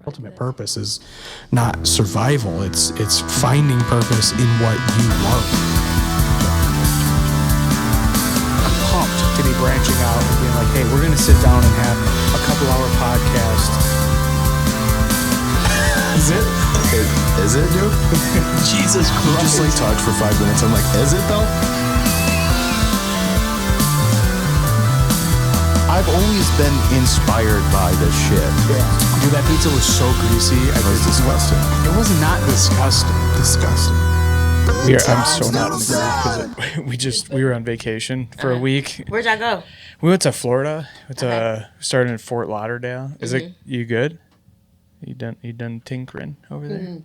ultimate purpose is not survival. It's finding purpose in what you love. I'm pumped to be branching out and being like, hey, we're going to sit down and have a couple-hour podcast. Is it? Is it, dude? Jesus Christ. We just like talked for 5 minutes. I'm like, is it though? I've always been inspired by this shit. Yeah. Dude, that pizza was so greasy. It was disgusting. It was not disgusting. Disgusting. I'm so not in the mood because we were on vacation for a week. Where'd y'all go? We went to Florida. We started in Fort Lauderdale. Is it you good? You done tinkering over there? Mm-hmm.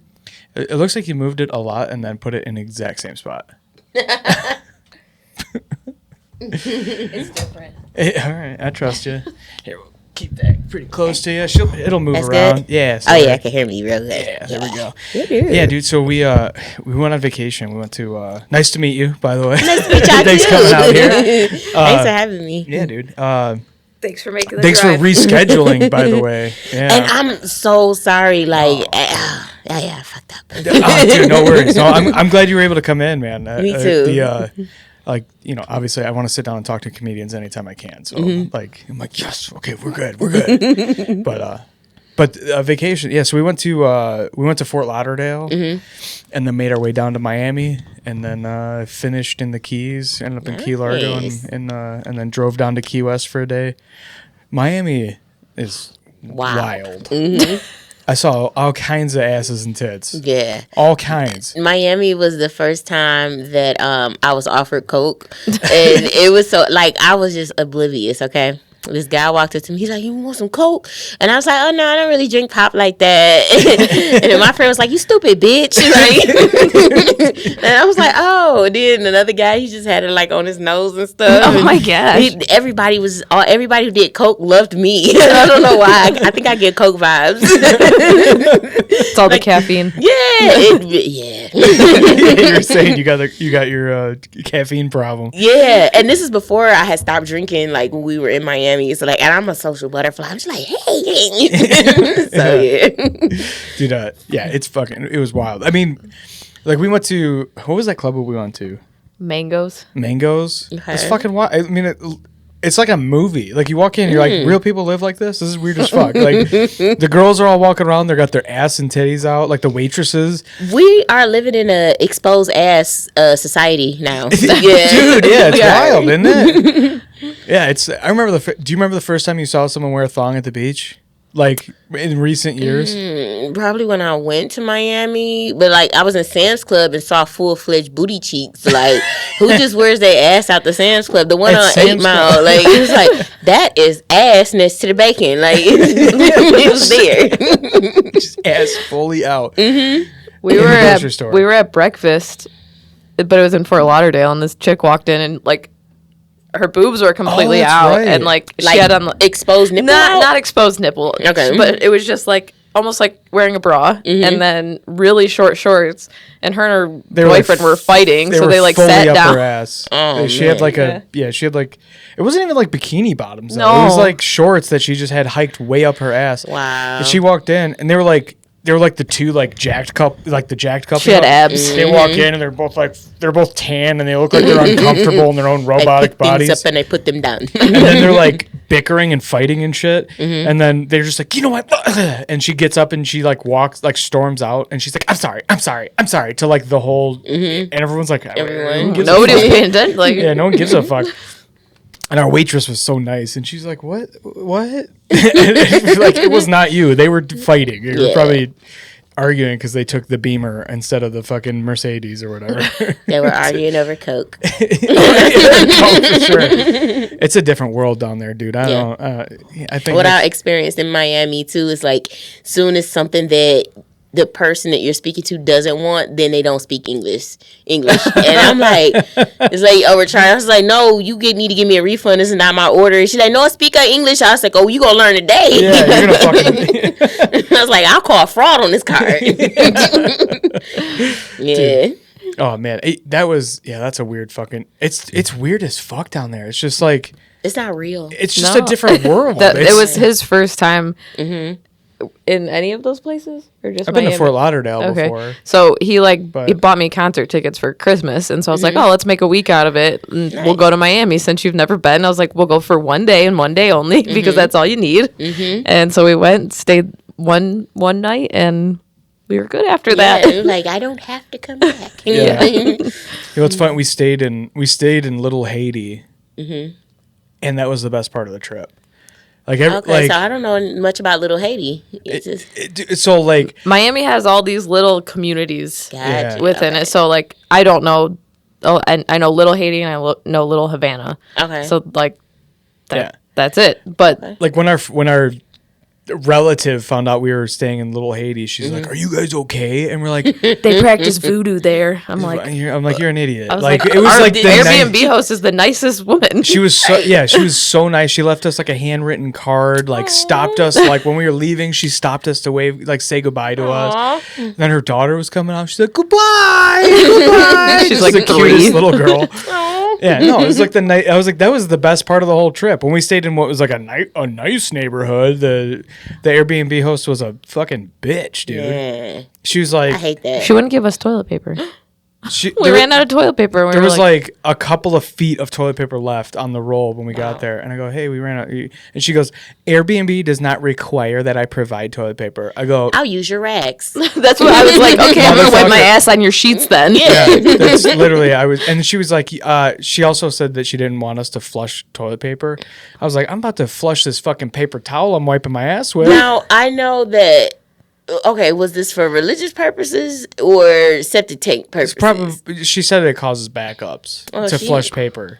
It looks like you moved it a lot and then put it in the exact same spot. It's different. All right, I trust you. Here, we'll keep that pretty close to you. It'll move That's around. Good? Yeah. So yeah, I can hear me real good. Yeah, there we go. Good. Yeah, dude. So we went on vacation. We went to. Nice to meet you, by the way. Nice to meet y'all Thanks too. for coming out here. Thanks for having me. Yeah, dude. Thanks for making the Thanks drive. for rescheduling, by the way. Yeah. And I'm so sorry. Like, I fucked up. Dude, no worries. No, I'm glad you were able to come in, man. Me too. Obviously, I want to sit down and talk to comedians anytime I can. So, I'm like, yes, okay, we're good. But vacation, yeah. So we went to Fort Lauderdale, and then made our way down to Miami, and then finished in the Keys. Ended up in Key Largo, and then drove down to Key West for a day. Miami is wild. Mm-hmm. I saw all kinds of asses and tits. Yeah. All kinds. Miami was the first time that I was offered Coke. And it was so, like, I was just oblivious, okay? This guy walked up to me. He's like, you want some Coke? And I was like, oh, no, I don't really drink pop like that. And then my friend was like, you stupid bitch. Like, and I was like, oh. And then another guy, he just had it, like, on his nose and stuff. Oh, my gosh. Everybody who did Coke loved me. I don't know why. I think I get Coke vibes. It's all the caffeine. Yeah. You're saying you got your caffeine problem. Yeah. And this is before I had stopped drinking, like, when we were in Miami. So, like, and I'm a social butterfly. I'm just like, hey. So, yeah. Dude, it was wild. I mean, like, we went to, what was that club we went to? Mangoes. Okay. It's fucking wild. I mean, it's like a movie. Like, you walk in, you're like, real people live like this? This is weird as fuck. Like, the girls are all walking around. They got their ass and titties out, like the waitresses. We are living in a exposed ass society now. Dude, yeah, it's wild, isn't it? Yeah, I remember do you remember the first time you saw someone wear a thong at the beach? Like, in recent years? Probably when I went to Miami. But, like, I was in Sam's Club and saw full-fledged booty cheeks. Like, who just wears their ass out the Sam's Club? The one on 8 Mile. Like, it was like, that is ass next to the bacon. Like, it was there. Just ass fully out. Mm-hmm. We were at breakfast, but it was in Fort Lauderdale, and this chick walked in and, like, her boobs were completely out, right. And like she had on exposed nipple. Not exposed nipple. Okay, but it was just like almost like wearing a bra, and then really short shorts. And her and her boyfriend were fighting, so they like sat down. Her ass. She had like she had like, it wasn't even like bikini bottoms. No, it was like shorts that she just had hiked way up her ass. Wow. And she walked in, and they were like the two like jacked couple. She had abs. They walk in and they're both tan and they look like they're uncomfortable in their own robotic bodies. Up and they put them down. And then they're like bickering and fighting and shit. Mm-hmm. And then they're just like, you know what? And she gets up and she like walks, like storms out, and she's like, I'm sorry to like the whole. And everyone's like, nobody was paying attention. Like, yeah, no one gives a fuck. And our waitress was so nice, and she's like, "What? Like, it was not you. They were fighting. They were probably arguing because they took the Beamer instead of the fucking Mercedes or whatever." They were arguing over Coke. Oh, for sure. It's a different world down there, dude. I think what I experienced in Miami too is like, soon as something that the person that you're speaking to doesn't want, then they don't speak English. And I'm like, it's like, oh, we're trying. I was like, no, you need to give me a refund. This is not my order. And she's like, no, I speak English. I was like, oh, you gonna learn today. Yeah, you're gonna fucking. I was like, I'll call fraud on this card. Yeah. Dude. Oh man, that's a weird fucking. It's weird as fuck down there. It's just like, it's not real. It's just a different world. It was his first time. in any of those places, or just I've Miami? been to Fort Lauderdale before. So he bought me concert tickets for Christmas, and so I was like, oh, let's make a week out of it. And we'll go to Miami since you've never been. I was like, we'll go for one day and one day only because that's all you need. And so we went, stayed one night, and we were good after that. Like, I don't have to come back. Yeah. It's fun. We stayed in Little Haiti, and that was the best part of the trip. So I don't know much about Little Haiti. So like Miami has all these little communities within it. So like I don't know. Oh, I know Little Haiti and I know Little Havana. Okay. So like that's it. But like when our relative found out we were staying in Little Haiti, she's like, "Are you guys okay?" And we're like, "They practice voodoo there." I'm like, "You're an idiot." I was like it was like the Airbnb host is the nicest woman. She was so nice. She left us like a handwritten card, like stopped us like when we were leaving. She stopped us to wave, like say goodbye to us. Then her daughter was coming out. She's like, "Goodbye." She's like the 3. cutest little girl. Yeah, no, it was like the night. I was like, that was the best part of the whole trip. When we stayed in what was like a nice neighborhood, the Airbnb host was a fucking bitch, dude. Yeah. She was like, I hate that. She wouldn't give us toilet paper. We ran out of toilet paper. There was like a couple of feet of toilet paper left on the roll when we got there. And I go, hey, we ran out. And she goes, Airbnb does not require that I provide toilet paper. I go, I'll use your rags. That's what I was like, okay, I'm going to wipe my ass on your sheets then. Yeah, that's literally, and she was like, she also said that she didn't want us to flush toilet paper. I was like, I'm about to flush this fucking paper towel I'm wiping my ass with. Now, I know that. Okay, was this for religious purposes or septic tank purposes? Probably. She said it causes backups to flush paper.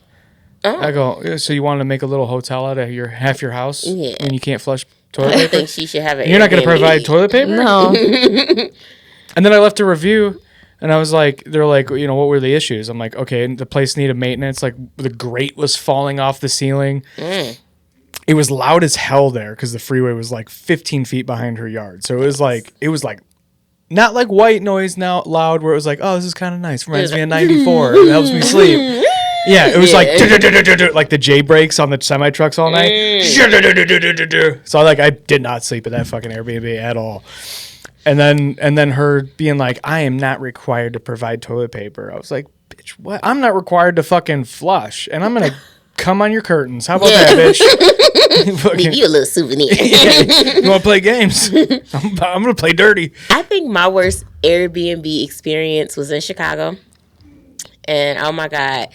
Oh. I go, so you want to make a little hotel out of half your house when you can't flush toilet paper? I think she should have it. You're not going to provide toilet paper? No. And then I left a review, and I was like, they're like, what were the issues? I'm like, okay, the place needed maintenance. Like the grate was falling off the ceiling. It was loud as hell there because the freeway was like 15 feet behind her yard. So it was like not like white noise now loud where it was like, oh, this is kind of nice. Reminds me of 94. It helps me sleep. Yeah, it was like the J brakes on the semi trucks all night. So I did not sleep at that fucking Airbnb at all. And then her being like, I am not required to provide toilet paper. I was like, bitch, what? I'm not required to fucking flush, and I'm gonna come on your curtains. How about that, bitch? Give you a little souvenir. You want to play games? I'm going to play dirty. I think my worst Airbnb experience was in Chicago. And, oh, my God.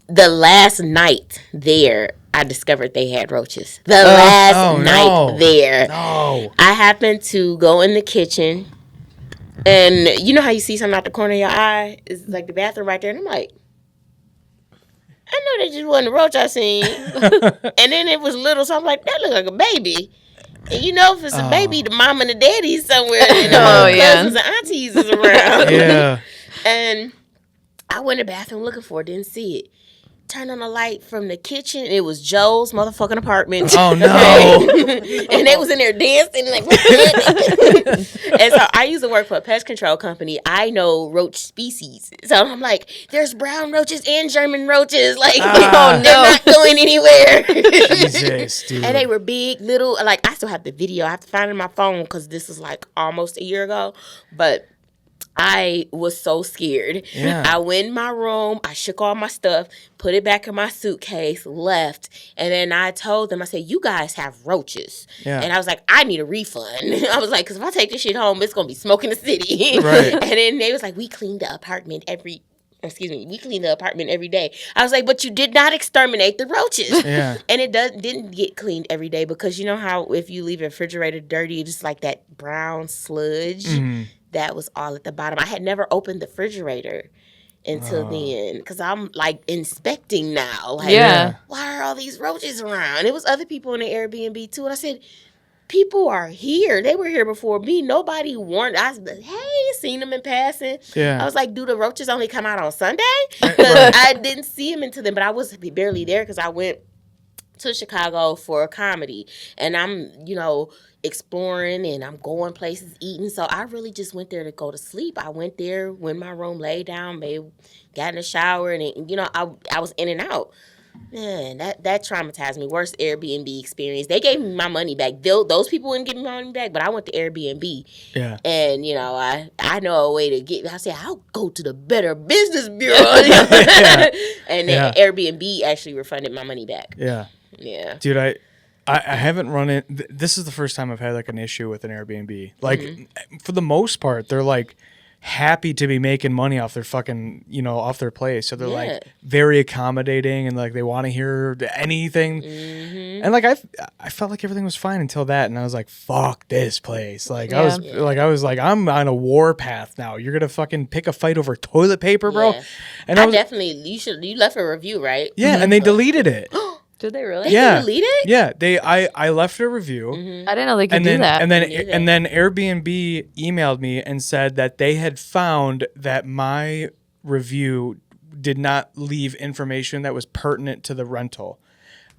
The last night there, I discovered they had roaches. The last night there. No. I happened to go in the kitchen. And you know how you see something out the corner of your eye? It's like the bathroom right there. And I'm like, I know that just wasn't a roach I seen. And then it was little, so I'm like, that look like a baby. And if it's a baby, the mom and the daddy's somewhere. And cousins and aunties is around. Yeah. And I went in the bathroom looking for it, didn't see it. Turned on the light from the kitchen. It was Joe's motherfucking apartment. Oh, no. And they was in there dancing. Like, and so I used to work for a pest control company. I know roach species. So I'm like, there's brown roaches and German roaches. Like, they're not going anywhere. Jesus, dude. And they were big, little. Like, I still have the video. I have to find it in my phone because this was like almost a year ago. But I was so scared. Yeah. I went in my room. I shook all my stuff, put it back in my suitcase, left. And then I told them, I said, you guys have roaches. Yeah. And I was like, I need a refund. I was like, because if I take this shit home, it's going to be smoke in the city. Right. And then they was like, we clean the apartment every day. I was like, but you did not exterminate the roaches. Yeah. And it didn't get cleaned every day because you know how if you leave a refrigerator dirty, it's like that brown sludge. Mm-hmm. That was all at the bottom. I had never opened the refrigerator until then because I'm like inspecting now. Like, why are all these roaches around? It was other people in the Airbnb too. And I said, people are here. They were here before me. Nobody warned. I was like, hey, seen them in passing. Yeah. I was like, do the roaches only come out on Sunday? Because I didn't see them until then, but I was barely there because I went to Chicago for a comedy. And I'm, exploring and I'm going places, eating. So I really just went there to go to sleep. I went there, went in my room, laid down, maybe got in the shower, and I was in and out. Man, that traumatized me. Worst Airbnb experience. They gave me my money back. Those people wouldn't give me my money back, but I went to Airbnb. Yeah. And, I know a way to get... I said, I'll go to the Better Business Bureau. And then Airbnb actually refunded my money back. Yeah. Yeah. Dude, I haven't run it. This is the first time I've had like an issue with an Airbnb. Like, for the most part, they're like happy to be making money off their fucking, off their place. So they're like very accommodating and like they want to hear anything. And like I felt like everything was fine until that, and I was like, fuck this place. Like I was like I'm on a war path now. You're gonna fucking pick a fight over toilet paper, bro. Yeah. And you left a review, right? Yeah, and they deleted it. Did they really? They delete it? Yeah, I left a review. I didn't know they could do that. And then Airbnb emailed me and said that they had found that my review did not leave information that was pertinent to the rental.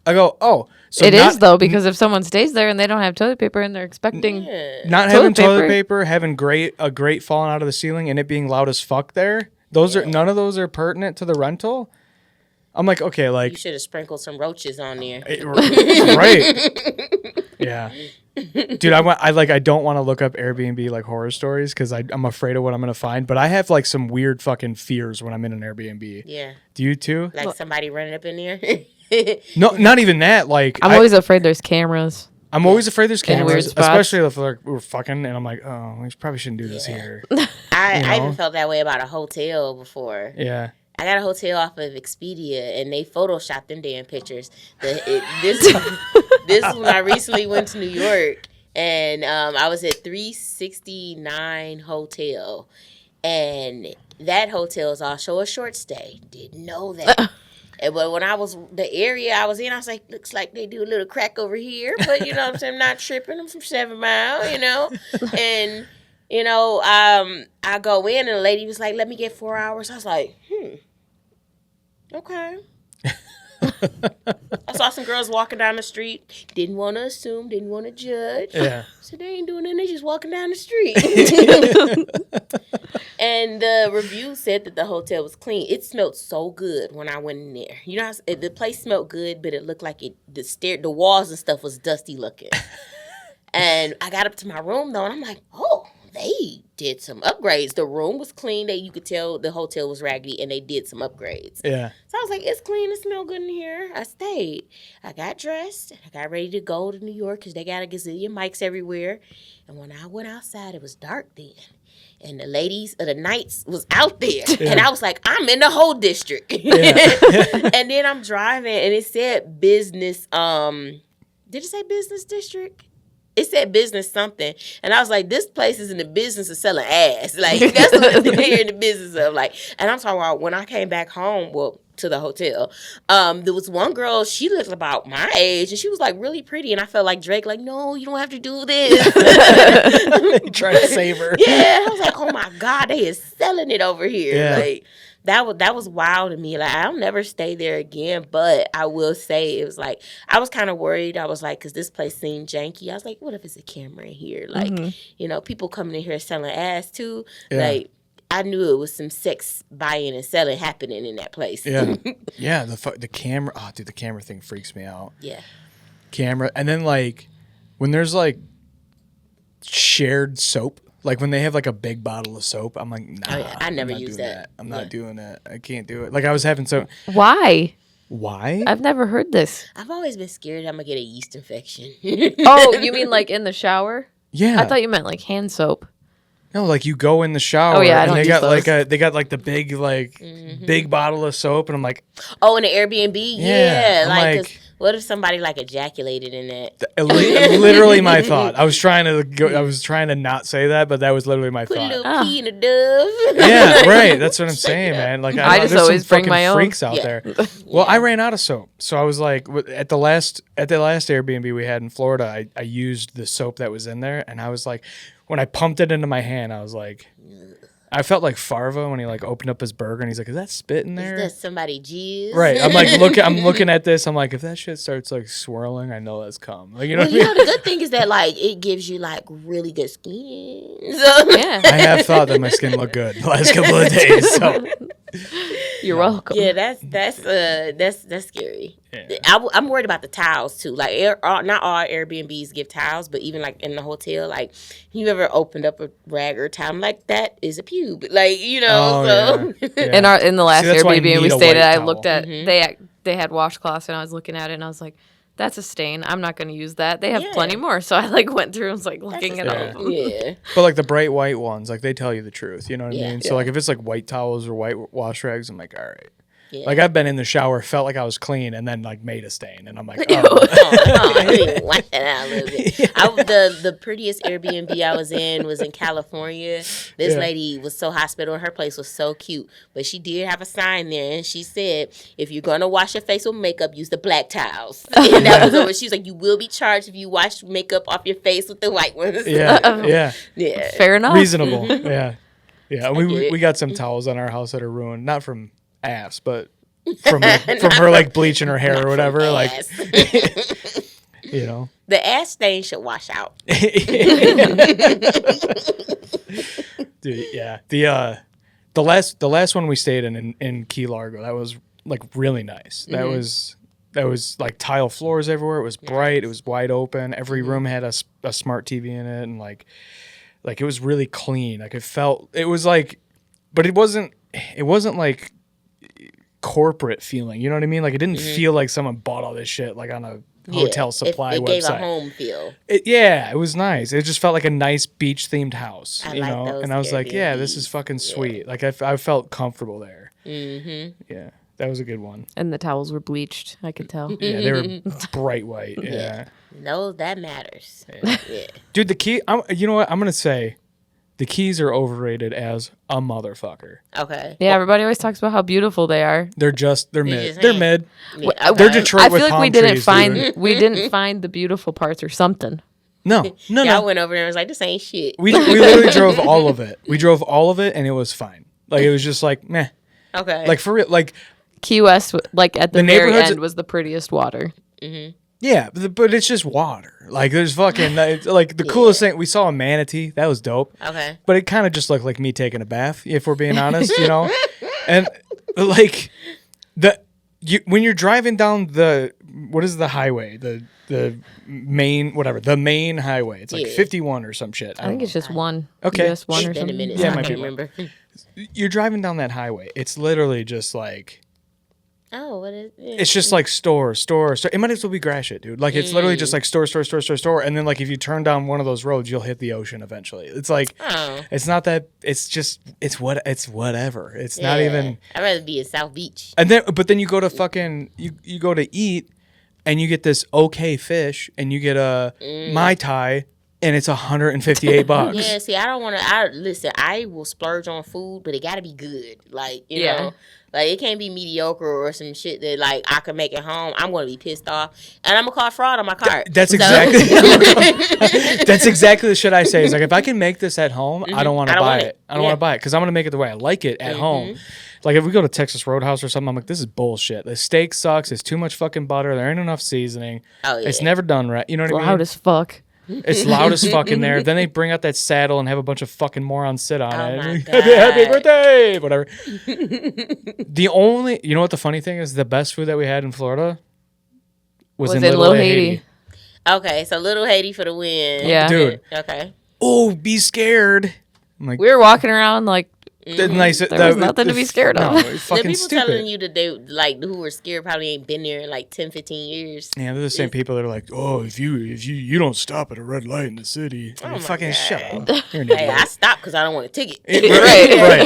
I go, oh, so it is though, because if someone stays there and they don't have toilet paper and they're expecting not having toilet paper, having a grate falling out of the ceiling, and it being loud as fuck there. None of those are pertinent to the rental. I'm like, okay, like... You should have sprinkled some roaches on there. Right. Yeah. Dude, I don't want to look up Airbnb, like, horror stories, because I'm afraid of what I'm going to find. But I have, like, some weird fucking fears when I'm in an Airbnb. Yeah. Do you, too? Like somebody running up in there? No, not even that. Like, I'm always afraid there's cameras. I'm always afraid there's In weird cameras, spots. especially if we're fucking, and I'm like, oh, we probably shouldn't do this here. I even felt that way about a hotel before. Yeah. I got a hotel off of Expedia, and they photoshopped them damn pictures. This when I recently went to New York, and I was at 369 Hotel, and that hotel is also a short stay. Didn't know that. But when the area I was in, I was like, looks like they do a little crack over here, but you know what I'm saying? I'm not tripping. I'm from 7 Mile, and. I go in and the lady was like, let me get 4 hours. I was like, okay. I saw some girls walking down the street. Didn't want to assume, didn't want to judge. Yeah. So they ain't doing nothing. They just walking down the street. And the review said that the hotel was clean. It smelled so good when I went in there. You know, the place smelled good, but it looked like the walls and stuff was dusty looking. And I got up to my room, though, and I'm like, oh. They did some upgrades. The room was clean. You could tell the hotel was raggedy, and they did some upgrades. Yeah. So I was like, it's clean. It smells good in here. I stayed. I got dressed. I got ready to go to New York because they got a gazillion mics everywhere. And when I went outside, it was dark then. And the ladies of the nights was out there. Yeah. And I was like, I'm in the whole district. Yeah. And then I'm driving, and it said business. Did it say business district? It said business something. And I was like, this place is in the business of selling ass. Like, that's what they're in the business of. Like, and I'm talking about when I came back home, to the hotel, there was one girl, she looked about my age, and she was, like, really pretty. And I felt like Drake, like, no, you don't have to do this. You trying to save her. Yeah. I was like, oh, my God, they is selling it over here. Yeah. Like, that was wild to me. Like, I'll never stay there again, but I will say it was like, I was kind of worried. I was like, because this place seemed janky. I was like, what if it's a camera in here? Like, people coming in here selling ass too. Yeah. Like, I knew it was some sex buying and selling happening in that place. Yeah. Yeah, the camera. Oh, dude, the camera thing freaks me out. Yeah. Camera. And then, like, when there's, like, shared soap. Like, when they have, like, a big bottle of soap, I'm like, nah. Oh, yeah. I never use that. I'm not doing that. I can't do it. Like, I was having so... Why? I've never heard this. I've always been scared I'm going to get a yeast infection. Oh, you mean, like, in the shower? Yeah. I thought you meant, like, hand soap. No, like, you go in the shower, and they got, like, the big, like, big bottle of soap, and I'm like... Oh, in the Airbnb? Yeah. Like, what if somebody, like, ejaculated in that? Literally my thought. I was trying to not say that, but that was literally my thought. Put a little pee in a dove. Yeah, right. That's what I'm saying, man. Like, I just always bring my own. Freaks out there. Well, I ran out of soap, so I was like, at the last Airbnb we had in Florida, I used the soap that was in there, and I was like, when I pumped it into my hand, I was like, I felt like Farva when he like opened up his burger and he's like, "Is that spit in there? Is that somebody jizz?" Right. I'm like, I'm looking at this. I'm like, if that shit starts like swirling, I know that's cum. Like, you know. The good thing is that like it gives you like really good skin. So. Yeah. I have thought that my skin looked good the last couple of days. So. You're welcome. Yeah, that's scary. Yeah. I'm worried about the towels too. Like, not all Airbnbs give towels, but even like in the hotel, like you ever opened up a rag or a towel, I'm like that is a pube, like Oh, so. yeah. In the last See, that's why you Airbnb we need a stayed white at, I towel. looked at they had washcloths, and I was looking at it, and I was like, that's a stain. I'm not going to use that. They have plenty more. So I like went through and was like looking at all of them. Yeah. But like the bright white ones, like they tell you the truth. You know what I Yeah. mean? So like if it's like white towels or white wash rags, I'm like, all right. Yeah. Like I've been in the shower, felt like I was clean, and then like made a stain, and I'm like, Oh, oh. wash that out a little bit. The prettiest Airbnb I was in California. This lady was so hospitable. Her place was so cute, but she did have a sign there, and she said, "If you're gonna wash your face with makeup, use the black towels." And that was over. She was like, "You will be charged if you wash makeup off your face with the white ones." yeah. Fair enough. Reasonable. Yeah. Yeah. We it. got some towels on our house that are ruined, not from ass, but from her like bleaching her hair or whatever. Like, you know, the ass stain should wash out. Dude, yeah. The last one we stayed in Key Largo, that was like really nice. That was like tile floors everywhere. It was bright. It was wide open. Every room had a smart TV in it, and like it was really clean. Like it was like, but it wasn't like corporate feeling. You know what I mean? Like it didn't feel like someone bought all this shit like on a hotel supply it website. gave a home feel. It was nice. It just felt like a nice beach themed house, I you like know. those And I was like, yeah, this Airbnbs. is fucking sweet. Like I felt comfortable there. Yeah, that was a good one. And the towels were bleached. I could tell. Yeah, they were bright white. Yeah, No, that matters. Yeah. dude, the key. You know what? I'm gonna say, the Keys are overrated as a motherfucker. Okay. Yeah, everybody always talks about how beautiful they are. They're mid. just They're ain't. mid. Yeah, They're okay. Detroit I with feel like palm we didn't trees, find dude. we didn't find the beautiful parts or something. No. Y'all went over there and was like, this ain't shit. We literally drove all of it. We drove all of it, and it was fine. Like it was just like meh. Okay. Like for real. Like Key West, like at the The very neighborhoods- end, was the prettiest water. yeah, but it's just water. Like there's fucking like the coolest thing. We saw a manatee. That was dope. Okay. But it kind of just looked like me taking a bath, if we're being honest, you know. And like when you're driving down the highway, the main highway. It's like Yeah. 51 or some shit. I think it's just one. Okay. US one or It's been a something. minute. Yeah, So it I might can't be remember. You're driving down that highway. It's literally just like Oh, what is it? it's just like store. It might as well be Gratiot, dude. Like it's literally just like store, and then like if you turn down one of those roads, you'll hit the ocean eventually. It's like it's not that. It's just it's whatever. It's not even. I'd rather be in South Beach. And then you go to fucking you go to eat, and you get this okay fish, and you get a Mai Tai, and it's $158. Yeah, see, I don't want to. Listen, I will splurge on food, but it got to be good. Like, you know, like it can't be mediocre or some shit that like I can make at home. I'm going to be pissed off, and I'm gonna call fraud on my card. That's exactly that's exactly the shit I say. Is like if I can make this at home, I don't want to buy it. I don't want to buy it because I'm gonna make it the way I like it at home. Like if we go to Texas Roadhouse or something, I'm like, this is bullshit. The steak sucks. It's too much fucking butter. There ain't enough seasoning. Oh, yeah. It's never done right. You know what I mean? Loud as fuck. It's loud as fuck in there. Then they bring out that saddle and have a bunch of fucking morons sit on it. my Happy God. birthday! Whatever. You know what the funny thing is? The best food that we had in Florida was in Little Haiti. Okay, so Little Haiti for the win. Yeah. Dude. Okay. Oh, be scared. I'm like, We were walking around like the nice. there was nothing to be scared of. No, it's The fucking people stupid. telling you that they like who were scared probably ain't been there in like 10, 15 years. Yeah, they're the same people that are like, oh, if you don't stop at a red light in the city, my fucking God. shut up. You're an Hey, idiot. I stopped because I don't want a ticket.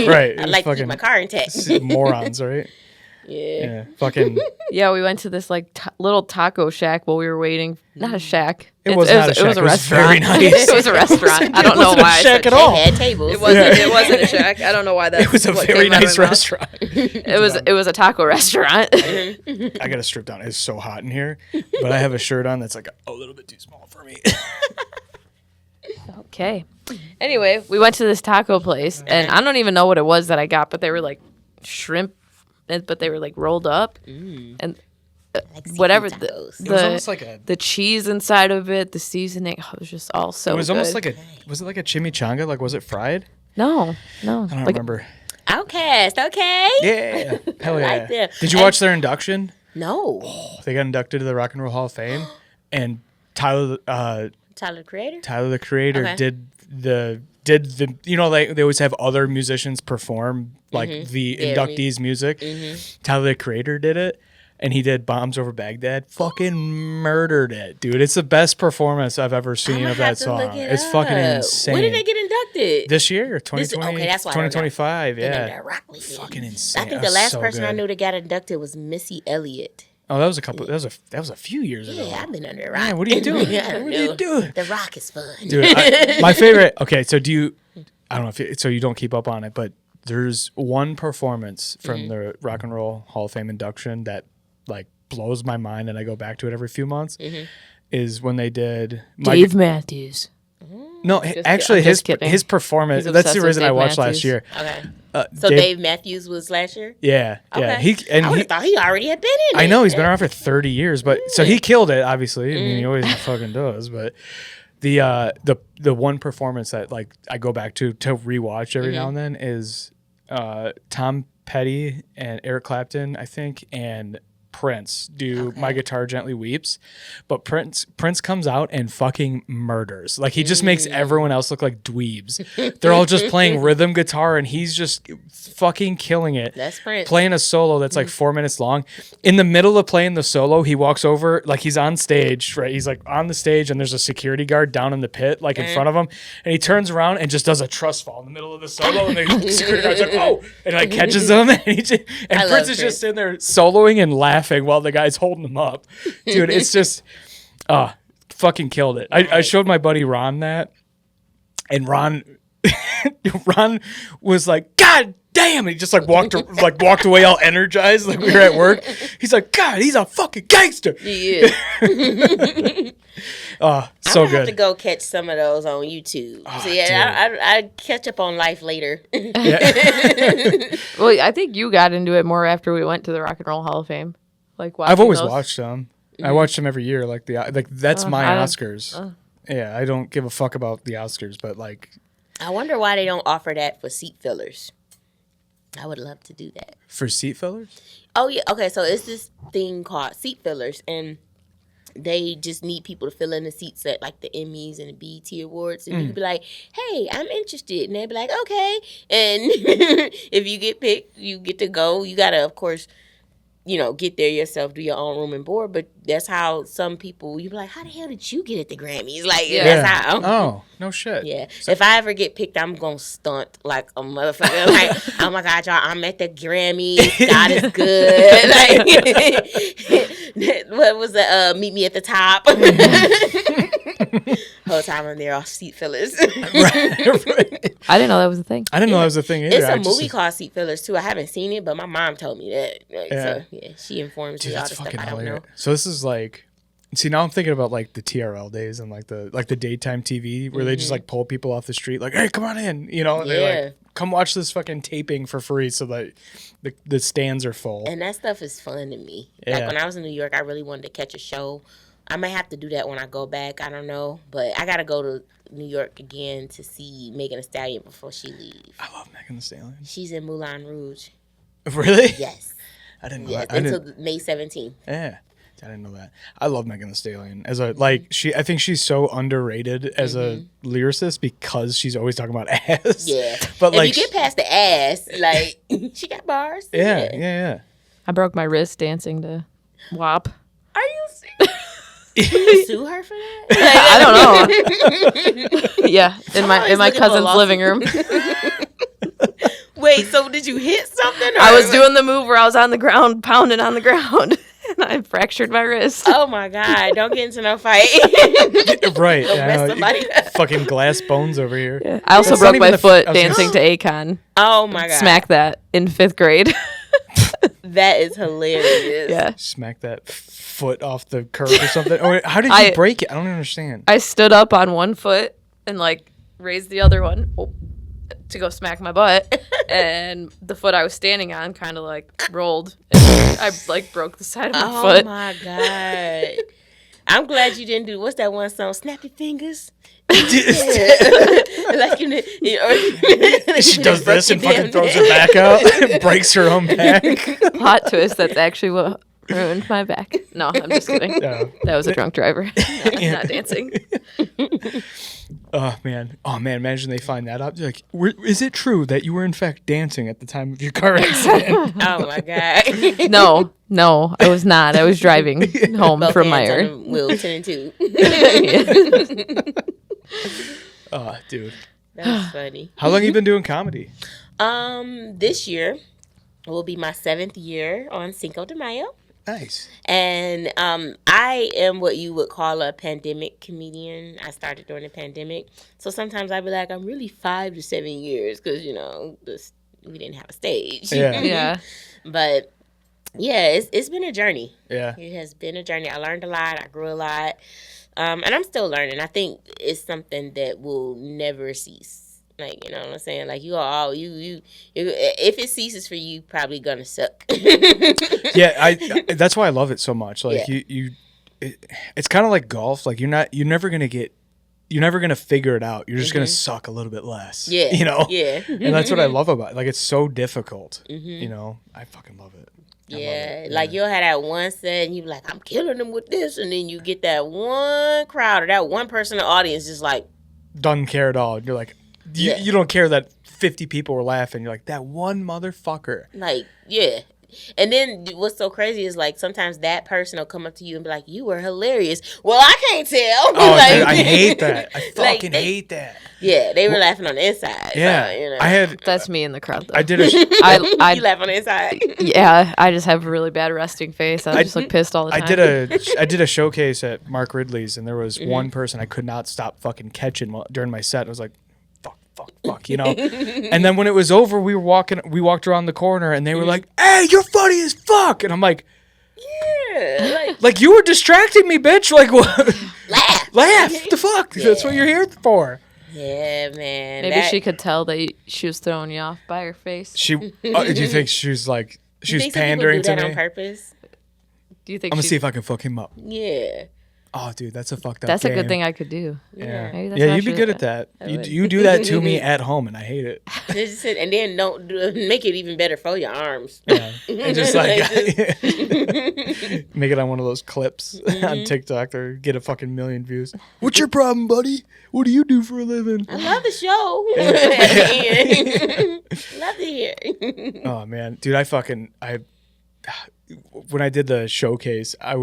right. I It's like to keep fucking my car intact. morons, right? Yeah. Yeah, fucking. Yeah, we went to this like little taco shack while we were waiting. Not a shack. It was not a shack. It was a It was restaurant. very nice. It was a restaurant. I don't know wasn't a why. I shack said at all. They had tables. It wasn't. It wasn't a shack. I don't know why that. It was a what very came out of nice my mouth. restaurant. It was a taco restaurant. I gotta strip down. It's so hot in here, but I have a shirt on that's like a little bit too small for me. Okay. Anyway, we went to this taco place, and I don't even know what it was that I got, but they were like shrimp, but they were like rolled up, and Like seafood whatever tacos. It was almost like a. the cheese inside of it, the seasoning, it was just all so. It was almost good. like a. Was it like a chimichanga? Like was it fried? no. I don't Like, remember. Outcast, okay. Yeah. Hell yeah. like them. Did you watch their induction? No. They got inducted to the Rock and Roll Hall of Fame, and Tyler Tyler, the Creator? Tyler the Creator Okay. did the you know, like they always have other musicians perform like the inductees music. Tyler the Creator did it, and he did Bombs Over Baghdad. Fucking murdered it, dude. It's the best performance I've ever seen of that song. It's fucking insane. When did they get inducted? This year, 2020, okay, that's why 2025, They named yeah. that Rock Weekend. Fucking insane. I think That the was last so person I good. knew that got inducted was Missy Elliott. Oh, that was a couple. That was a few years ago. Yeah, I've been under a rock. Man, what are you doing? I don't What know. are you doing? The Rock is fun. Dude, my favorite. Okay, so do you? I don't know if so you don't keep up on it, but there's one performance from the Rock and Roll Hall of Fame induction that like blows my mind, and I go back to it every few months. Is when they did Dave Matthews. No, actually, I'm just kidding. his performance. He's That's obsessed the with reason I Dave watched Matthews. last year. Okay. So Dave- Dave Matthews was last year? Yeah, yeah. Okay. I would He have thought he already had been in it. I know he's been around for 30 years, but so he killed it. Obviously, I mean he always fucking does. But the one performance that like I go back to rewatch every now and then is Tom Petty and Eric Clapton, I think, and Prince do My Guitar Gently Weeps, but Prince comes out and fucking murders. Like he just makes everyone else look like dweebs. They're all just playing rhythm guitar and he's just fucking killing it. That's Prince. Playing a solo that's like 4 minutes long. In the middle of playing the solo, he walks over, like he's on stage, right? He's like on the stage and there's a security guard down in the pit, like in front of him. And he turns around and just does a trust fall in the middle of the solo. And the security guard's like, oh, and like catches him. And, and Prince is just sitting there soloing and laughing while the guy's holding him up. Dude, it's just, fucking killed it. I showed my buddy Ron that. And Ron was like, God damn! He just like walked away all energized, like we were at work. He's like, God, he's a fucking gangster. He is. So I'm gonna have to good. go catch some of those on YouTube. Oh, So yeah, I catch up on life later. Well, I think you got into it more after we went to the Rock and Roll Hall of Fame. Like I've always those. watched them. I watch them every year. Like that's my I don't- Oscars. Yeah, I don't give a fuck about the Oscars, but like I wonder why they don't offer that for seat fillers. I would love to do that. for seat fillers. Oh yeah, okay. So it's this thing called seat fillers, and they just need people to fill in the seats at like the Emmys and the BET Awards, and you can be like, "Hey, I'm interested," and they'd be like, "Okay." And if you get picked, you get to go. You gotta, of course, get there yourself, do your own room and board. But that's how some people, you be like, how the hell did you get at the Grammys? Like, that's how. Oh, no shit. Yeah. If I ever get picked, I'm going to stunt like a motherfucker. Like, oh my God, y'all, I'm at the Grammys. God is good. Like, what was the, meet me at the top? Whole time I'm there, all seat fillers. Right. I didn't know that was a thing. I didn't know that was a thing either. It's a movie called Seat Fillers too. I haven't seen it, but my mom told me that. So yeah, she informs me all the that's stuff fucking I don't know. hilarious. So this is like, see, now I'm thinking about like the TRL days and like the daytime TV where they just like pull people off the street, like, hey, come on in, and they're like, come watch this fucking taping for free, so that the stands are full. And that stuff is fun to me. Yeah. Like when I was in New York, I really wanted to catch a show. I might have to do that when I go back. I don't know, but I gotta go to New York again to see Megan Thee Stallion before she leaves. I love Megan Thee Stallion. She's in Moulin Rouge. Really? Yes. I didn't know Yes. that. Until May 17th. Yeah. I didn't know that. I love Megan Thee Stallion as a I think she's so underrated as a lyricist because she's always talking about ass. Yeah. But if like you get past the ass, like she got bars. yeah. I broke my wrist dancing to WAP. Are you serious? Will you sue her for that? I don't know. Yeah, in my always looking for a cousin's lawsuit. living room. Wait, so did you hit something? Or I was doing the move where I was on the ground, pounding on the ground, and I fractured my wrist. Oh my God! Don't get into no fight. Right. Don't mess I know. somebody up. Fucking glass bones over here. I also It's not broke even my the- foot I was gonna dancing say- to Akon. Oh my God! Smack that in 5th grade. That is hilarious. Yeah. Smack that foot off the curb or something. Or how did you break it? I don't understand. I stood up on one foot and like raised the other one to go smack my butt, and the foot I was standing on kind of like rolled, and I like broke the side of my foot. Oh my God! I'm glad you didn't do what's that one song? Snap your fingers. Like she does this and fucking throws her back out, breaks her own back. Plot twist. That's actually what ruined my back. No, I'm just kidding. No. That was a drunk driver. Not dancing. Oh man. Imagine they find that out. They're like, is it true that you were in fact dancing at the time of your car accident? Oh my god. No, I was not. I was driving home Both from hands Meyer. on the wheel, 10 and 2. Oh, dude. That's funny. How long have you been doing comedy? This year will be my 7th year on Cinco de Mayo. Nice. And I am what you would call a pandemic comedian. I started during the pandemic. So sometimes I'd be like, I'm really 5 to 7 years because, we didn't have a stage. Yeah. Yeah. But, yeah, it's been a journey. Yeah. It has been a journey. I learned a lot. I grew a lot. And I'm still learning. I think it's something that will never cease. Like, you know what I'm saying? Like, you all, you if it ceases for you, probably gonna suck. Yeah, that's why I love it so much. Like, Yeah. it's kind of like golf. Like, you're never gonna figure it out. You're just gonna suck a little bit less. Yeah. Yeah. And that's what I love about it. Like, it's so difficult. I fucking love it. Yeah, like you'll have that one set and you be like, I'm killing them with this. And then you get that one crowd or that one person in the audience just like. Doesn't care at all. You're like, you don't care that 50 people were laughing. You're like, that one motherfucker. Like, yeah. And then what's so crazy is like sometimes that person will come up to you and be like, you were hilarious. Well, I can't tell. Oh, like, dude, I hate that. I fucking hate that. Yeah, they were laughing on the inside. Yeah. So, That's me in the crowd, though. I did a... I you laugh on the inside. Yeah, I just have a really bad resting face. I just look pissed all the time. I did a showcase at Mark Ridley's, and there was one person I could not stop fucking catching during my set. I was like, fuck, And then when it was over, we walked around the corner, and they were like, hey, you're funny as fuck. And I'm like, yeah. Like you were distracting me, bitch. Like, what? Laugh. What the fuck? Yeah. That's what you're here for. Yeah, man. Maybe she could tell that she was throwing you off by her face. Do you think she's like she's think some people pandering do to that me? on purpose? Do you think I'm gonna see if I can fuck him up. Yeah. Oh, dude, that's a fucked up. That's game. a good thing I could do. Yeah, Maybe that's yeah, what I you'd be should good have at that. would. You do that to me at home, and I hate it. And then don't make it even better for your arms. Yeah. And just like make it on one of those clips on TikTok or get a fucking million views. What's your problem, buddy? What do you do for a living? I love the show. Love to hear. Oh man, dude, when I did the showcase, I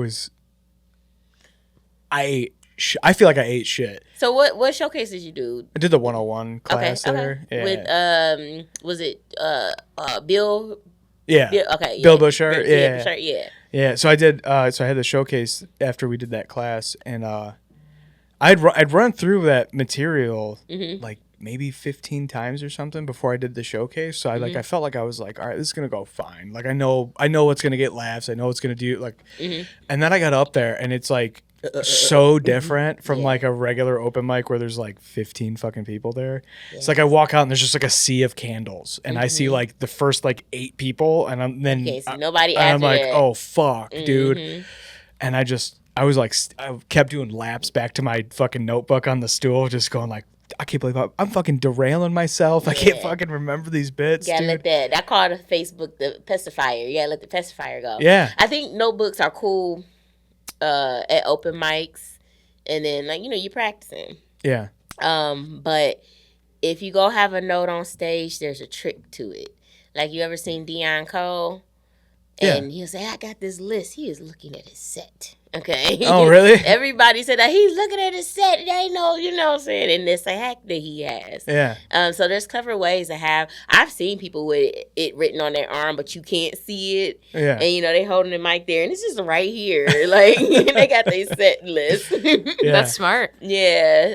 feel like I ate shit. So what showcase did you do? I did the 101 class there. Yeah. With was it Bill? Yeah. Okay. Bill Bushart. Yeah. Bushart, yeah. Yeah. So I did. So I had the showcase after we did that class, and I'd run through that material like maybe 15 times or something before I did the showcase. So I felt like I was like, all right, this is gonna go fine. Like I know what's gonna get laughs. I know what's gonna do like. And then I got up there, and it's like so different from like a regular open mic where there's like 15 fucking people there. It's like I walk out and there's just like a sea of candles, and I see like the first like 8 people, and then Can't see nobody and I'm after like, that. oh fuck, dude. And I was like, I kept doing laps back to my fucking notebook on the stool, just going like, I can't believe I'm fucking derailing myself. I can't fucking remember these bits. You gotta dude. let that. I call it Facebook the pacifier. You gotta let the pacifier go. Yeah. I think notebooks are cool at open mics, and then like you're practicing. Yeah. But if you go have a note on stage, there's a trick to it. Like you ever seen Dion Cole? And he'll say, I got this list. He is looking at his set. Okay. Oh, really? Everybody said that he's looking at his set. They know, you know what I'm saying? And it's a hack that he has. Yeah. So there's clever ways to have. I've seen people with it written on their arm, but you can't see it. Yeah. And, they holding the mic there. And it's just right here. Like, they got their set list. Yeah. That's smart. Yeah.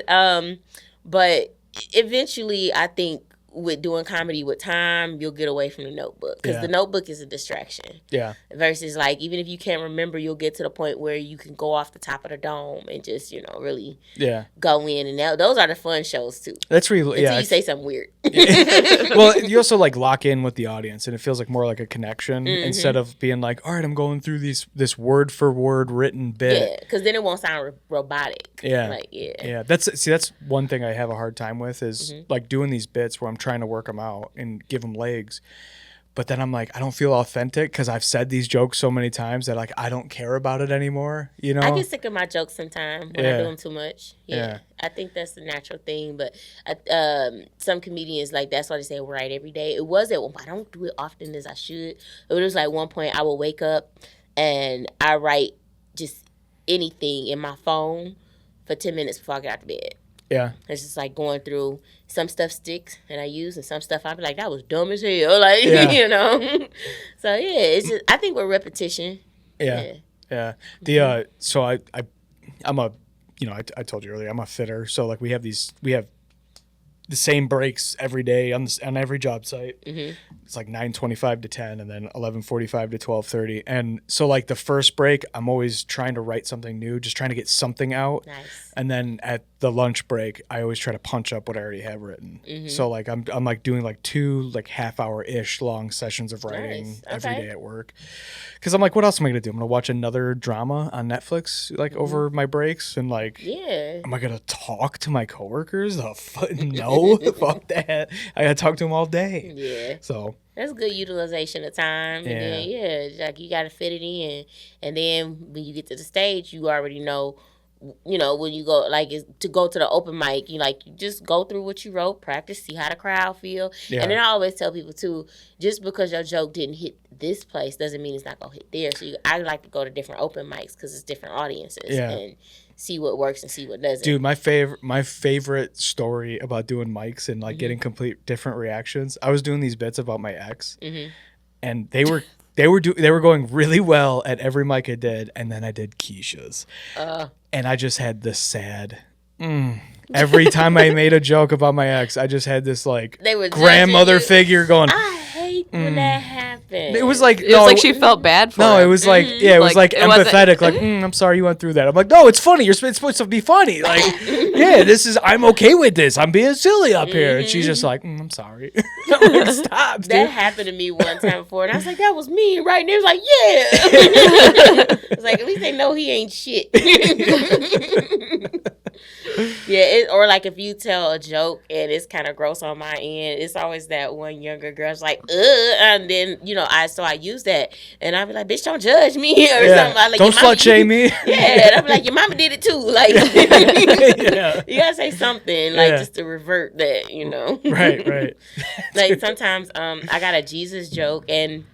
But eventually, I think with doing comedy with time, you'll get away from the notebook because the notebook is a distraction. Yeah. Versus like even if you can't remember, you'll get to the point where you can go off the top of the dome and just really go in. And those are the fun shows too. That's really until you say something weird. Well, you also like lock in with the audience, and it feels like more like a connection instead of being like, all right, I'm going through this word for word written bit. Yeah, because then it won't sound robotic. Yeah, That's one thing I have a hard time with is like doing these bits where I'm trying to work them out and give them legs. But then I'm like, I don't feel authentic because I've said these jokes so many times that like I don't care about it anymore. You know, I get sick of my jokes sometimes when I do them too much. Yeah, I think that's the natural thing. But some comedians like that's why they say write every day. It was I don't do it often as I should. It was like one point I will wake up and I write just anything in my phone for 10 minutes before I get out of bed. Yeah. It's just like going through some stuff sticks and I use and some stuff I'll be like, that was dumb as hell. Like, you know. So yeah, it's just I think with repetition. Yeah. The so I'm a I told you earlier, I'm a fitter. So like we have the same breaks every day on every job site. It's like 9:25 to 10 and then 11:45 to 12:30. And so like the first break, I'm always trying to write something new, just trying to get something out. Nice. And then at the lunch break, I always try to punch up what I already have written. So like I'm like doing like 2 like half-hour-ish long sessions of writing every day at work. Cuz I'm like, what else am I going to do? I'm going to watch another drama on Netflix like over my breaks and like am I going to talk to my coworkers? No, fuck that. I got to talk to them all day. Yeah. So that's good utilization of time. And then, like you got to fit it in. And then when you get to the stage, you already know, when you go, like, to go to the open mic, you just go through what you wrote, practice, see how the crowd feel. Yeah. And then I always tell people, too, just because your joke didn't hit this place doesn't mean it's not going to hit there. So I like to go to different open mics because it's different audiences. Yeah. And see what works and see what doesn't. Dude, my favorite story about doing mics and like getting complete different reactions. I was doing these bits about my ex, and they were going really well at every mic I did, and then I did Keisha's, and I just had this sad. Every time I made a joke about my ex, I just had this like grandmother figure going. I hate when that happens. It was like she felt bad for it. It was like it was like empathetic. Like I'm sorry you went through that. I'm like, no, it's funny. It's supposed to be funny. Like I'm okay with this. I'm being silly up here. And she's just like, I'm sorry. I'm like, stop. Dude. That happened to me one time before, and I was like, that was me, right? And it was like, yeah. It's like at least they know he ain't shit. Yeah, or like if you tell a joke and it's kind of gross on my end, it's always that one younger girl's like, and then I use that, and I'll be like, bitch, don't judge me or something. Like, don't slut shame me. Yeah, and I'll be like, your mama did it too. Like, you gotta say something just to revert that, Right. Like sometimes I got a Jesus joke and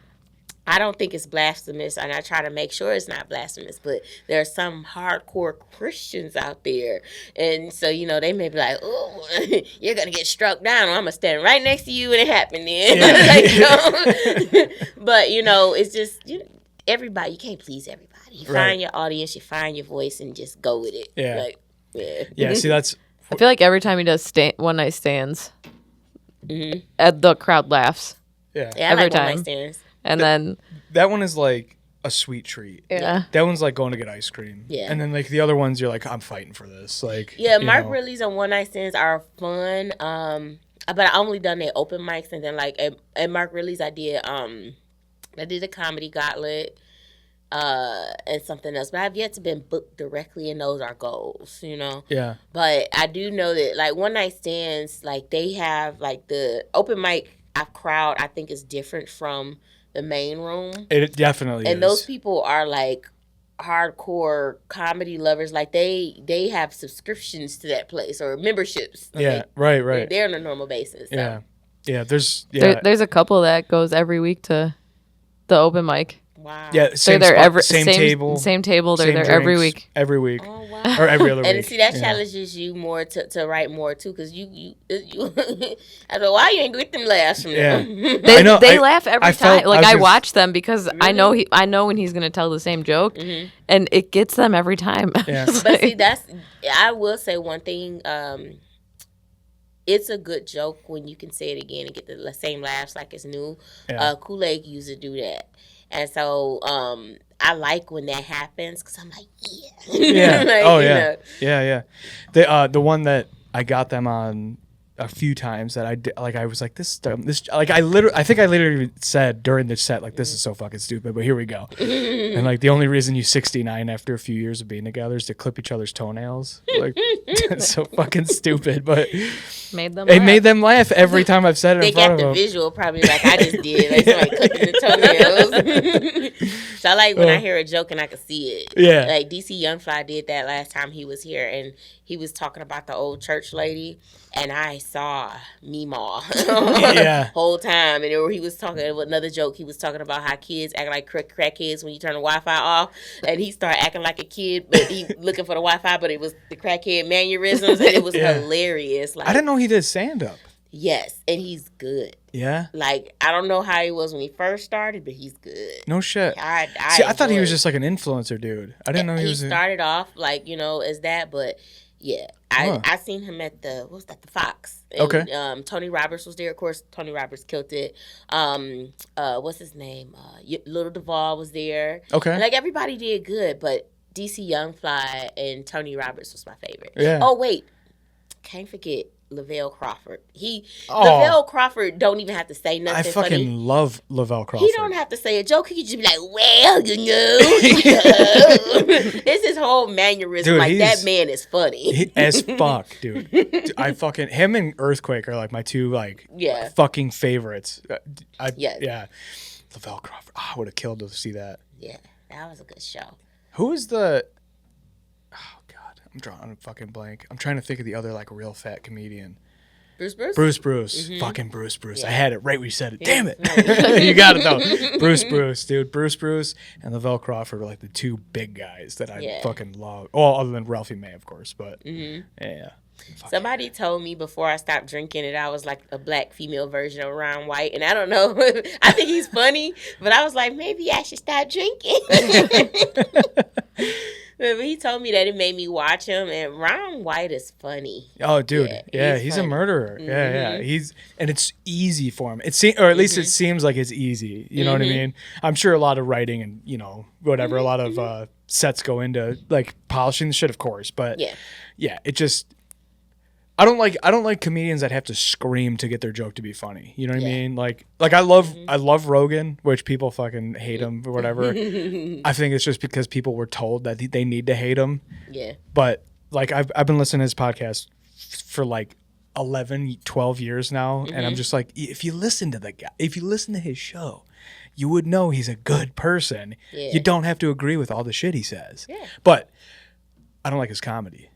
I don't think it's blasphemous, and I try to make sure it's not blasphemous, but there are some hardcore Christians out there, and so, they may be like, oh, you're going to get struck down, or I'm going to stand right next to you, and it happened then. But, it's just, everybody, you can't please everybody. You find your audience, you find your voice, and just go with it. Yeah. Yeah, see, that's... I feel like every time he does one-night stands, the crowd laughs. Yeah, I every like time. one-night stands. And then that one is like a sweet treat. Yeah. That one's like going to get ice cream. Yeah. And then like the other ones, you're like, I'm fighting for this. Like, Mark Ridley's on one night stands are fun. But I only done their open mics, and then like at Mark Ridley's I did a comedy gauntlet, and something else. But I've yet to been booked directly, and those are goals, Yeah. But I do know that like one night stands, like they have like the open mic crowd I think is different from the main room. It definitely is. And those people are like hardcore comedy lovers. Like they have subscriptions to that place or memberships. Yeah, right. They're on a normal basis. So. Yeah. There's a couple that goes every week to the open mic. Wow. Yeah, they're there same table. Same table. They're same there drinks, every week. Every week. Oh, wow. Or every other week. And see, that challenges you more to write more too, because you I thought, why you ain't get them laughs from them? Yeah. They laugh every time. I watch them because really? I know when he's gonna tell the same joke, and it gets them every time. Yeah. But see, I will say one thing. it's a good joke when you can say it again and get the same laughs like it's new. Yeah. Kool-Aid used to do that. And so I like when that happens because I'm like, Yeah. like, Oh, yeah. Yeah. The one that I got them on a few times that I did, like, I was like, this, like, I think I literally said during the set, like, this is so fucking stupid, but here we go. And, like, the only reason you 69 after a few years of being together is to clip each other's toenails. Like, it's so fucking stupid, but Made them it laugh. made them laugh every time I've said it they in front got of the them. visual probably like I just did, like somebody clipping the toenails. So I like when I hear a joke and I can see it. Yeah. Like DC Youngfly did that last time he was here, and he was talking about the old church lady, and I saw Meemaw Yeah. whole time. And he was talking about another joke. He was talking about how kids act like crack kids when you turn the Wi-Fi off, and he started acting like a kid, but he looking for the Wi-Fi, but it was the crackhead mannerisms, and it was hilarious. Like, I didn't know he did stand-up. yes, and he's good. Yeah? Like, I don't know how he was when he first started, but he's good. No shit. I thought he enjoy was it. just like an influencer dude. I didn't know he was. He started off like, as that, but yeah, I seen him at the the Fox. And, Okay. Tony Roberts was there. Of course, Tony Roberts killed it. What's his name? Little Duvall was there. Okay. And, like, everybody did good, but DC Youngfly and Tony Roberts was my favorite. Yeah. Oh wait, can't forget Lavelle Crawford. Lavelle Crawford don't even have to say nothing. I fucking funny. love Lavelle Crawford. He don't have to say a joke. He could just be like, well, it's his whole mannerism. Dude, like, that man is funny. As fuck, dude. Him and Earthquake are like my two fucking favorites. Yeah. Lavelle Crawford. I would have killed to see that. Yeah, that was a good show. Who is the? Oh God, I'm drawing a fucking blank. I'm trying to think of the other like real fat comedian. Bruce. Bruce. Fucking Bruce. Yeah. I had it right when you said it. Damn it. You got it though. Bruce, dude. Bruce and Lavelle Crawford are like the two big guys that I fucking love. Well, other than Ralphie May, of course, but yeah. Somebody told me before I stopped drinking it, I was like a black female version of Ron White, and I don't know. I think he's funny, but I was like, maybe I should stop drinking. But he told me that it made me watch him, and Ron White is funny. Oh, dude, yeah, he's a murderer. Yeah. And it's easy for him. Or at least it seems like it's easy. You know what I mean? I'm sure a lot of writing and whatever, a lot of sets go into like polishing the shit, of course. But yeah, it just. I don't like comedians that have to scream to get their joke to be funny. You know what I mean? Like I love Rogan, which people fucking hate him or whatever. I think it's just because people were told that they need to hate him. Yeah. But like I've been listening to his podcast for like 11, 12 years now, and I'm just like, if you listen to the guy, if you listen to his show, you would know he's a good person. Yeah. You don't have to agree with all the shit he says. Yeah. But I don't like his comedy.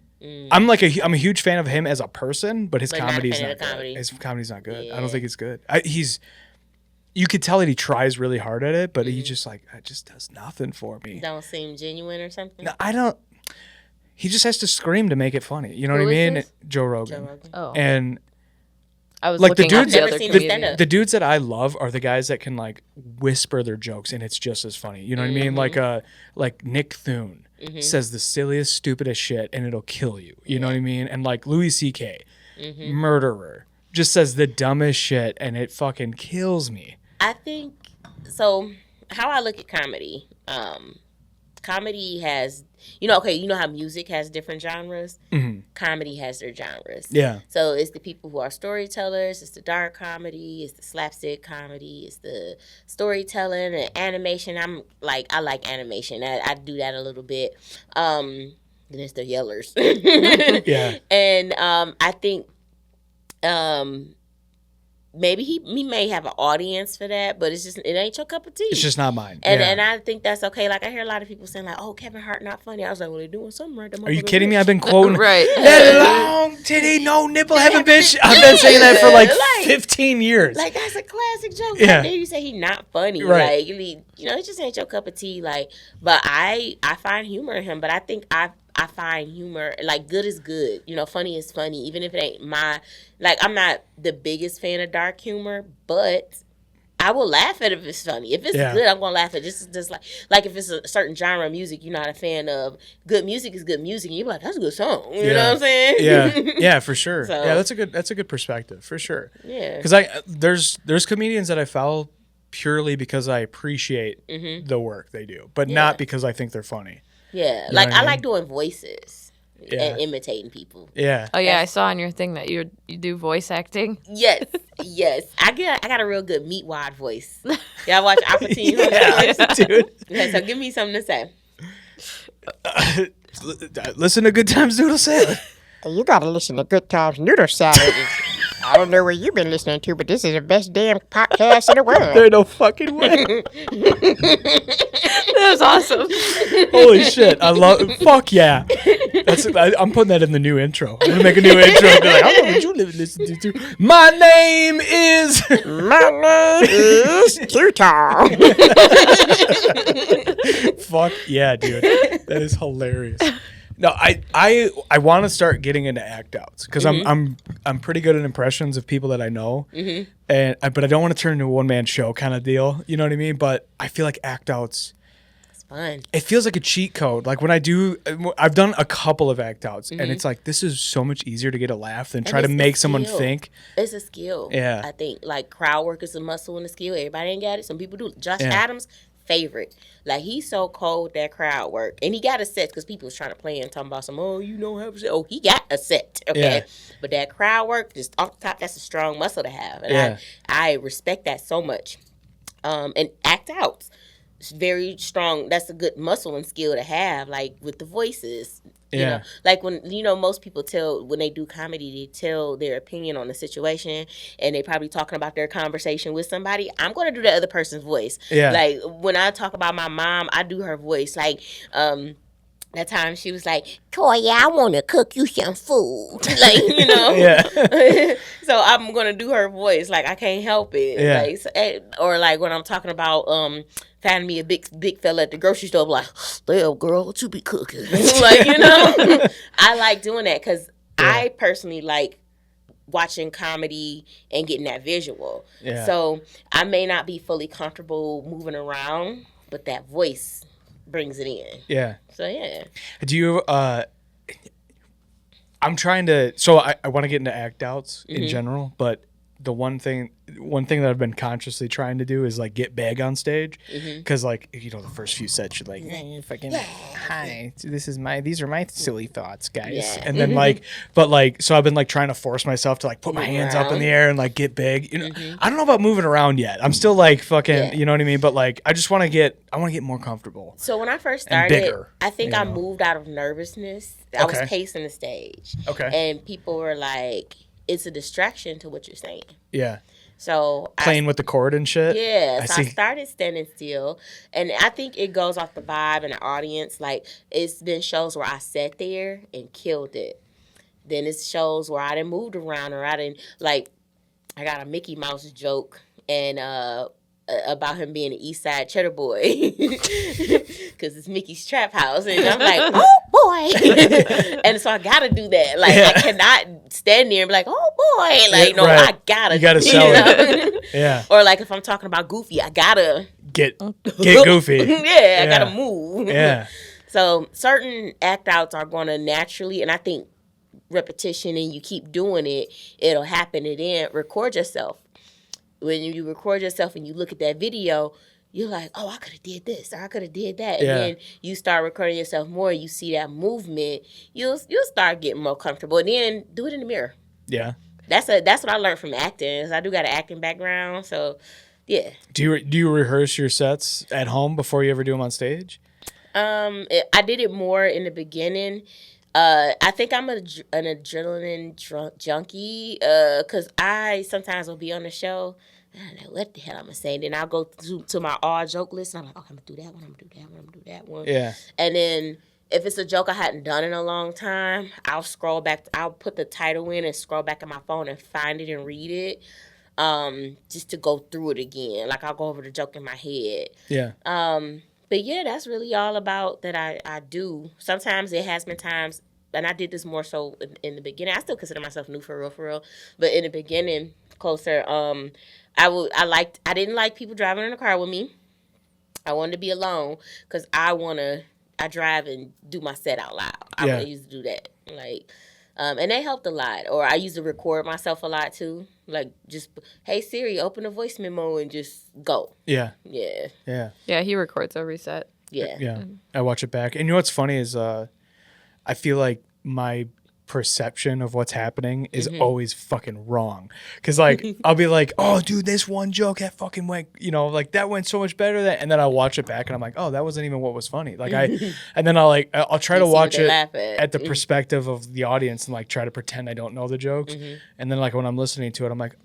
I'm a huge fan of him as a person, but his comedy's not good. His comedy's not good. Yeah. I don't think it's good. You could tell that he tries really hard at it, but he just does nothing for me. Don't seem genuine or something. No, I don't. He just has to scream to make it funny. You know what I mean? This? Joe Rogan. Oh. And I was like looking the up dudes, the other comedians. the dudes that I love are the guys that can like whisper their jokes and it's just as funny. You know what I mean? Like Nick Thune says the silliest, stupidest shit and it'll kill you. You know what I mean? And like Louis C.K., murderer, just says the dumbest shit and it fucking kills me. I think so. How I look at comedy, comedy has, how music has different genres? Comedy has their genres. Yeah. So it's the people who are storytellers, it's the dark comedy, it's the slapstick comedy, it's the storytelling and animation. I like animation. I do that a little bit. Then it's the yellers. Yeah. And I think maybe he may have an audience for that, but it ain't your cup of tea. It's just not mine. And I think that's okay. Like I hear a lot of people saying like, "Oh, Kevin Hart not funny." I was like, "Well, they're doing something right." Are you kidding me? I've been quoting Right. that long titty, no nipple having bitch. I've been saying that for like 15 years. Like that's a classic joke. Yeah. Like, then you say he not funny. Right. Like it just ain't your cup of tea. Like, but I find humor in him. But I think I find humor, like, good is good. Funny is funny. Even if it ain't I'm not the biggest fan of dark humor, but I will laugh at it if it's funny. If it's good, I'm gonna laugh at it. Just like if it's a certain genre of music you're not a fan of. Good music is good music, and you're like, that's a good song. You know what I'm saying? Yeah, for sure. So, yeah, that's a good perspective for sure. Yeah, because there's comedians that I follow purely because I appreciate the work they do, but not because I think they're funny. Yeah, You know what I mean? like doing voices. And imitating people. Yeah. Oh yeah, I saw on your thing that you do voice acting. Yes. I got a real good meat wad voice. Y'all watch Opportunity? Dude. Okay, so give me something to say. Listen to Good Times Noodle Salad. You gotta listen to Good Times Noodle Salad. I don't know what you've been listening to, but this is the best damn podcast in the world. There's no fucking way. That was awesome. Holy shit. Fuck yeah. I'm putting that in the new intro. I'm going to make a new intro and be like, I don't know what you listen to. My name is Too Tall. Fuck yeah, dude. That is hilarious. No, I want to start getting into act outs because I'm pretty good at impressions of people that I know, but I don't want to turn into a one man show kind of deal. You know what I mean? But I feel like act outs. It's fun. It feels like a cheat code. Like when I've done a couple of act outs, and it's like this is so much easier to get a laugh than try to make someone think. It's a skill. Yeah, I think like crowd work is a muscle and a skill. Everybody ain't got it. Some people do. Josh Adams. Favorite. Like, he's so cold with that crowd work. And he got a set because people was trying to play and talking about you don't have a set. Oh, he got a set. Okay. Yeah. But that crowd work, just off the top, that's a strong muscle to have. And I respect that so much. And act out. It's very strong. That's a good muscle and skill to have, like with the voices. You know, like when, most people when they do comedy, they tell their opinion on the situation and they probably talking about their conversation with somebody. I'm going to do the other person's voice. Yeah. Like when I talk about my mom, I do her voice. Like, that time she was like, Toya, I want to cook you some food. Like, So I'm going to do her voice. Like, I can't help it. Yeah. Like, or like when I'm talking about, finding me a big fella at the grocery store, like, damn, girl, what you be cooking? Like, I like doing that because I personally like watching comedy and getting that visual. Yeah. So I may not be fully comfortable moving around, but that voice brings it in. Yeah. So, yeah. Do you, I'm trying to, so I want to get into act outs in general, but the one thing that I've been consciously trying to do is like get big on stage because like the first few sets you're like hi, these are my silly thoughts, guys, and then so I've been like trying to force myself to like put my hands up in the air and like get big. I don't know about moving around yet. I'm still like fucking you know what I mean, but like I want to get more comfortable. So when I first started, I think I moved out of nervousness. I was pacing the stage, and people were like, it's a distraction to what you're saying. Yeah. So playing with the chord and shit. Yeah. I started standing still, and I think it goes off the vibe and the audience. Like, it's been shows where I sat there and killed it. Then it's shows where I didn't moved around or I didn't I got a Mickey Mouse joke and about him being an East Side Cheddar Boy because it's Mickey's Trap House, and I'm like, oh boy, and so I gotta do that. Like I cannot stand there and be like, oh boy, like I gotta. You gotta sell it. Yeah. Or like if I'm talking about Goofy, I gotta get goofy. I gotta move. Yeah. So certain act outs are gonna naturally, and I think repetition and you keep doing it, it'll happen. And then record yourself. When you record yourself and you look at that video, you're like, oh, I could have did this or I could have did that. Yeah. And then you start recording yourself more, you see that movement, you'll start getting more comfortable. And then do it in the mirror. Yeah. That's what I learned from acting. I do got an acting background, so yeah. Do you rehearse your sets at home before you ever do them on stage? I did it more in the beginning. I think I'm an adrenaline junkie because I sometimes will be on the show. I don't know what the hell I'm going to say. Then I'll go to my all joke list, and I'm like, okay, I'm going to do that one, I'm going to do that one, I'm going to do that one. Yeah. And then if it's a joke I hadn't done in a long time, I'll scroll back. I'll put the title in and scroll back on my phone and find it and read it just to go through it again. Like, I'll go over the joke in my head. Yeah. But yeah, that's really all about that I do. Sometimes it has been times and I did this more so in the beginning. I still consider myself new for real. But in the beginning, closer, I didn't like people driving in the car with me. I wanted to be alone because I drive and do my set out loud. I used to do that. Like, and that helped a lot. Or I used to record myself a lot too. Like, just, hey Siri, open a voice memo and just go. Yeah. Yeah, he records every set. Yeah. I watch it back. And you know what's funny is I feel like my perception of what's happening is always fucking wrong. Because, like, I'll be like, oh, dude, this one joke that fucking went, like, that went so much better. And then I'll watch it back and I'm like, oh, that wasn't even what was funny. Like, and then I'll try to watch it at the perspective of the audience and, like, try to pretend I don't know the jokes. And then, like, when I'm listening to it, I'm like,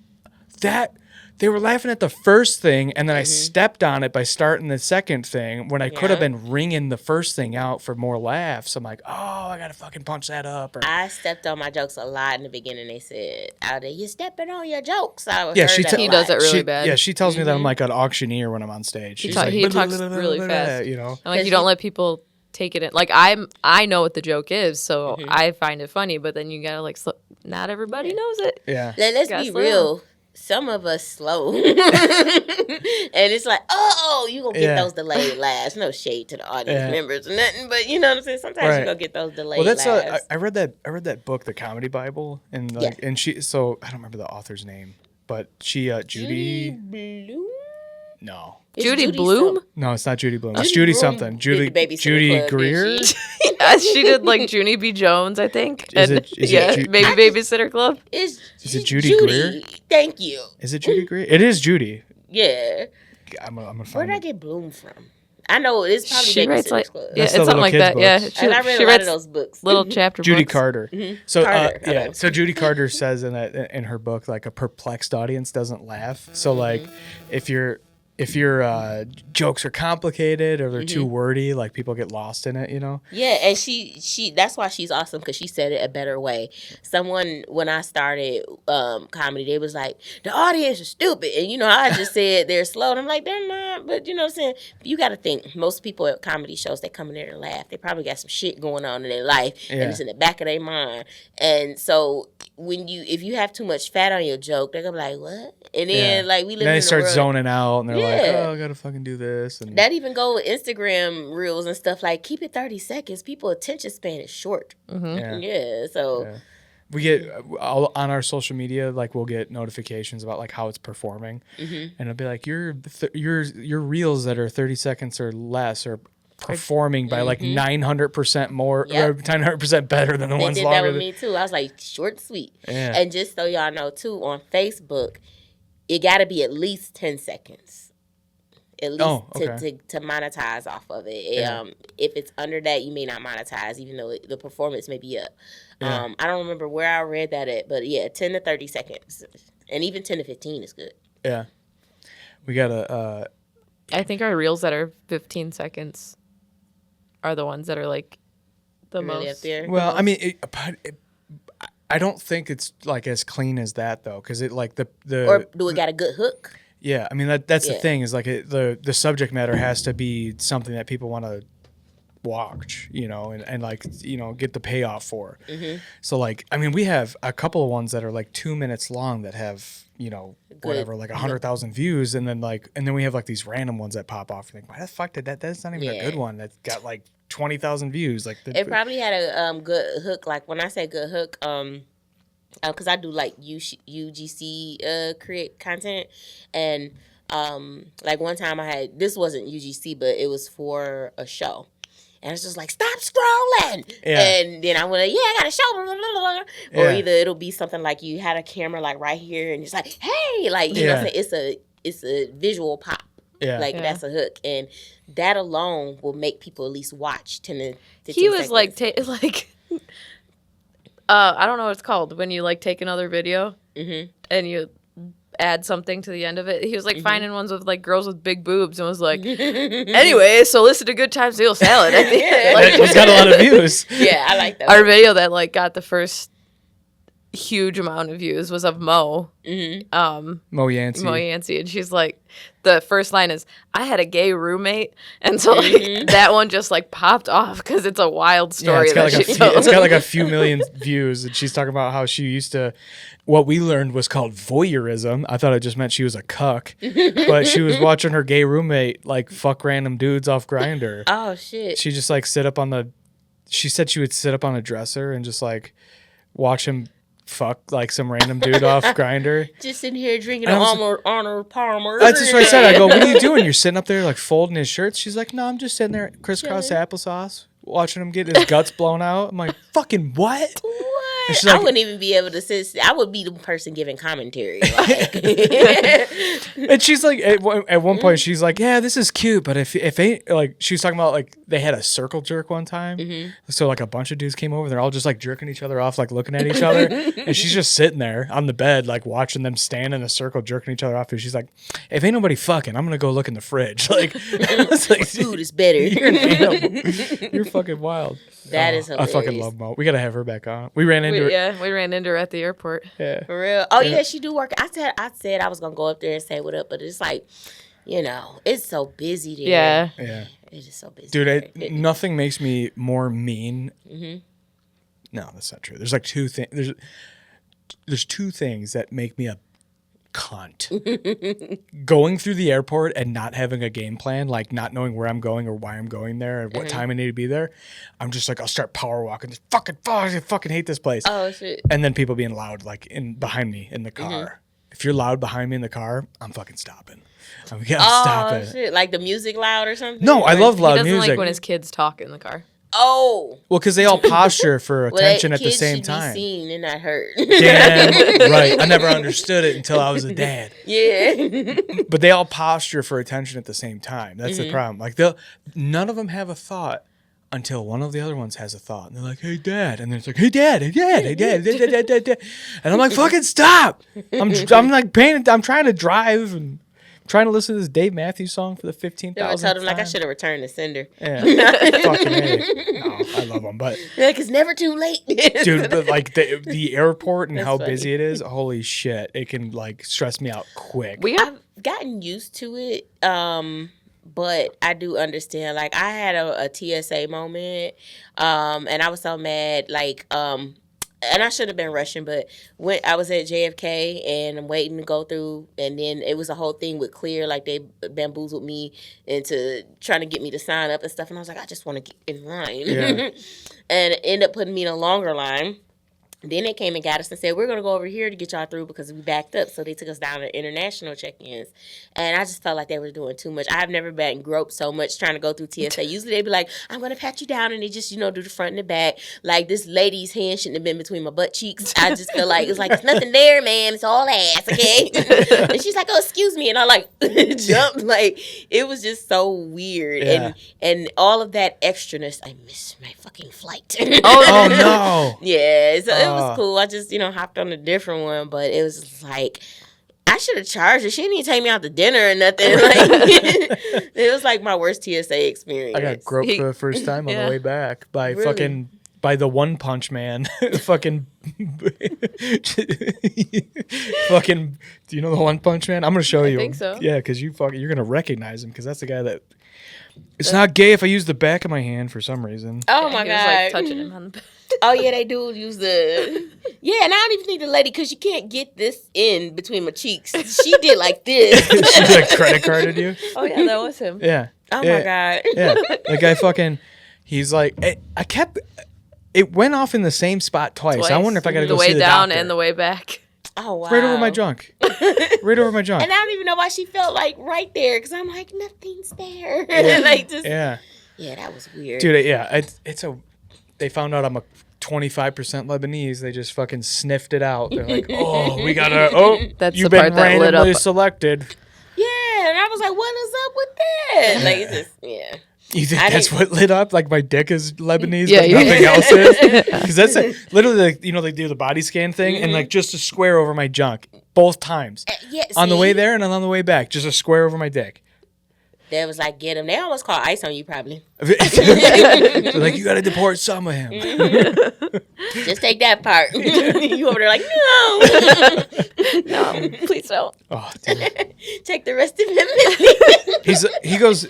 they were laughing at the first thing, and then I stepped on it by starting the second thing when I could have been ringing the first thing out for more laughs. I'm like, oh, I gotta fucking punch that up. Or, I stepped on my jokes a lot in the beginning. They said, "Out there, you're stepping on your jokes." He does it really bad. Yeah, she tells me that I'm like an auctioneer when I'm on stage. He talks really fast. And, like, you don't let people take it in. Like, I know what the joke is, so I find it funny. But then you gotta like, not everybody knows it. Yeah. Let's be real. Some of us slow. And it's like, you gonna get those delayed laughs. No shade to the audience members or nothing, but you know what I'm saying? Sometimes you gonna get those delayed laughs. I read that book, The Comedy Bible, and and she, so I don't remember the author's name, but she Judy Bloom? No. Judy Bloom? No, it's not Judy Bloom. It's Judy something. Judy Greer? She did like Junie B. Jones, I think. Is it Babysitter Club. Is it Judy Greer? Thank you. Is it Judy Greer? It is Judy. Yeah. I'm gonna find Where did I get Bloom from? I know it's probably Babysitter Club. Yeah, it's something like that. Books. Yeah, and I read a lot of those books. Little chapter Judy books. Carter. So Carter. So Judy Carter says in her book, like, a perplexed audience doesn't laugh. So like if your jokes are complicated or they're too wordy, like, people get lost in it, Yeah, and she that's why she's awesome, because she said it a better way. Someone, when I started comedy, they was like, the audience is stupid, and I just said they're slow, and I'm like, they're not, but you know what I'm saying, you got to think, most people at comedy shows, they come in there to laugh, they probably got some shit going on in their life, and it's in the back of their mind, and so if you have too much fat on your joke, they're gonna be like, what? And then like, we live in a world, they start zoning out, and they're like, oh, I gotta fucking do this. And that even go with Instagram reels and stuff, like, keep it 30 seconds. People attention span is short. So we get on our social media, like, we'll get notifications about like how it's performing, and it'll be like your reels that are 30 seconds or less are performing by like 900% more, or 900% better than the ones longer. They did that with me too. I was like, short, sweet. And just so y'all know too, on Facebook, it got to be at least 10 seconds. At least to monetize off of it. If it's under that, you may not monetize, even though the performance may be up. I don't remember where I read that at, but 10 to 30 seconds. And even 10 to 15 is good. Yeah. We got to... I think our reels that are 15 seconds are the ones that are like the really most. Up there. Well, I mean, I don't think it's like as clean as that though, because it like or do it got a good hook? Yeah, I mean that's the thing is like the subject matter has to be something that people want to watch, and like get the payoff for. So like, I mean, we have a couple of ones that are like 2 minutes long that have whatever, like 100,000 views, and then we have like these random ones that pop off. And think, why the fuck did that? That's not even a good one. That's got like 20,000 views. Like it probably had a good hook. Like when I say good hook, because I do like UGC create content, and like one time this wasn't UGC, but it was for a show. And it's just like, stop scrolling. And then I went, I got a show. Blah, blah, blah. Or either it'll be something like you had a camera like right here and it's like, hey, like, you know what I'm saying? It's a visual pop. That's a hook. And that alone will make people at least watch 10 to 15 He was seconds. like, I don't know what it's called. When you like take another video and you add something to the end of it. He was like finding ones with like girls with big boobs and was like, anyway, so listen to Good Times Noodle Salad. I think it's got a lot of views. Yeah, I like that. Our video that like got the first huge amount of views was of Mo. Mo Yancey. And she's like, the first line is, "I had a gay roommate," and so like that one just like popped off because it's a wild story. It's got like a few million views, and she's talking about how she used to. What we learned was called voyeurism. I thought it just meant she was a cuck, but she was watching her gay roommate like fuck random dudes off Grindr. Oh shit! She just like sit up on the. She said she would sit up on a dresser and just like watch him fuck like some random dude off Grindr. Just sitting here drinking an Honor Palmer. That's just what I said. I go, "What are you doing? You're sitting up there like folding his shirts." She's like, "No, I'm just sitting there crisscross applesauce, watching him get his guts blown out." I'm like, "Fucking what?" What? Like, I wouldn't even be able to sit. I would be the person giving commentary. Like. And she's like, at one point, she's like, "Yeah, this is cute, but if ain't like," she was talking about like they had a circle jerk one time, so like a bunch of dudes came over, they're all just like jerking each other off, like looking at each other, and she's just sitting there on the bed, like watching them stand in a circle jerking each other off. And she's like, "If ain't nobody fucking, I'm gonna go look in the fridge." Like, like food is better. You're an animal. You're fucking wild. That is hilarious. I fucking love Mo. We gotta have her back on. We ran into her. We ran into her at the airport. Yeah. For real. Oh yeah, she do work. I said I was gonna go up there and say what up, but it's like, it's so busy there. Yeah. Yeah. It is so busy. Dude, nothing makes me more mean. No, that's not true. There's like two things. There's two things that make me a cunt. Going through the airport and not having a game plan, like not knowing where I'm going or why I'm going there and what time I need to be there. I'm just like, I'll start power walking. Just I fucking hate this place. Oh shit. And then people being loud like behind me in the car. If you're loud behind me in the car, I'm fucking stopping. I'm stopping. Oh shit! Like the music loud or something? No, I love loud music. He doesn't like when his kids talk in the car. Oh. Well, because they all posture for attention at the kids same should time. Be seen and not heard. Damn right. I never understood it until I was a dad. Yeah. But they all posture for attention at the same time. That's the problem. Like none of them have a thought until one of the other ones has a thought. And they're like, "Hey, Dad." And then it's like, "Hey, Dad, hey, Dad, hey, Dad, dad, dad, dad." And I'm like, "Fucking stop." I'm like I'm trying to drive and trying to listen to this Dave Matthews song for the 15,000th I told him, like, I should have returned the sender. Yeah. Fucking A. No, I love them. But like, it's never too late. dude, but like the airport and That's how funny. busy it is, holy shit. It can like stress me out quick. I've gotten used to it, but I do understand. Like, I had a TSA moment, and I was so mad, like, and I should have been rushing, but when I was at JFK and I'm waiting to go through, and then it was a whole thing with Clear, like they bamboozled me into trying to get me to sign up and stuff, and I was like, I just want to get in line. Yeah. And it ended up putting me in a longer line. Then they came and got us and said, we're going to go over here to get y'all through because we backed up. So they took us down to international check-ins. And I just felt like they were doing too much. I've never been groped so much trying to go through TSA. Usually they'd be like, "I'm going to pat you down." And they just, do the front and the back. Like, this lady's hand shouldn't have been between my butt cheeks. I just feel like, it's like, "There's nothing there, ma'am. It's all ass, okay?" And she's like, "Oh, excuse me." And I like jumped. Like, it was just so weird. Yeah. And all of that extraness, I missed my fucking flight. Oh no. Yeah, so it was cool. I just, hopped on a different one, but it was like, I should have charged her. She didn't even take me out to dinner or nothing. Like, it was like my worst TSA experience. I got groped for the first time on the way back by Really? by the One Punch Man. Fucking fucking. Do you know the One Punch Man? I'm gonna show you. I think so. Yeah, because you're gonna recognize him because that's the guy that. It's not gay if I use the back of my hand for some reason. Oh my He God. was like touching him on the back. Oh yeah, they do use the. Yeah, and I don't even need the lady because you can't get this in between my cheeks. She did like this. She like credit carded you. Oh yeah, that was him. Yeah. Oh yeah. my God. Yeah. The guy fucking. He's like, it went off in the same spot twice. I wonder if I gotta the go see way the down doctor. and the way back. Oh wow. Right over my junk. Right over my junk. And I don't even know why she felt like right there because I'm like, nothing's there. Yeah. Like just. Yeah. Yeah, that was weird. Dude, yeah, they found out I'm a 25% Lebanese. They just fucking sniffed it out. They're like, "Oh, we gotta. That's you've the been part that lit randomly up. selected." Yeah, and I was like, what is up with that? Like, it's just, yeah. You think I that's didn't- what lit up? Like my dick is Lebanese, Yeah, but you- nothing else is? Because that's literally, like, they do the body scan thing, and like just a square over my junk both times. Yeah, On the see? way there and on the way back, just a square over my dick. They was like, get him. They almost called ICE on you, probably. They're like, you got to deport some of him. Just take that part. You over there like, no. No, please don't. Oh, dude. Take the rest of him. He goes,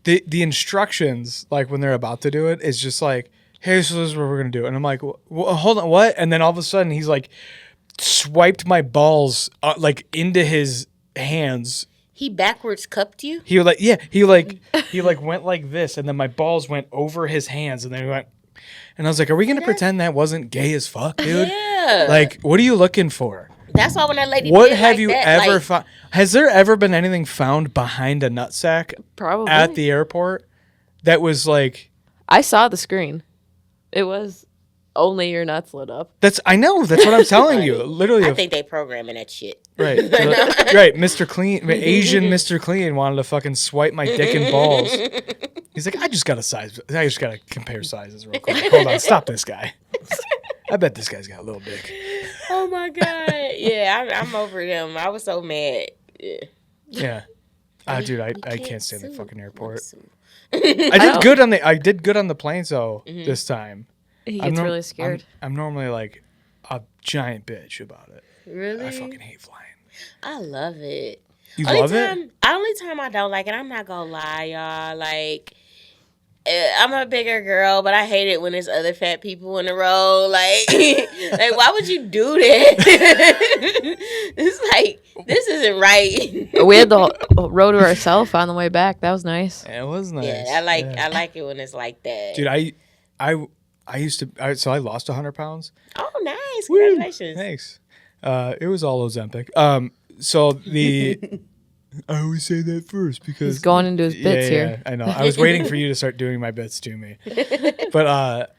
the instructions, like when they're about to do it, is just like, hey, so this is what we're going to do. And I'm like, hold on, what? And then all of a sudden he's like, swiped my balls like into his hands. He backwards cupped you? He went like this, and then my balls went over his hands, and then he went, and I was like, are we going to pretend that wasn't gay as fuck, dude? Yeah. Like, what are you looking for? That's why when that lady What did have like you that, ever like, found? Has there ever been anything found behind a nutsack Probably. at the airport that was like... I saw the screen. It was only your nuts lit up. I know. That's what I'm telling you. Literally. I think they programming that shit. Right. Right. Mr. Clean, Asian Mr. Clean wanted to fucking swipe my dick and balls. He's like, I just got to compare sizes real quick. Hold on. Stop this guy. I bet this guy's got a little dick. Oh my God. Yeah, I'm over them. I was so mad. Yeah. Dude, I can't stand the fucking airport. I I did good on the planes though this time. He gets really scared. I'm normally like a giant bitch about it. Really? I fucking hate flying. I love it. You love it? Only time I don't like it, I'm not gonna lie, y'all. Like, I'm a bigger girl, but I hate it when there's other fat people in a row. Like, like why would you do that? It's like, this isn't right. We had the row to ourselves on the way back. That was nice. Yeah, it was nice. Yeah, I like it when it's like that. Dude, I used to. So I lost 100 pounds. Oh, nice! Congratulations. Thanks. It was all Ozempic. So the. I always say that first because he's going into his bits here. I know. I was waiting for you to start doing my bits to me, but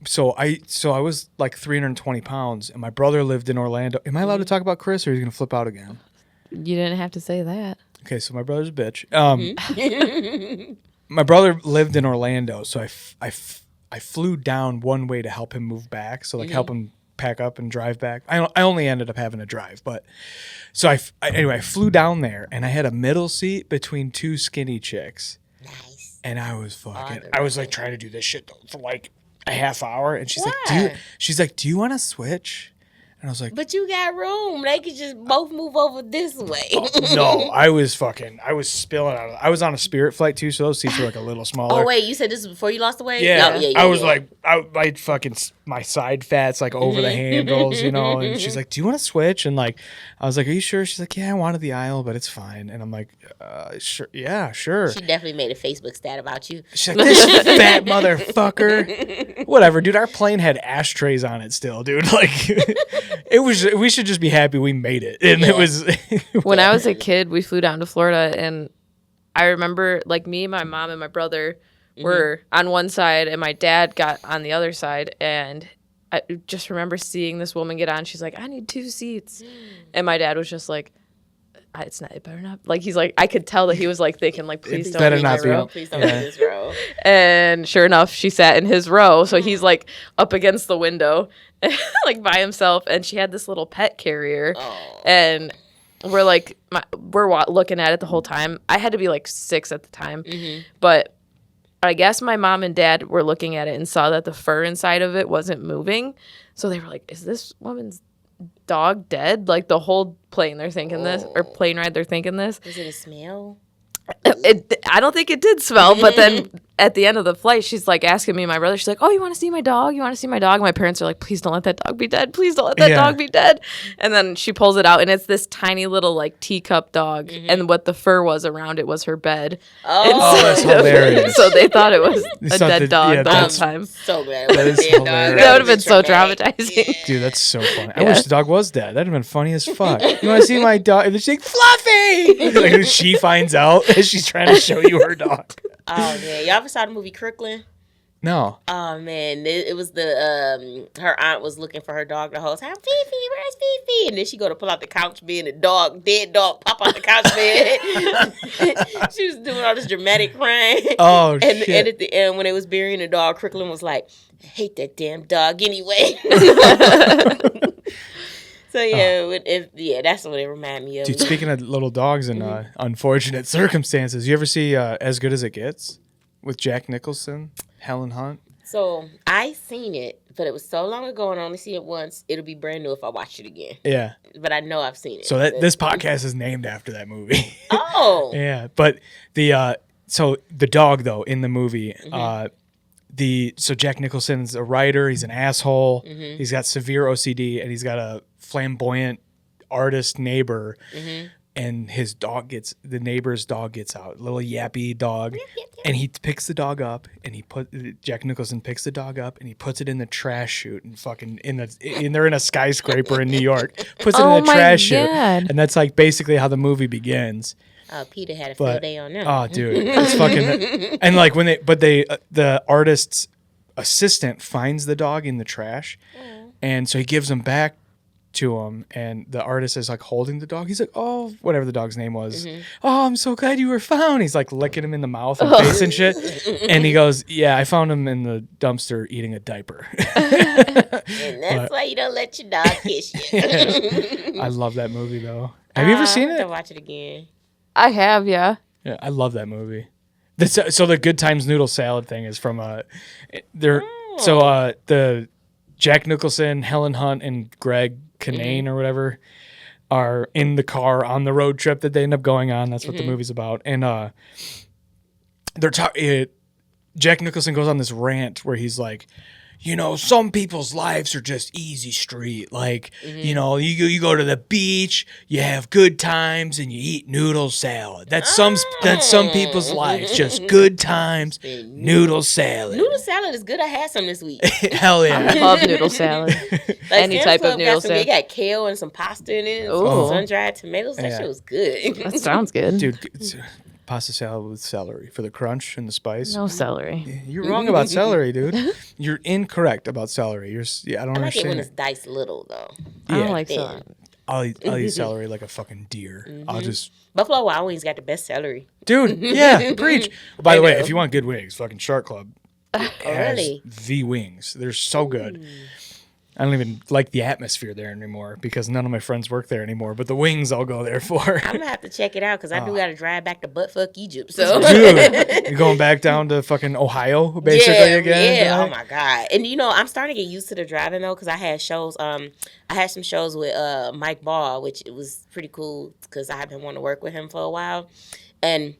so I was like 320 pounds, and my brother lived in Orlando. Am I allowed to talk about Chris, or are you gonna flip out again? You didn't have to say that. Okay, so my brother's a bitch. My brother lived in Orlando, so I flew down one way to help him move back, so like help him pack up and drive back. I only ended up having to drive, but so anyway, I flew down there, and I had a middle seat between two skinny chicks. Nice. And I was I was like trying to do this shit for like a half hour, and she's like, do you want to switch? And I was like, but you got room. They could just both move over this way. no, I was spilling out. I was on a Spirit flight too, so those seats were like a little smaller. Oh wait, you said this was before you lost the weight? Yeah, yeah. I was like, my fucking my side fat's like over the handles, you know. And she's like, "Do you want to switch?" And like, I was like, "Are you sure?" She's like, "Yeah, I wanted the aisle, but it's fine." And I'm like, "Sure, yeah, sure." She definitely made a Facebook stat about you. She's like, "This fat motherfucker." Whatever, dude. Our plane had ashtrays on it still, dude. Like, it was. We should just be happy we made it. And it was. When I was a kid, we flew down to Florida, and I remember like me, my mom, and my brother were on one side, and my dad got on the other side, and I just remember seeing this woman get on. She's like, "I need 2 seats," and my dad was just like, "It's not. It better not." Like he's like, I could tell that he was like thinking, like, "Please don't be my row. Please don't be this row." And sure enough, she sat in his row, so he's like up against the window, like by himself, and she had this little pet carrier, and we're like, we're looking at it the whole time. I had to be like 6 at the time, but I guess my mom and dad were looking at it and saw that the fur inside of it wasn't moving. So they were like, is this woman's dog dead? Like the whole plane, they're thinking this, or plane ride, they're thinking this. Was it a smell? I don't think it did smell, but then at the end of the flight, she's like asking me and my brother, she's like, "Oh, you want to see my dog? You want to see my dog?" My parents are like, "Please don't let that dog be dead. Please don't let that dog be dead." And then she pulls it out, and it's this tiny little like teacup dog, and what the fur was around it was her bed. Oh, that's hilarious. So they thought it was a dead dog the whole time. So glad it was is a dead dog. hilarious. That would have been so traumatizing. Dude, that's so funny. I wish the dog was dead. That'd have been funny as fuck. You want to see my dog? And then she's like, "Fluffy!" Like, she finds out as she's trying to show you her dog. Oh man, y'all ever saw the movie Crooklyn? No. Oh man, it was the her aunt was looking for her dog the whole time. Fifi, where's Fifi? And then she go to pull out the couch bed, and the dead dog, pop out the couch bed. She was doing all this dramatic crying. Oh and, shit! And at the end, when they was burying the dog, Crooklyn was like, "I hate that damn dog anyway." So yeah, that's what it reminded me of. Dude, speaking of little dogs and unfortunate circumstances, you ever see As Good as It Gets with Jack Nicholson, Helen Hunt? So I seen it, but it was so long ago and I only seen it once. It'll be brand new if I watch it again. Yeah. But I know I've seen it. So this podcast is named after that movie. Oh. Yeah, but so the dog though in the movie, so Jack Nicholson's a writer. He's an asshole. He's got severe OCD, and he's got a flamboyant artist neighbor. And the neighbor's dog gets out, little yappy dog, and he picks the dog up, and Jack Nicholson picks the dog up, and he puts it in the trash chute, and they're in a skyscraper in New York, puts it in the trash chute, and that's like basically how the movie begins. Oh, Peter had a field day on them. Oh, dude, it's fucking, and like the artist's assistant finds the dog in the trash, and so he gives him back to him, and the artist is like holding the dog. He's like, oh, whatever the dog's name was. Oh, I'm so glad you were found. He's like licking him in the mouth and face and shit. And he goes, yeah, I found him in the dumpster eating a diaper. And that's why you don't let your dog kiss you. I love that movie though. Have you ever seen it? I'll watch it again. I have, yeah. Yeah, I love that movie. So the Good Times Noodle Salad thing is from the Jack Nicholson, Helen Hunt, and Greg Kinane or whatever are in the car on the road trip that they end up going on. That's what the movie's about. And they're Jack Nicholson goes on this rant where he's like, some people's lives are just easy street. Like, you go to the beach, you have good times, and you eat noodle salad. That's some people's lives. Just good times, noodle salad. Noodle salad is good. I had some this week. Hell yeah. I love noodle salad. Any type of noodle salad. They got kale and some pasta in it. Some sun-dried tomatoes. That shit was good. That sounds good. Dude, pasta salad with celery for the crunch and the spice. No celery. You're wrong about celery, dude. You're incorrect about celery. I don't I like understand it when it's diced little, though. I don't like celery. I'll eat celery like a fucking deer. I'll just... Buffalo Wild Wings got the best celery. Dude, yeah, preach. By the way, if you want good wings, fucking Shark Club has really? the wings. They're so good. I don't even like the atmosphere there anymore because none of my friends work there anymore. But the wings I'll go there for. I'm gonna have to check it out because I do got to drive back to buttfuck Egypt. So, dude, you're going back down to fucking Ohio basically again. Yeah. Right? Oh my god. And I'm starting to get used to the driving though because I had shows. I had some shows with Mike Ball, which it was pretty cool because I have been wanting to work with him for a while, and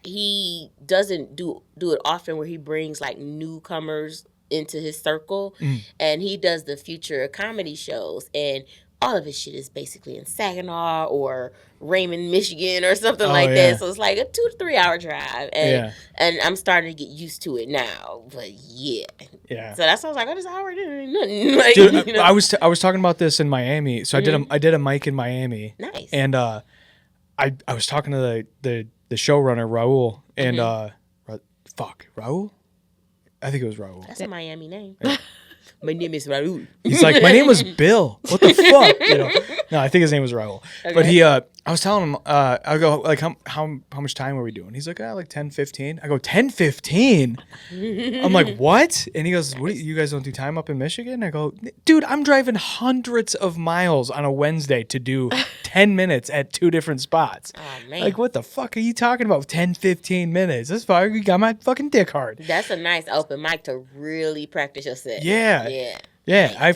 he doesn't do it often where he brings like newcomers into his circle, and he does the future comedy shows, and all of his shit is basically in Saginaw or Raymond, Michigan or something that. So it's like a 2 to 3 hour drive, and I'm starting to get used to it now. But yeah. So that's why I was like, oh, this hour ain't nothing. Like, dude, I was talking about this in Miami. So I did a mic in Miami. Nice. And I was talking to the showrunner Raul and Raul. I think it was Raul. That's a Miami name. My name is Raul. He's like, my name was Bill. What the fuck? No, I think his name was Raul. Okay. But I was telling him, I go, like, how much time are we doing? He's like, like 10, 15. I go, 10, 15? I'm like, what? And he goes, what? You guys don't do time up in Michigan? I go, dude, I'm driving hundreds of miles on a Wednesday to do 10 minutes at 2 different spots. Oh, man. Like, what the fuck are you talking about? 10, 15 minutes. That's fine. You got my fucking dick hard. That's a nice open mic to really practice your set. Yeah. I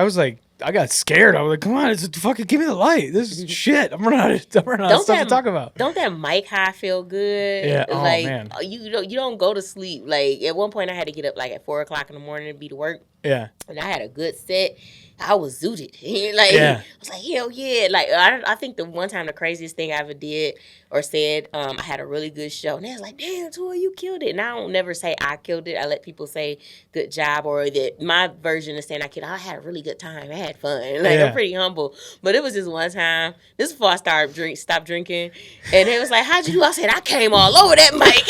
was like, I got scared. I was like, come on, fucking give me the light. This is shit. I'm running out of stuff to talk about. Don't that mic high feel good? Yeah. Oh, like, man. You don't go to sleep. Like, at one point I had to get up like at 4 o'clock in the morning to be to work. Yeah. And I had a good set. I was zooted. I was like, hell yeah. Like, I think the one time the craziest thing I ever did or said, I had a really good show. And they was like, damn, Toi, you killed it. And I don't never say I killed it. I let people say good job, or that my version of saying I killed it. I had a really good time. I had fun. I'm pretty humble. But it was just one time. This is before I stopped drinking. And they was like, how'd you do? I said, I came all over that mic.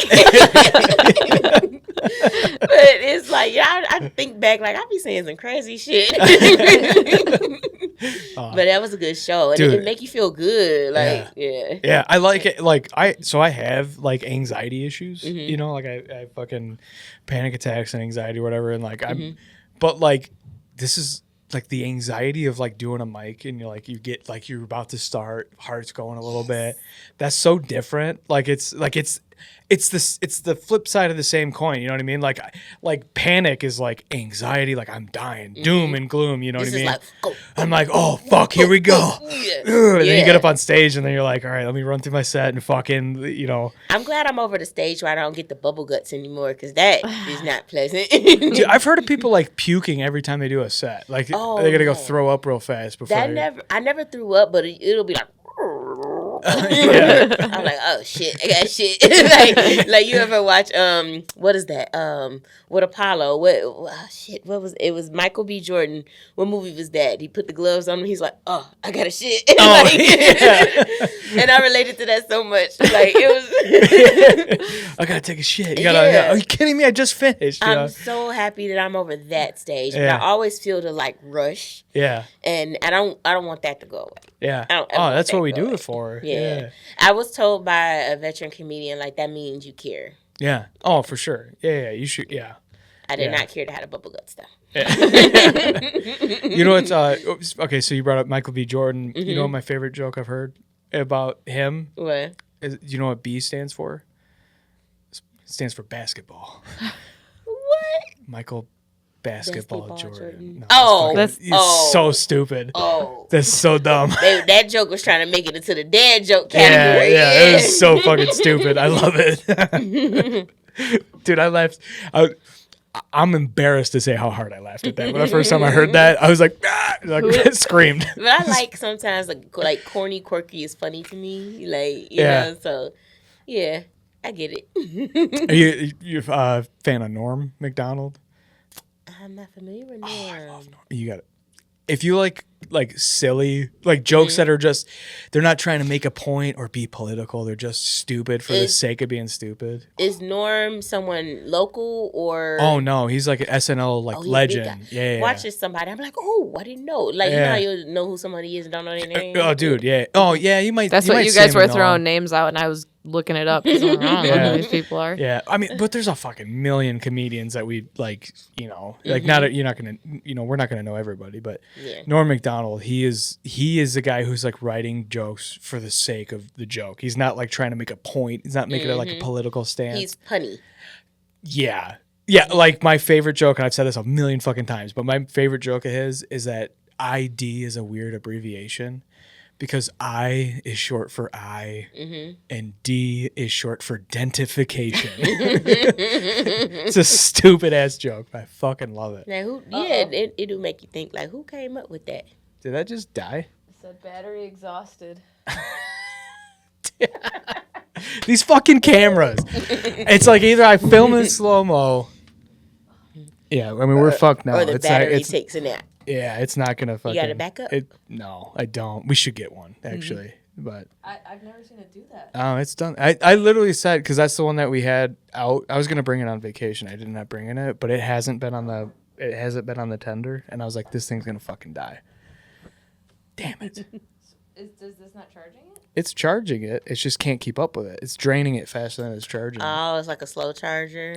But it's like, I think back, like, I be saying some crazy shit. But that was a good show. And it make you feel good. Like, yeah, I like it. Like, I have, like, anxiety issues. Like, I have fucking panic attacks and anxiety or whatever. And, like, but, like, this is like the anxiety of like doing a mic and you get like you're about to start, heart's going a little bit. That's so different. It's the flip side of the same coin. You know what I mean? Like panic is like anxiety. Like I'm dying, doom and gloom. You know what I mean? I'm like, oh fuck, here we go. And then you get up on stage and then you're like, all right, let me run through my set and fucking, you know. I'm glad I'm over the stage where I don't get the bubble guts anymore because that is not pleasant. Dude, I've heard of people like puking every time they do a set. Like they gotta go throw up real fast before. I never threw up, but it'll be like. Yeah. I'm like, oh shit, I got shit. like you ever watch what is that? With Apollo, what was it? Was Michael B. Jordan. What movie was that? He put the gloves on him, he's like, oh, I got a shit. And I related to that so much. Like it was I gotta take a shit. Are you kidding me? I just finished. I'm so happy that I'm over that stage. But I always feel the like rush. Yeah. And I don't want that to go away. Yeah. That's what we do it for. Yeah. I was told by a veteran comedian, like, that means you care. Yeah. Oh, for sure. Yeah. You should. Yeah. I did not care to have a bubble gut stuff. Yeah. You know what's okay? So you brought up Michael B. Jordan. Mm-hmm. You know what my favorite joke I've heard about him? What? Do you know what B stands for? It stands for basketball. What? Michael Basketball Jordan. No, that's so stupid. Oh, that's so dumb. That joke was trying to make it into the dad joke category. Yeah, it was so fucking stupid. I love it. Dude, I laughed. I'm embarrassed to say how hard I laughed at that. When the first time I heard that, I was like, screamed. But I like sometimes like corny, quirky is funny to me. Like, you know, so yeah, I get it. Are you a fan of Norm Macdonald? I'm not familiar with Norm. Oh, I love Norm. You got it. If you like silly, like jokes that are just, they're not trying to make a point or be political. They're just stupid for the sake of being stupid. Is Norm someone local or? Oh no, he's like an SNL legend. Yeah. Watching somebody, I'm like, oh, I didn't know. Like you know how you know who somebody is and don't know their name. Oh, dude, yeah. Oh, yeah. You might. That's what you guys were throwing names out, and I was looking it up. I don't know who these people are. Yeah, I mean, but there's a fucking million comedians that we like. You know, like you're not gonna. You know, we're not gonna know everybody, but Norm Macdonald, he is the guy who's like writing jokes for the sake of the joke. He's not like trying to make a point. He's not making it like a political stance. He's punny. Yeah. Yeah, like my favorite joke, and I've said this a million fucking times, but my favorite joke of his is that ID is a weird abbreviation because I is short for I and D is short for dentification. It's a stupid ass joke, but I fucking love it. Now, it do make you think, like, who came up with that? Did that just die? It said battery exhausted. These fucking cameras. It's like either I film in slow-mo. Yeah, I mean, we're fucked now. Or the battery takes a nap. Yeah, it's not going to fucking... You got a backup? No, I don't. We should get one, actually. But I've never seen it do that. Oh, it's done. I literally said, because that's the one that we had out. I was going to bring it on vacation. I ended up bringing it, but it hasn't been on the tender. And I was like, this thing's going to fucking die. Damn it. Is this not charging it? It's charging it. It just can't keep up with it. It's draining it faster than it's charging. Oh, it's like a slow charger.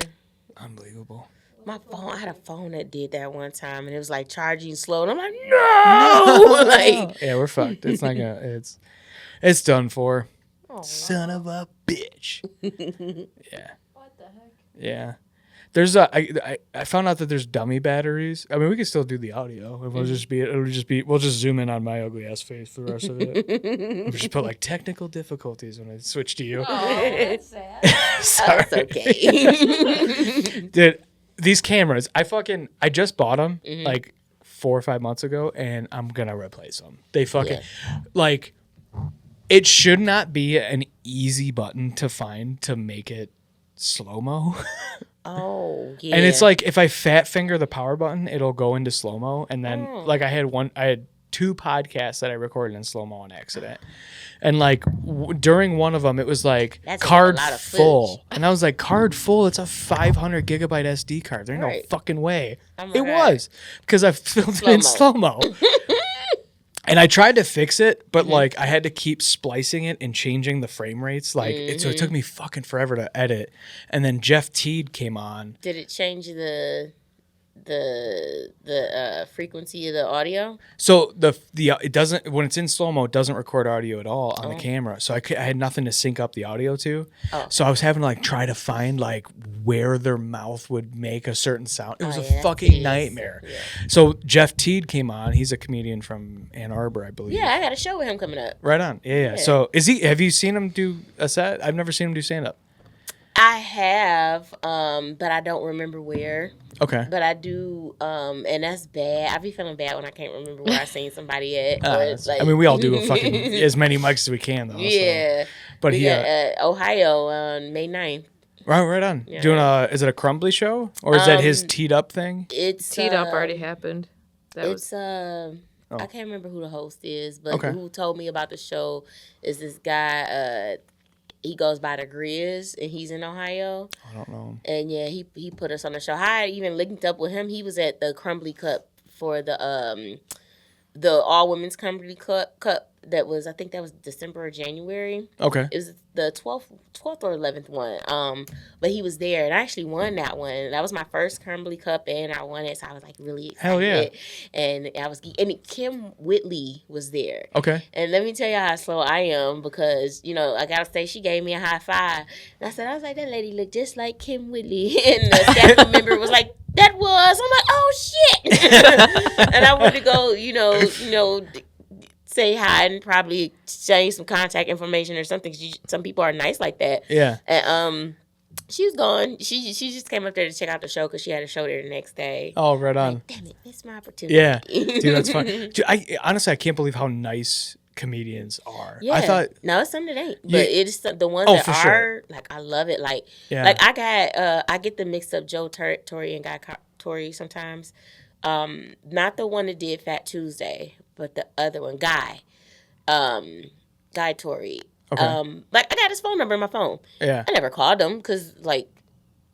Unbelievable. My phone, I had a phone that did that one time, and it was like charging slow, and I'm like, no! Like, yeah, we're fucked. It's not gonna. It's done for. Oh, son of a bitch. Yeah. What the heck? Yeah. There's I found out that there's dummy batteries. I mean, we can still do the audio. We'll just zoom in on my ugly ass face for the rest of it. We'll just put like technical difficulties when I switch to you. Oh, that's sad. Sorry. That's okay. Dude, these cameras, I just bought them like 4 or 5 months ago, and I'm gonna replace them. They fucking like. It should not be an easy button to find to make it slow-mo. Oh, yeah. And it's like if I fat finger the power button, it'll go into slow-mo. And then like I had 2 podcasts that I recorded in slow-mo on accident. And like during one of them, it was like card full. And I was like, card full? It's a 500 gigabyte SD card. There ain't no fucking way. It was because I filmed it in slow-mo. And I tried to fix it, but like I had to keep splicing it and changing the frame rates. Like so it took me fucking forever to edit. And then Jeff Teed came on. Did it change the the frequency of the audio. So the it doesn't, when it's in slow mo, it doesn't record audio at all on the camera. So I had nothing to sync up the audio to. So I was having to like try to find like where their mouth would make a certain sound. It was a fucking nightmare. Yeah. So Jeff Teed came on. He's a comedian from Ann Arbor, I believe. Yeah, I got a show with him coming up. Right on. Yeah. So have you seen him do a set? I've never seen him do stand up. I have, but I don't remember where. Okay. But I do, and that's bad. I be feeling bad when I can't remember where I seen somebody at. I mean, we all do as many mics as we can, though. Yeah. So. But we got Ohio on May 9th. Right on. Yeah. Doing is it a Crumbley show? Or is that his teed up thing? It's teed up already happened. I can't remember who the host is, but who told me about the show is this guy, he goes by the Grizz, and he's in Ohio. I don't know. And yeah, he put us on the show. I even linked up with him. He was at the Crumbley Cup for the all women's Crumbley Cup. I think that was December or January. Okay. It was the 12th or 11th one. But he was there, and I actually won that one. That was my first Crumbley Cup, and I won it, so I was like really excited. Hell yeah. And Kim Whitley was there. Okay. And let me tell you how slow I am, because, I gotta say, she gave me a high five. And I was like, that lady looked just like Kim Whitley. And the staff member was like, that was. I'm like, oh shit. And I went to go, say hi and probably exchange some contact information or something. Some people are nice like that. Yeah. And she was gone. She just came up there to check out the show because she had a show there the next day. Oh, right on. Like, damn it, it's my opportunity. Yeah, dude, that's fun. Dude, honestly, I can't believe how nice comedians are. Yeah. I thought no, it's some that ain't, but it's the ones that are sure. like, I love it. Like, yeah. Like I get the mixed up Joe Torre and Guy Torre sometimes. Not the one that did Fat Tuesday, but the other one, Guy Torre. Okay. Like, I got his phone number in my phone. Yeah. I never called him because, like,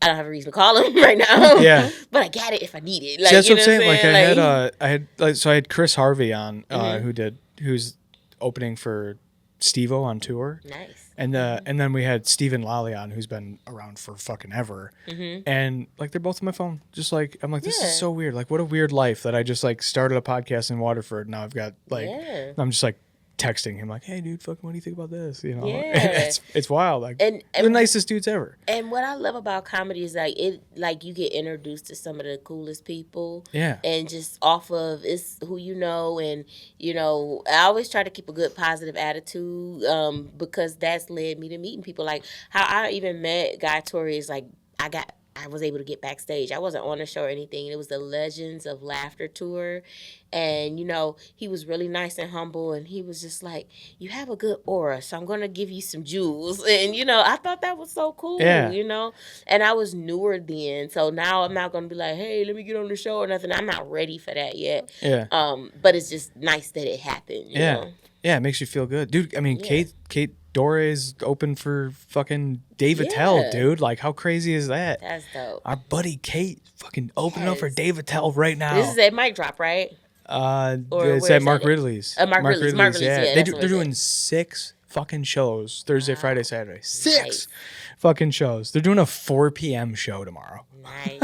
I don't have a reason to call him right now. Yeah. But I got it if I need it. Like, see, that's you what know I'm saying. Like, I had Chris Harvey on, who's opening for Steve-O on tour. Nice. And then we had Stephen Lally on, who's been around for fucking ever. Mm-hmm. And like, they're both on my phone. Just like, I'm like, this is so weird. Like, what a weird life that I just like started a podcast in Waterford. Now I've got like, I'm just like texting him like, hey dude, fucking, what do you think about this? You know, and it's wild. Like, and the nicest dudes ever. And what I love about comedy is like you get introduced to some of the coolest people. Yeah. And just off of it's who you know, and I always try to keep a good positive attitude, because that's led me to meeting people. Like how I even met Guy Torre is like I was able to get backstage. I wasn't on the show or anything. It was the Legends of Laughter tour. And, he was really nice and humble. And he was just like, you have a good aura, so I'm going to give you some jewels. And, I thought that was so cool, And I was newer then. So now I'm not going to be like, hey, let me get on the show or nothing. I'm not ready for that yet. Yeah. But it's just nice that it happened, you know? Yeah, it makes you feel good. Dude, I mean, Kate Dore's open for fucking Dave Attell, dude. Like, how crazy is that? That's dope. Our buddy Kate fucking opening up for Dave Attell right now. This is at Mic Drop, right? It's at Mark Ridley's. Mark Ridley's, yeah. They're doing 6 fucking shows Thursday, Friday, Saturday. 6 fucking shows. They're doing a 4 p.m. show tomorrow. Nice.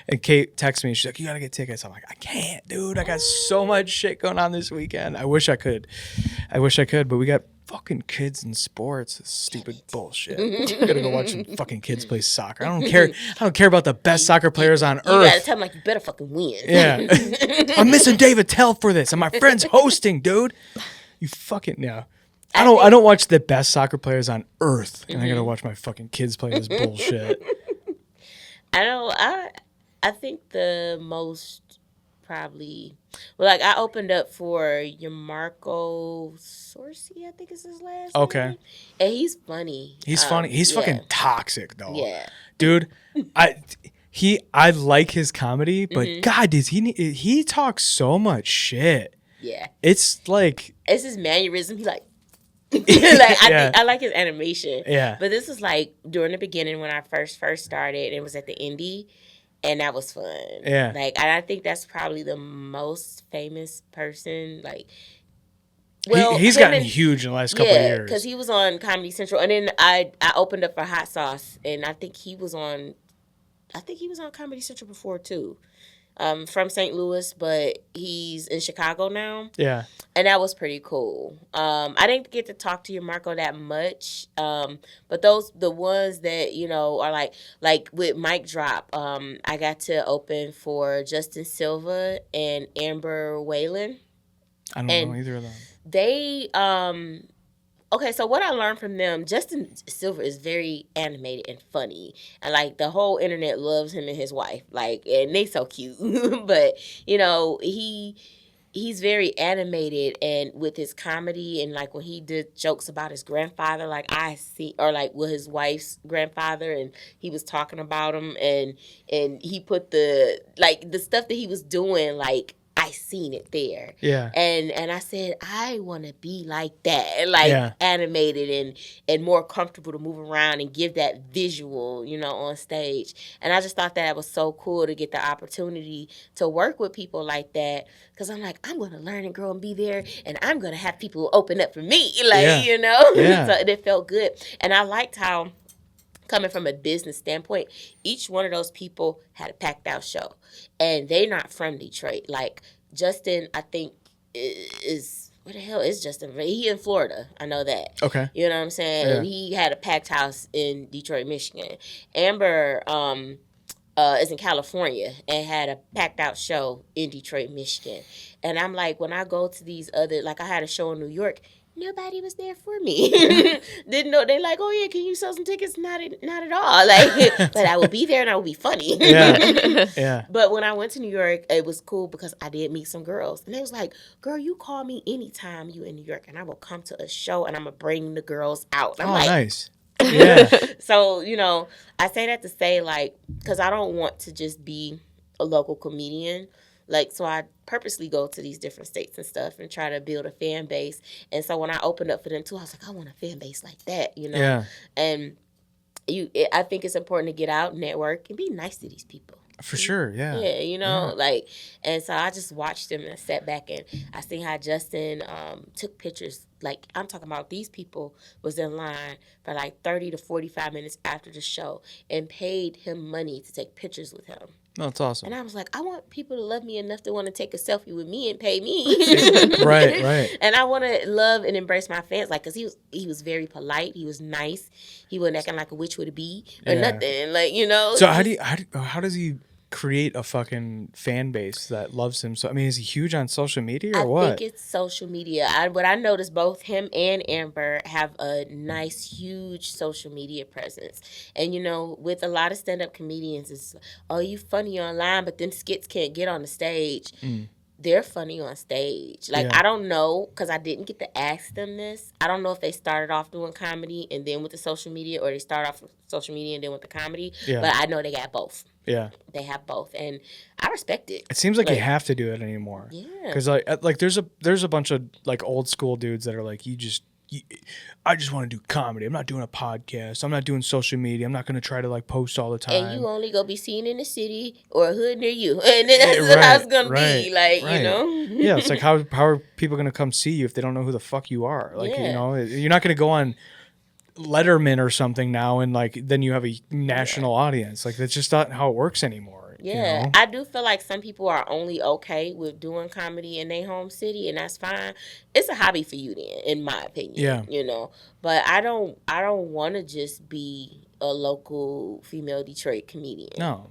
And Kate texts me. She's like, you got to get tickets. I'm like, I can't, dude. I got so much shit going on this weekend. I wish I could. But we got fucking kids in sports. This stupid bullshit. I'm gonna go watch some fucking kids play soccer. I don't care about the best soccer players on earth. You gotta tell them like, you better fucking win. Yeah. I'm missing Dave Attell for this, and my friend's hosting, dude. You fucking I don't watch the best soccer players on earth, and I gotta watch my fucking kids play this bullshit. I think the most probably, like, I opened up for Marco Sorci, I think is his last name. And he's funny. He's funny. He's fucking toxic though. Yeah. Dude, I like his comedy, but God, he talks so much shit. Yeah. It's his mannerism. He like I like his animation. Yeah. But this was like during the beginning when I first started, and it was at the Indie. And that was fun. Yeah. Like, I think that's probably the most famous person. Like, well, he's gotten huge in the last couple of years. because he was on Comedy Central, and then I opened up for Hot Sauce, and I think he was on Comedy Central before too. from St. Louis, but he's in Chicago now. Yeah. And that was pretty cool. I didn't get to talk to your Marco that much, but the ones that are like with Mic Drop. I got to open for Justin Silva and Amber Whalen. I don't know either of them. They okay, so what I learned from them, Justin Silver is very animated and funny. And, like, the whole internet loves him and his wife. Like, and they so cute. But, he's very animated and with his comedy. And, like, when he did jokes about his grandfather, like, or, like, with his wife's grandfather. And he was talking about him. And he put the stuff that he was doing, like, I seen it there. Yeah. And I said, I want to be like that, like animated and more comfortable to move around and give that visual, on stage. And I just thought that was so cool to get the opportunity to work with people like that. Because I'm like, I'm going to learn and grow and be there. And I'm going to have people open up for me, like, Yeah. So it felt good. And I liked how, coming from a business standpoint, each one of those people had a packed out show. And they're not from Detroit. Like, Justin, I think, is... Where the hell is Justin? He in Florida. I know that. Okay. You know what I'm saying? Yeah. And he had a packed house in Detroit, Michigan. Amber is in California and had a packed out show in Detroit, Michigan. And I'm like, when I go to these other... Like, I had a show in New York. Nobody was there for me. Didn't know. They like, oh yeah, can you sell some tickets? Not at all. Like, but I will be there and I will be funny. Yeah. But when I went to New York, it was cool because I did meet some girls, and they was like, "Girl, you call me anytime you in New York, and I will come to a show, and I'm gonna bring the girls out." I'm like, nice. Yeah. So I say that to say, like, because I don't want to just be a local comedian. Like, so I purposely go to these different states and stuff and try to build a fan base. And so when I opened up for them too, I was like, I want a fan base like that, Yeah. And I think it's important to get out, network, and be nice to these people. For sure, yeah. Yeah, like, and so I just watched them and sat back and I seen how Justin took pictures. Like, I'm talking about these people was in line for like 30 to 45 minutes after the show and paid him money to take pictures with him. No, it's awesome. And I was like, I want people to love me enough to want to take a selfie with me and pay me. Right. And I want to love and embrace my fans, like, because he was very polite. He was nice. He wasn't acting like a witch with a bee or nothing. Like, So how does he create a fucking fan base that loves him? So, I mean, is he huge on social media or what? I think it's social media. What I noticed, both him and Amber have a nice, huge social media presence. And, with a lot of stand-up comedians, it's, oh, you funny online, but them skits can't get on the stage. They're funny on stage. Like, I don't know, because I didn't get to ask them this. I don't know if they started off doing comedy and then with the social media, or they started off with social media and then with the comedy. Yeah. But I know they got both. Yeah. They have both. And I respect it. It seems like you have to do it anymore. Yeah. Because, like there's a bunch of, like, old school dudes that are like, I just want to do comedy. I'm not doing a podcast. I'm not doing social media. I'm not going to try to, like, post all the time. And you only gonna be seen in the city or a hood near you. And then that's how it's going to be. Like, Yeah, it's like, how are people going to come see you if they don't know who the fuck you are? Like, you're not going to go on Letterman or something now and, like, then you have a national audience. Like, that's just not how it works anymore. Yeah, I do feel like some people are only okay with doing comedy in their home city, and that's fine. It's a hobby for you then, in my opinion. Yeah. But I don't want to just be a local female Detroit comedian. No,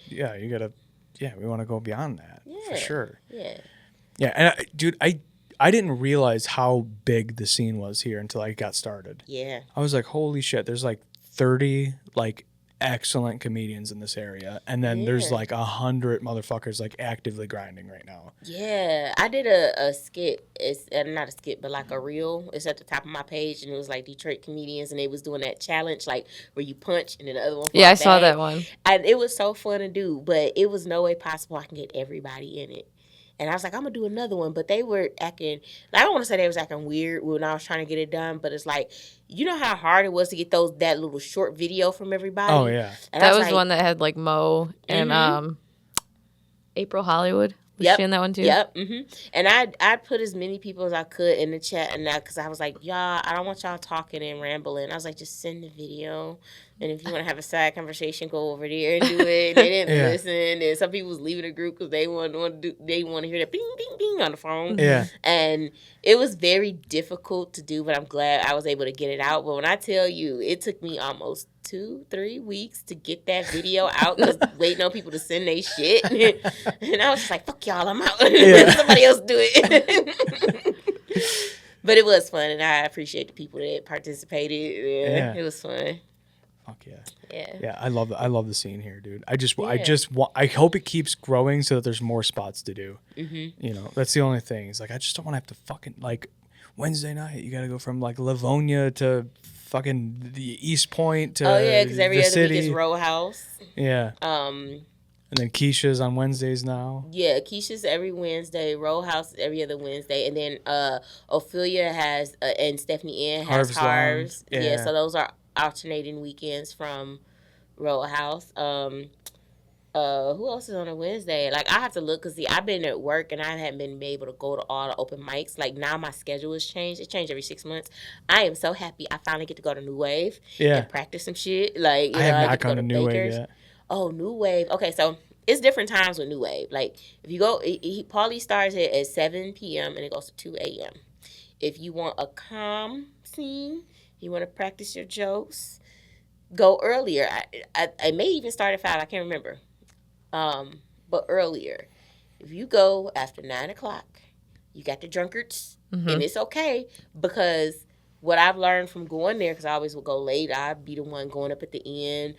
yeah, you gotta. Yeah, we want to go beyond that for sure. Yeah, and dude, I didn't realize how big the scene was here until I got started. Yeah, I was like, holy shit! There's like 30 like excellent comedians in this area, and then there's like 100 motherfuckers like actively grinding right now. Yeah, I did a skit. It's not a skit, but like a reel. It's at the top of my page, and it was like Detroit comedians, and they was doing that challenge, like where you punch and then the other one. Yeah, I saw that one. And it was so fun to do, but it was no way possible I can get everybody in it. And I was like, I'm going to do another one. But they were acting, I don't want to say they was acting weird when I was trying to get it done. But it's like, you know how hard it was to get that little short video from everybody? Oh, yeah. And that was like, one that had like Mo and April Hollywood. Was she in that one too? Yep. And I put as many people as I could in the chat, and that because I was like, y'all, I don't want y'all talking and rambling. I was like, just send the video, and if you want to have a side conversation, go over there and do it. They didn't listen, and some people was leaving the group because they want to hear that bing bing bing on the phone. Yeah. And it was very difficult to do, but I'm glad I was able to get it out. But when I tell you, it took me almost 2-3 weeks to get that video out because waiting on people to send their shit. And I was just like, fuck y'all, I'm out. Let somebody else do it. But it was fun, and I appreciate the people that participated. Yeah. It was fun. Fuck yeah. Yeah. I love the scene here, dude. I hope it keeps growing so that there's more spots to do. You know, that's the only thing. It's like, I just don't want to have to fucking, like, Wednesday night, you got to go from, like, Livonia to fucking the East Point to because every other city. week is Row House. Yeah. And then Keisha's on Wednesdays now. Yeah, Keisha's every Wednesday. Row House is every other Wednesday. And then Ophelia has, and Stephanie Ann has Harv's. Yeah, so those are alternating weekends from Row House. Who else is on a Wednesday? Like, I have to look because I've been at work and I haven't been able to go to all the open mics. Like, now my schedule has changed. It changed every 6 months. I am so happy I finally get to go to New Wave and practice some shit. Like, I have not gone to New Wave yet. Oh, New Wave. Okay, so it's different times with New Wave. Like, if you go, Paulie starts at 7 p.m. and it goes to 2 a.m. If you want a calm scene, you want to practice your jokes, go earlier. I may even start at 5. I can't remember. But earlier, if you go after 9 o'clock, you got the drunkards, and it's okay because what I've learned from going there, because I always would go late, I'd be the one going up at the end,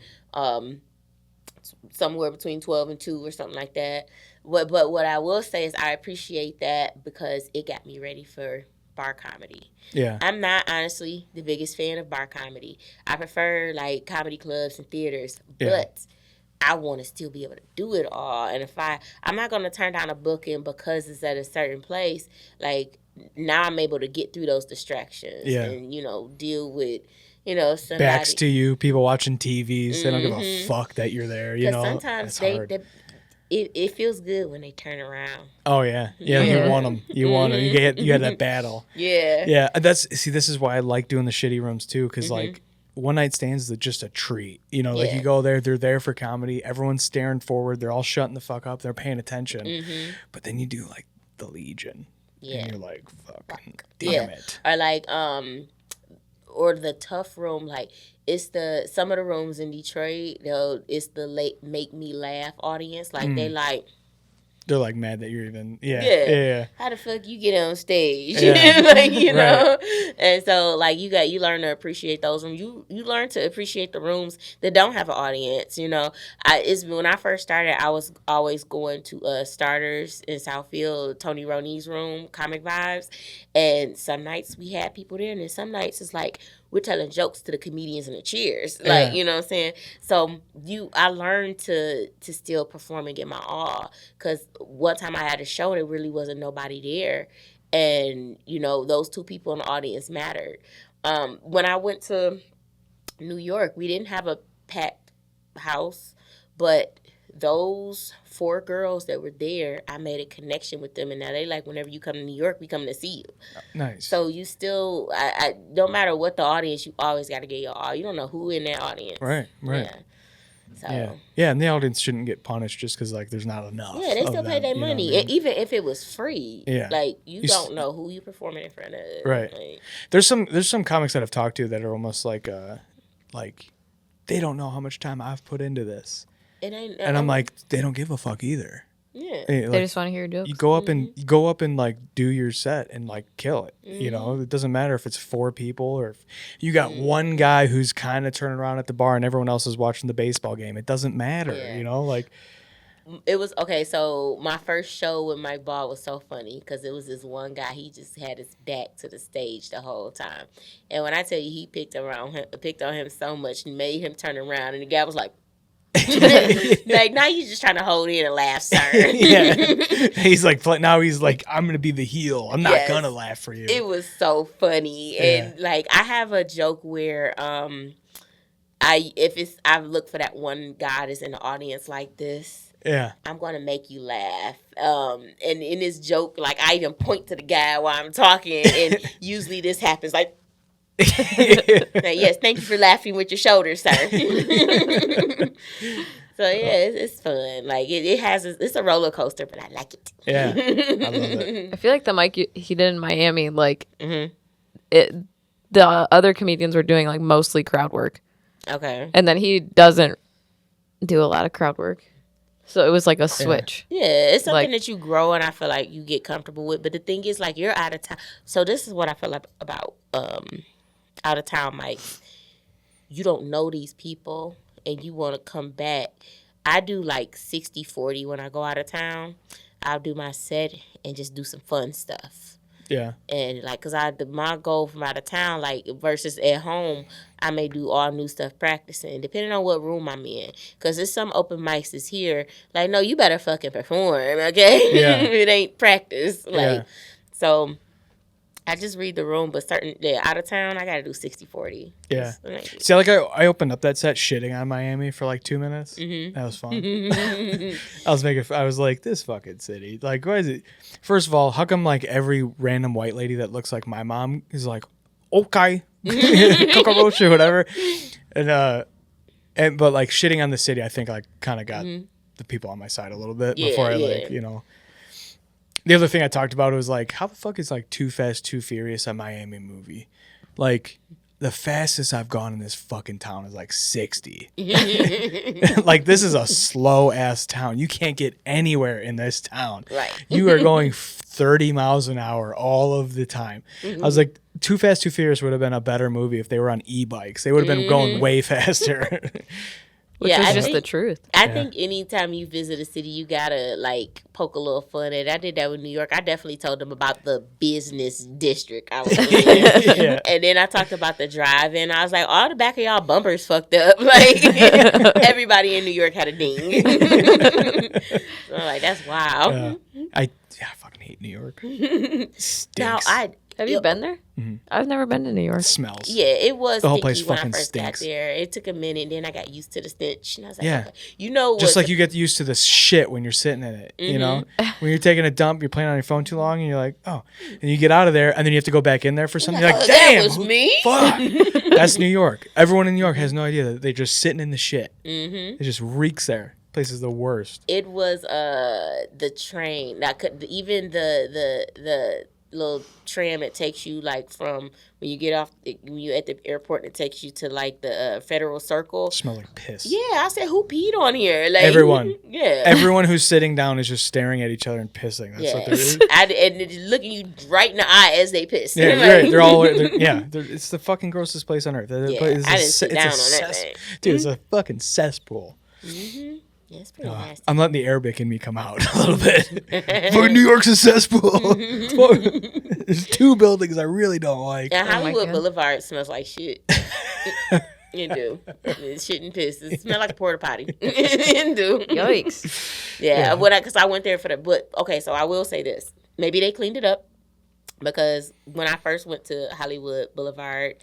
somewhere between 12 and 2 or something like that. But what I will say is I appreciate that because it got me ready for bar comedy. Yeah. I'm not honestly the biggest fan of bar comedy. I prefer like comedy clubs and theaters, but I want to still be able to do it all. And if I'm not going to turn down a booking because it's at a certain place, like now I'm able to get through those distractions and, you know, deal with, you know, somebody. Backs to you, people watching TVs. They don't give a fuck that you're there, you know. Sometimes it feels good when they turn around. Oh, yeah. Yeah, you want them. You want them. You had that battle. Yeah. Yeah, this is why I like doing the shitty rooms, too, because, like, one night stands is just a treat. You know, like you go there, they're there for comedy. Everyone's staring forward. They're all shutting the fuck up. They're paying attention. But then you do like the Legion. And you're like, fucking damn it. Or like, or the tough room, like some of the rooms in Detroit, it's the late make me laugh audience. Like they're like mad that you're even how the fuck you get on stage like you know and so like you learn to appreciate those rooms. You learn to appreciate the rooms that don't have an audience, you know. When I first started, I was always going to Starters in Southfield, Tony Roney's room, Comic Vibes, and some nights we had people there and then some nights it's like we're telling jokes to the comedians in the cheers. Like, you know what I'm saying? So I learned to still perform and get my all. Because one time I had a show and there really wasn't nobody there. And, you know, those 2 people in the audience mattered. When I went to New York, we didn't have a packed house. But those 4 girls that were there, I made a connection with them, and now they like, whenever you come to New York, we come to see you. Nice. So you still, I no matter what the audience, you always got to get your all. You don't know who in that audience. Right. Yeah. So. Yeah, and the audience shouldn't get punished just because like there's not enough. Yeah, they still pay their money, and even if it was free, like you don't know who you performing in front of. Right. Like, there's some comics that I've talked to that are almost like they don't know how much time I've put into this. And I'm like, they don't give a fuck either. Yeah. They just want to hear jokes. You go up and like do your set and like kill it. You know, it doesn't matter if it's 4 people or if you got one guy who's kind of turning around at the bar and everyone else is watching the baseball game. It doesn't matter, you know, like. It was okay. So my first show with Mike Ball was so funny because it was this one guy. He just had his back to the stage the whole time, and when I tell you, he picked on him so much and made him turn around, and the guy was like. Like now you're just trying to hold in and laugh, sir. He's like I'm gonna be the heel. I'm not gonna laugh for you. It was so funny. And like I have a joke where I've looked for that one guy that's in the audience like this, Yeah. I'm going to make you laugh. And in this joke, like, I even point to the guy while I'm talking, and usually this happens like, yes, thank you for laughing with your shoulders, sir. So yeah, it's fun. Like it's a roller coaster, but I like it. Yeah, I love it. I feel like the mic he did in Miami, like the other comedians were doing like mostly crowd work. Okay. And then he doesn't do a lot of crowd work. So it was like a switch. Yeah, it's something Like- that you grow and I feel like you get comfortable with. But the thing is, like, you're out of town. So this is what I feel like about out of town mics. You don't know these people and you want to come back. I do like 60-40 when I go out of town. I'll do my set and just do some fun stuff. Yeah. And like, cause my goal from out of town, like versus at home, I may do all new stuff practicing, depending on what room I'm in. Cause there's some open mics that's here, like, no, you better fucking perform, okay? Yeah. It ain't practice, like. Yeah. So, I just read the room, but out of town, I gotta do 60-40. Yeah. It's- See, like I opened up that set shitting on Miami for like 2 minutes. Mm-hmm. That was fun. I was like, this fucking city. Like, why is it? First of all, how come like every random white lady that looks like my mom is like, okay, cockroach or whatever, but like shitting on the city, I think I kind of got the people on my side a little bit before I like, you know. The other thing I talked about was like, how the fuck is like Too Fast, Too Furious a Miami movie? Like, the fastest I've gone in this fucking town is like 60. Like, this is a slow ass town. You can't get anywhere in this town. Right. You are going 30 miles an hour all of the time. I was like, Too Fast, Too Furious would have been a better movie if they were on e-bikes. They would have been going way faster. Which Yeah, is I just think- the truth. I think anytime you visit a city, you gotta like poke a little fun at it. I did that with New York. I definitely told them about the business district I was in. Yeah. And then I talked about the drive-in. I was like, all the back of y'all bumpers fucked up. Like, everybody in New York had a ding. So I'm like, that's wild. I fucking hate New York. Stinks. Now, Have you been there? I've never been to New York. It smells. Yeah, it was The whole sticky place when I fucking first stinks. got there. It took a minute, then I got used to the stench. And I was like, Yeah. okay. You know Just what? like you get used to the shit when you're sitting in it, you know? When you're taking a dump, you're playing on your phone too long, and you're like, oh. And you get out of there, and then you have to go back in there for something. You're like, that damn. was me? Fuck. That's New York. Everyone in New York has no idea that they're just sitting in the shit. It just reeks there. Place is the worst. It was the train. Even the little tram that takes you like from when you get off when you at the airport, it takes you to like the Federal Circle. Smell like piss. Yeah, I said, who peed on here? Like Everyone. Yeah. Everyone who's sitting down is just staring at each other and pissing. That's what they're doing. And they're just looking you right in the eye as they piss. Yeah, Like, right. They're all. It's the fucking grossest place on earth. Yeah, I didn't sit down on that thing. Dude, it's a fucking cesspool. Yeah, it's pretty nasty. I'm letting the Arabic in me come out a little bit. Fucking New York's a cesspool. There's 2 buildings I really don't like. And Hollywood God. Boulevard smells like shit. You do. It's shit and piss. It smells like a porta potty. It do. Yikes. Yeah, because I went there for the. But okay, so I will say this: maybe they cleaned it up because when I first went to Hollywood Boulevard,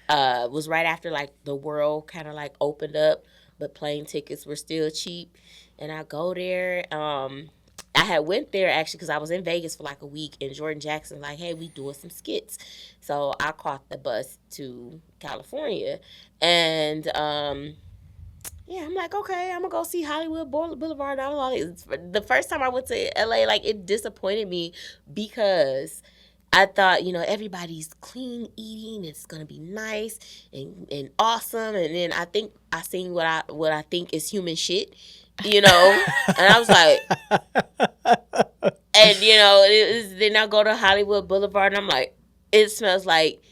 was right after like the world kind of like opened up, but plane tickets were still cheap, and I go there. I had went there actually because I was in Vegas for like a week, and Jordan Jackson like, hey, we doing some skits, so I caught the bus to California, and yeah, I'm like, okay, I'm gonna go see Hollywood Boulevard. The first time I went to LA, like it disappointed me because I thought, everybody's clean eating, it's gonna be nice and awesome, and then I think I seen what I think is human shit. And I was like, and then I go to Hollywood Boulevard and I'm like, it smells like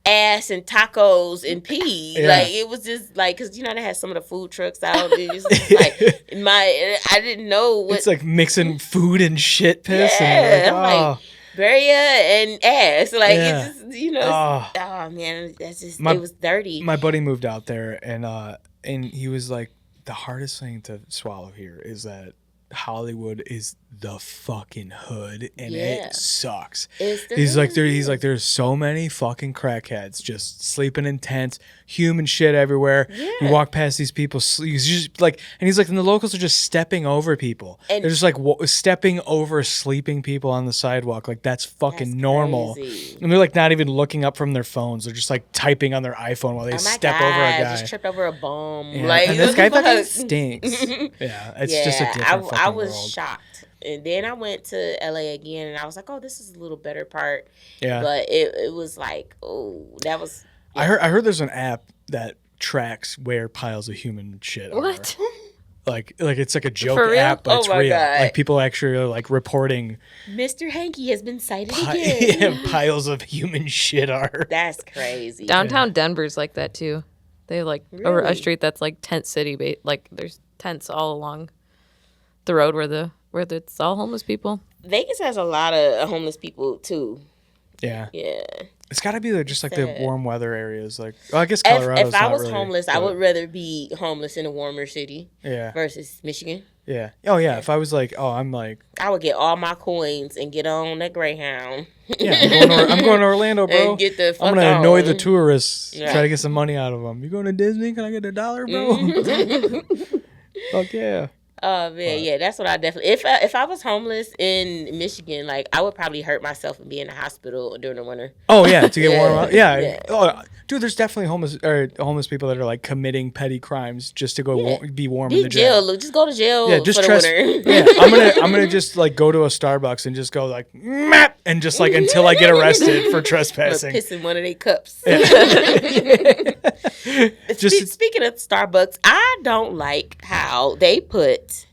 ass and tacos and pee. Yeah. Like it was just like, cause they had some of the food trucks out. It's just like I didn't know what. It's like mixing food and shit piss. Yeah, And you're I'm like, like, Beria and ass. Like Yeah. it's just, oh man, that's just it was dirty. My buddy moved out there, and he was like, the hardest thing to swallow here is that Hollywood is the fucking hood, and Yeah. it sucks. It's the He's like, hood. there's so many fucking crackheads just sleeping in tents, human shit everywhere. Yeah. You walk past these people, he's just like, and he's like, and the locals are just stepping over people. And- They're just like stepping over sleeping people on the sidewalk. Like that's fucking That's normal. crazy. And they're like not even looking up from their phones. They're just like typing on their iPhone while they Oh my step God, over a guy. just tripped over a bum. Yeah, Like and this guy what the fucking fuck? stinks. Yeah, it's just a different fucking I was world. shocked. And then I went to LA again, and I was like, "Oh, this is a little better part." Yeah. But it was like, oh, that was. I heard there's an app that tracks where piles of human shit are. What? Like it's like a joke For real? app, but Oh it's my real. God. Like people actually are like reporting Mr. Hanky has been sighted again. piles of human shit are. That's crazy. Downtown Denver's like that too. They have like a Really? street that's like tent city. Like there's tents all along the road where it's all homeless people. Vegas has a lot of homeless people too. Yeah. Yeah. It's got to be just like the Sad. warm weather areas. Like, well, I guess Colorado's If I not was really, homeless, I but- would rather be homeless in a warmer city Yeah. versus Michigan. Yeah. Oh yeah. If I was like, oh, I'm like, I would get all my coins and get on that Greyhound. yeah, I'm going to Orlando, bro. And get the fuck I'm gonna annoy on. the tourists. Yeah. Try to get some money out of them. You going to Disney? Can I get $1, bro? Fuck yeah. Oh man, yeah, that's what I definitely. If I was homeless in Michigan, like I would probably hurt myself and be in the hospital during the winter. Oh yeah, to get Yeah, warm up. Yeah. yeah. Oh, dude, there's definitely homeless people that are like committing petty crimes just to go be warm in Be the jail. jail. Just go to jail Yeah, just for the winter. yeah, I'm gonna just like go to a Starbucks and just go like map and just like until I get arrested for Or trespassing. piss in one of their cups. Just Speaking of Starbucks, I don't like how they put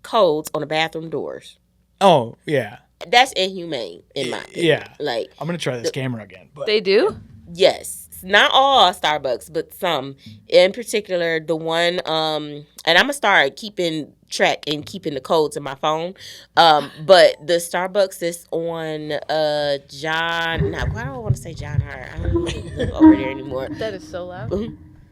codes on the bathroom doors. oh yeah, That's inhumane in my opinion. yeah. Like, I'm gonna try this camera again, but They do? yes, not all Starbucks, but some. In particular, the one, and I'm gonna start keeping track and keeping the codes in my phone. But the Starbucks is on John. Now, why do I want to say John Hart? I don't live over there anymore. That is so loud.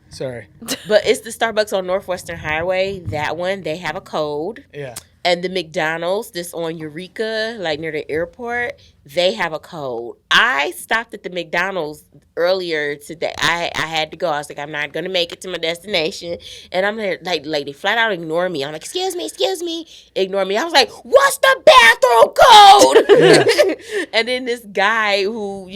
sorry. But it's the Starbucks on Northwestern Highway. That one, they have a code. Yeah. And the McDonald's, this on Eureka, like near the airport, they have a code. I stopped at the McDonald's earlier today. I had to go. I was like, I'm not going to make it to my destination. And I'm there, like they flat out ignore me. I'm like, excuse me, ignore me. I was like, what's the bathroom code? And then this guy who,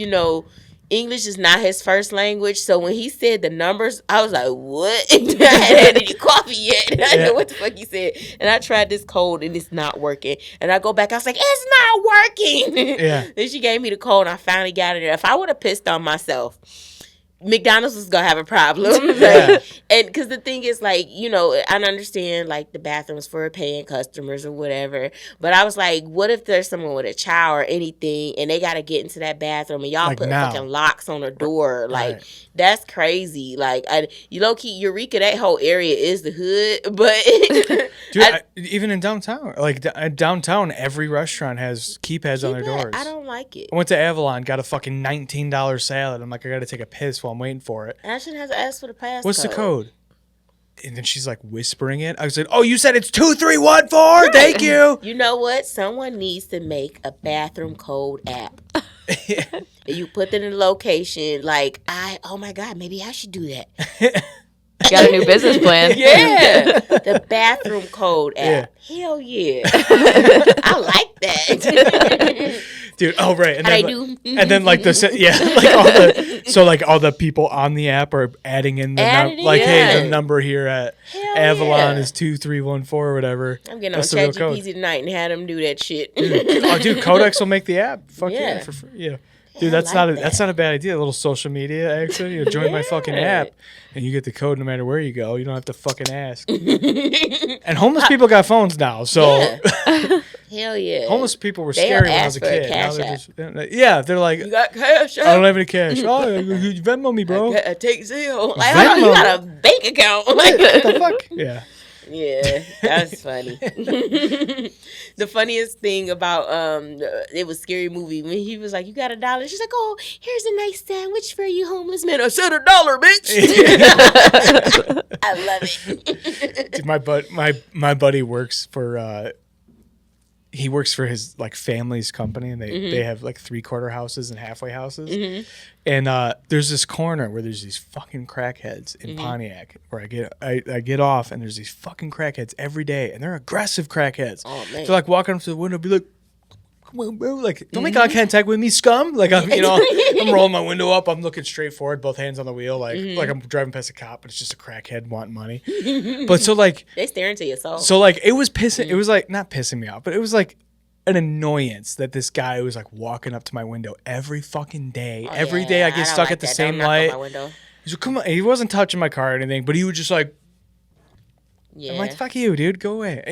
English is not his first language, so when he said the numbers, I was like, what? I hadn't had any coffee yet. I didn't know what the fuck he said. And I tried this code, and it's not working. And I go back, I was like, it's not working. Yeah. Then she gave me the code, and I finally got it. If I would have pissed on myself, McDonald's was going to have a problem. Yeah. And because the thing is, like, I understand, like, the bathrooms for paying customers or whatever. But I was like, what if there's someone with a child or anything and they got to get into that bathroom and y'all Like put now. fucking locks on the door? Like, Right. that's crazy. Like, low-key, Eureka, that whole area is the hood. But, Dude, even in downtown, like downtown, every restaurant has keypads on their doors. I don't like it. I went to Avalon, got a fucking $19 salad. I'm like, I gotta take a piss while I'm waiting for it. And I shouldn't have to ask for the passcode. What's the code? And then she's like whispering it. I was like, oh, you said it's 2314. Thank you. You know what? Someone needs to make a bathroom code app. You put it in the location. Like, oh my God, maybe I should do that. Got a new business plan. Yeah. The bathroom code app. Hell yeah. I like that. Dude, oh right. And How then, they do? And then like like all the people on the app are adding in the Adding it, hey, yeah. the number here at Hell Avalon yeah. is 2314 or whatever. I'm getting That's on the real code. ChatGPT tonight and had them do that shit. Dude, Codex will make the app. Fuck yeah, Yeah. for free. Yeah. Dude, I that's like that's not a bad idea. A little social media action. You join my fucking Yeah. app, and you get the code no matter where you go. You don't have to fucking ask. And homeless people got phones now, so Yeah. Hell yeah. homeless people were They'll scary when I was ask a for a kid. Now cash they're app. just they're like, You got cash? I don't have any cash. Oh, you Venmo me, bro. I take Zelle. Like, hold on, you Venmo. got a bank account. What the fuck? Yeah. Yeah, that's funny. The funniest thing about it was Scary Movie when he was like, "You got $1?" She's like, "Oh, here's a nice sandwich for you, homeless man." I said $1, bitch. I love it. Dude, my buddy works for he works for his like family's company, and they have like 3/4 houses and halfway houses. And there's this corner where there's these fucking crackheads in Pontiac where I get off, and there's these fucking crackheads every day, and they're aggressive crackheads. Oh man! They're like walking up to the window, be like, "Come on, bro! Like, don't make eye contact with me, scum!" Like I'm, I'm rolling my window up, I'm looking straight forward, both hands on the wheel, like I'm driving past a cop, but it's just a crackhead wanting money. But so like they staring to your soul. So like it was pissing. It was like not pissing me off, but it was like an annoyance that this guy was like walking up to my window every fucking day. Every day I get stuck at the same light. He's like, come on. He wasn't touching my car or anything, but he was just like, I'm like, fuck you, dude. Go away.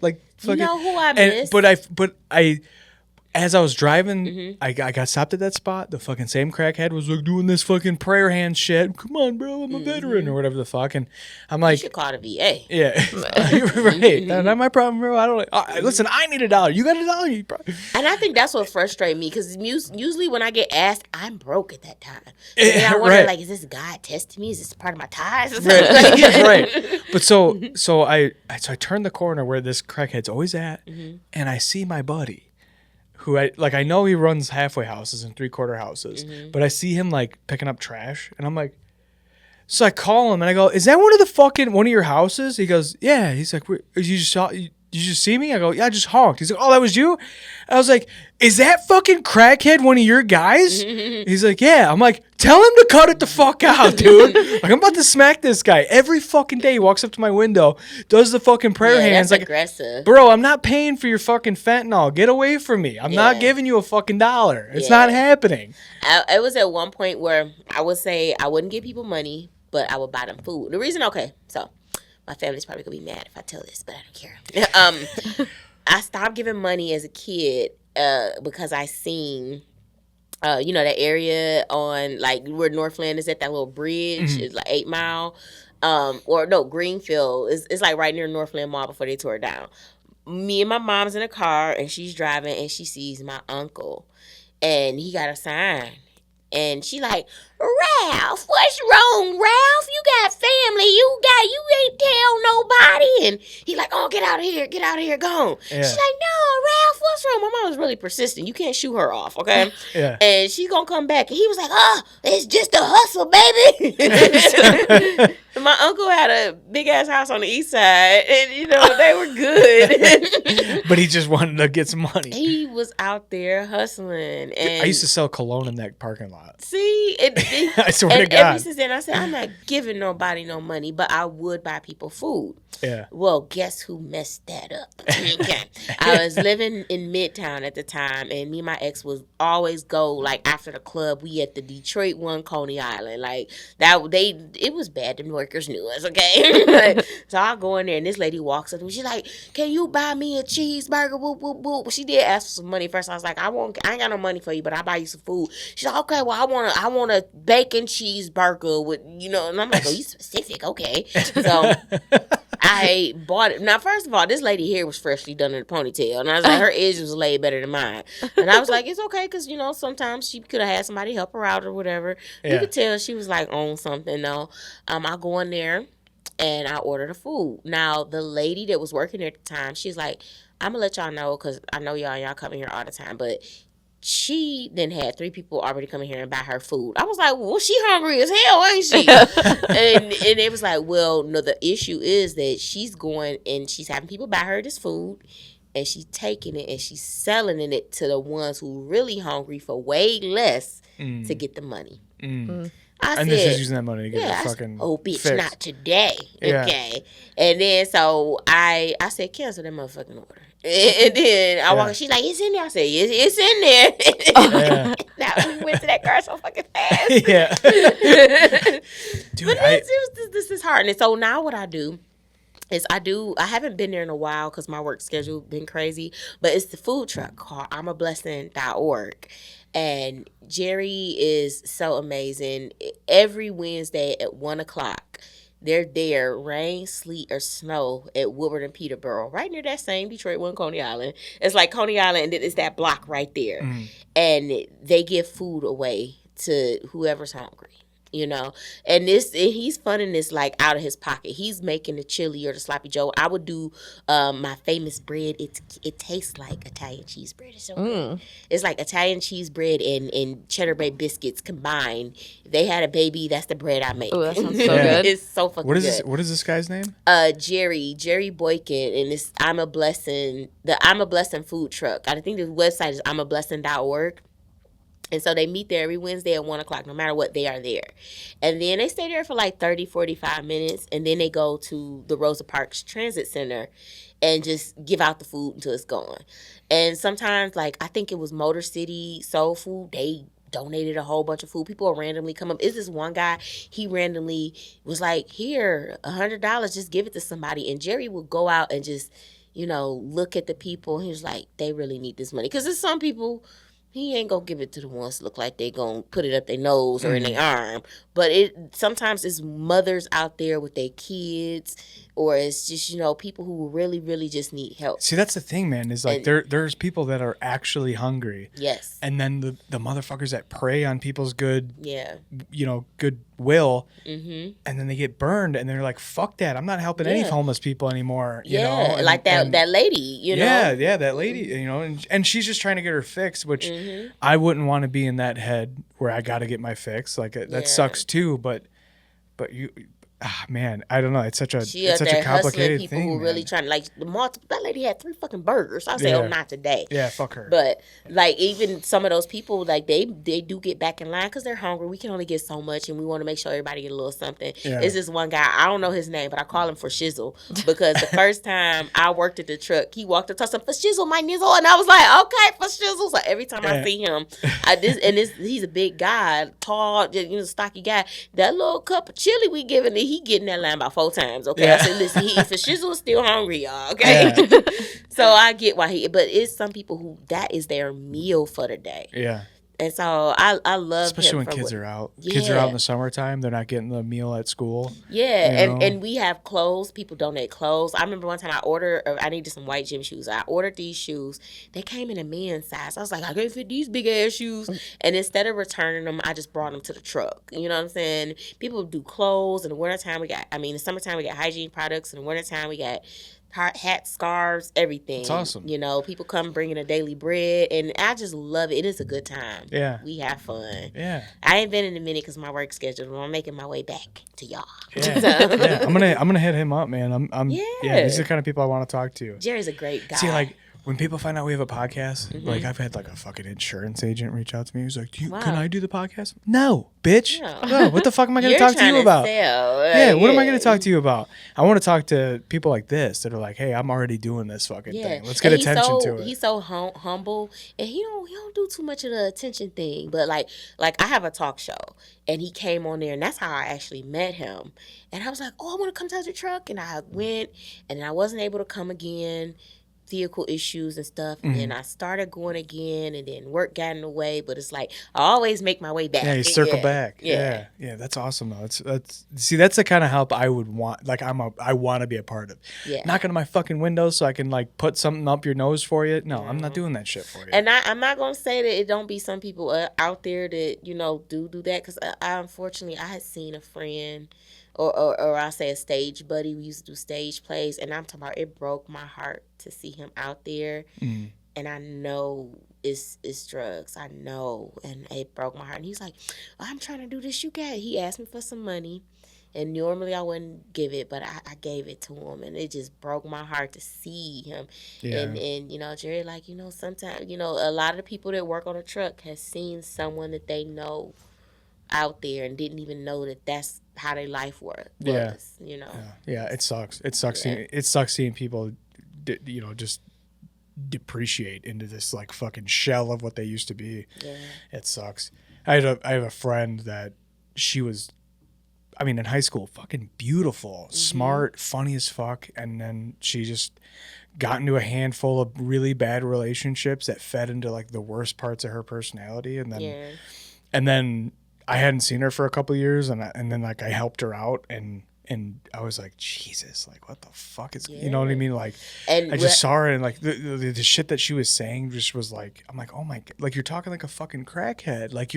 Like, fucking, you know who I miss? But I, as I was driving, I got stopped at that spot. The fucking same crackhead was like doing this fucking prayer hand shit. Come on, bro, I'm a veteran or whatever the fuck. And I'm like, you should call the VA. Yeah, right. Not my problem, bro. I don't listen. I need $1. You got $1. And I think that's what frustrates me because usually when I get asked, I'm broke at that time. And I wonder, like, is this God testing me? Is this part of my tithes? Right. But so I turned the corner where this crackhead's always at, and I see my buddy. Who I know he runs halfway houses and 3/4 houses, but I see him like picking up trash, and I'm like, so I call him and I go, "Is that one of your houses?" He goes, "Yeah." He's like, "You just see me?" I go, "Yeah, I just honked." He's like, "Oh, that was you?" I was like, "Is that fucking crackhead one of your guys?" He's like, "Yeah." I'm like, "Tell him to cut it the fuck out, dude." Like, I'm about to smack this guy. Every fucking day he walks up to my window, does the fucking prayer hands. That's like, aggressive. Bro, I'm not paying for your fucking fentanyl. Get away from me. I'm not giving you a fucking $1. It's not happening. It was at one point where I would say I wouldn't give people money, but I would buy them food. The reason, so my family's probably going to be mad if I tell this, but I don't care. I stopped giving money as a kid because I seen... that area on like where Northland is at, that little bridge is like 8 Mile, Greenfield is like right near Northland Mall before they tore it down. Me and my mom's in a car and she's driving and she sees my uncle and he got a sign and she like, "Ralph, what's wrong, Ralph? You got family, you ain't tell nobody." And he like, "Oh, get out of here, go." Yeah. She's like, "No, Ralph, what's wrong?" My mom was really persistent. You can't shoot her off, okay? Yeah. And she's gonna come back. And he was like, "Oh, it's just a hustle, baby." My uncle had a big ass house on the east side, and they were good. But he just wanted to get some money. He was out there hustling. And I used to sell cologne in that parking lot. See, I swear to God. Ever since then, I said, I'm not giving nobody no money, but I would buy people food. Yeah. Well, guess who messed that up? Okay. I was living in Midtown at the time, and me and my ex would always go, like, after the club, we at the Detroit one, Coney Island. Like, it was bad. The workers knew us, okay? So I go in there, and this lady walks up to me. She's like, "Can you buy me a cheeseburger?" Whoop, whoop, whoop. She did ask for some money first. I was like, I ain't got no money for you, but I'll buy you some food. She's like, "Okay, well, I want a bacon cheeseburger with, and I'm like, "Oh, you specific, okay." So I bought it. Now, first of all, this lady here was freshly done in a ponytail, and I was like, her edge was laid better than mine. And I was like, it's okay, because, sometimes she could have had somebody help her out or whatever. Yeah. You could tell she was like on something, though. I go in there, and I order the food. Now, the lady that was working there at the time, she's like, "I'm going to let y'all know, because I know y'all come in here all the time, but she then had 3 people already come in here and buy her food." I was like, "Well, she hungry as hell, ain't she?" and it was like, "Well, no, the issue is that she's going and she's having people buy her this food, and she's taking it and she's selling it to the ones who really hungry for way less to get the money." I and said, then she's using that money to get the fucking "Oh, bitch, fixed. not today." Okay. And then so I said, "Cancel that motherfucking order." And then I walked. She's like, "It's in there." I said, "It's in there." Now we went to that car so fucking fast. Yeah. Dude, but this is hard. And so now what I do is I haven't been there in a while because my work schedule been crazy, but it's the food truck called imablessing.org. And Jerry is so amazing. Every Wednesday at 1:00, they're there, rain, sleet, or snow, at Woodward and Peterborough, right near that same Detroit one, Coney Island. It's like Coney Island, and it's that block right there. And they give food away to whoever's hungry. You know, and he's funding this like out of his pocket. He's making the chili or the sloppy joe. I would do my famous bread. It tastes like Italian cheese bread. It's so good. It's like Italian cheese bread and cheddar bay biscuits combined. If they had a baby, that's the bread I make. Oh, that sounds so good. It's so fucking good. What is this guy's name? Jerry Boykin, and it's I'm a Blessing food truck. I think the website is imablessing.org. And so they meet there every Wednesday at 1 o'clock, no matter what, they are there. And then they stay there for like 30, 45 minutes. And then they go to the Rosa Parks Transit Center and just give out the food until it's gone. And sometimes, like, I think it was Motor City Soul Food, they donated a whole bunch of food. People will randomly come up. Is this one guy, he randomly was like, here, $100, just give it to somebody. And Jerry will go out and just, look at the people. He was like, they really need this money. Because there's some people... He ain't gonna give it to the ones that look like they gonna put it up their nose or in their arm. But sometimes it's mothers out there with their kids, or it's just, people who really, really just need help. See, that's the thing, man, is like there's people that are actually hungry. Yes. And then the motherfuckers that prey on people's good will, and then they get burned and they're like, fuck that. I'm not helping any homeless people anymore. You know? And, like that lady, Yeah, that lady, and she's just trying to get her fix, which I wouldn't want to be in that head where I got to get my fix. Like that sucks too, but you... man, I don't know. It's such a complicated people thing. Who really trying to, like, that lady had 3 fucking burgers. I say, not today. Yeah, fuck her. But like, even some of those people, like, they do get back in line because they're hungry. We can only get so much, and we want to make sure everybody get a little something. Yeah. It's this one guy, I don't know his name, but I call him for Shizzle, because the first time I worked at the truck, he walked up to us, for Shizzle, my nizzle, and I was like, okay, for Shizzle. So every time I see him, he's a big guy, tall, stocky guy. That little cup of chili we giving him, he get in that line about 4 times. Okay, yeah. I said, listen, for Shizzle is still hungry, y'all. Okay, so I get why but it's some people who that is their meal for the day. Yeah. And so I love especially when kids are out. Yeah. Kids are out in the summertime. They're not getting the meal at school. Yeah, and we have clothes. People donate clothes. I remember one time I needed some white gym shoes. I ordered these shoes. They came in a men's size. I was like, I can't fit these big ass shoes. And instead of returning them, I just brought them to the truck. You know what I'm saying? People do clothes. In the wintertime, in the summertime, we got hygiene products. In the wintertime, we got hats, scarves, everything. It's awesome. People come bringing a daily bread, and I just love it. It is a good time. Yeah. We have fun. Yeah. I ain't been in a minute because of my work schedule, but I'm making my way back to y'all. Yeah. Yeah. I'm gonna hit him up, man. These are the kind of people I want to talk to. Jerry's a great guy. See, like, when people find out we have a podcast, like, I've had like a fucking insurance agent reach out to me. He's like, can I do the podcast? No, bitch. No. What the fuck am I going to talk to you about? What am I going to talk to you about? I want to talk to people like this that are like, hey, I'm already doing this fucking thing. Let's get attention to it. He's so humble, and he don't do too much of the attention thing. But like I have a talk show, and he came on there, and that's how I actually met him. And I was like, oh, I want to come to the truck, and I went, and I wasn't able to come again. Vehicle issues and stuff, and then I started going again, and then work got in the way. But it's like I always make my way back. Yeah, you circle back. Yeah, that's awesome though. That's the kind of help I would want. Like I want to be a part of. Yeah, knocking on my fucking window so I can like put something up your nose for you. No, I'm not doing that shit for you. And I'm not gonna say that it don't be some people out there that do that, because I unfortunately I had seen a friend. Or I'll say a stage buddy. We used to do stage plays, and I'm talking about, it broke my heart to see him out there. And I know it's drugs. I know, and it broke my heart. And he's like, I'm trying to do this. He asked me for some money, and normally I wouldn't give it, but I gave it to him, and it just broke my heart to see him. Yeah. And Jerry, like, sometimes, a lot of the people that work on a truck has seen someone that they know out there and didn't even know that that's how their life was. Yeah, it sucks. It sucks seeing people just depreciate into this like fucking shell of what they used to be. Yeah, it sucks. I have a friend that she was, in high school, fucking beautiful, smart, funny as fuck, and then she just got into a handful of really bad relationships that fed into like the worst parts of her personality, and then I hadn't seen her for a couple of years, and then like I helped her out, and and I was like, Jesus, like what the fuck is, you know what I mean? Like, And I just saw her and like the shit that she was saying just was like, I'm like, oh my, like you're talking like a fucking crackhead. Like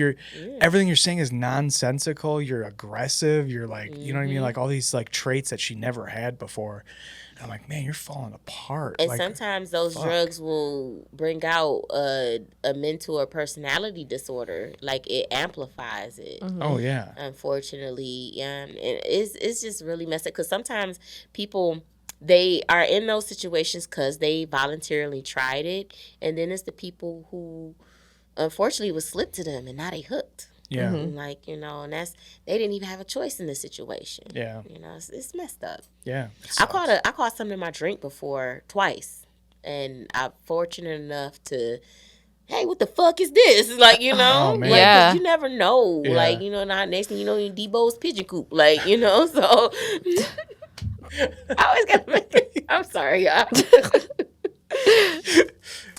everything you're saying is nonsensical. You're aggressive. You're like, you know what I mean? Like all these like traits that she never had before. And I'm like, man, you're falling apart. And like, sometimes those drugs will bring out a mental or personality disorder. Like it amplifies it. oh yeah. Unfortunately, yeah, and it's just really messed up because sometimes people they are in those situations because they voluntarily tried it, and then it's the people who unfortunately was slipped to them and now they hooked. Yeah. And like and that's they didn't even have a choice in this situation. Yeah. It's messed up. Yeah. I caught something in my drink before twice, and I'm fortunate enough to. Hey, what the fuck is this? Like, Oh, man. like, Yeah. 'cause you never know. Yeah. Like, not next thing you know, in Debo's pigeon coop. Like, so I always gotta make it. I'm sorry, y'all.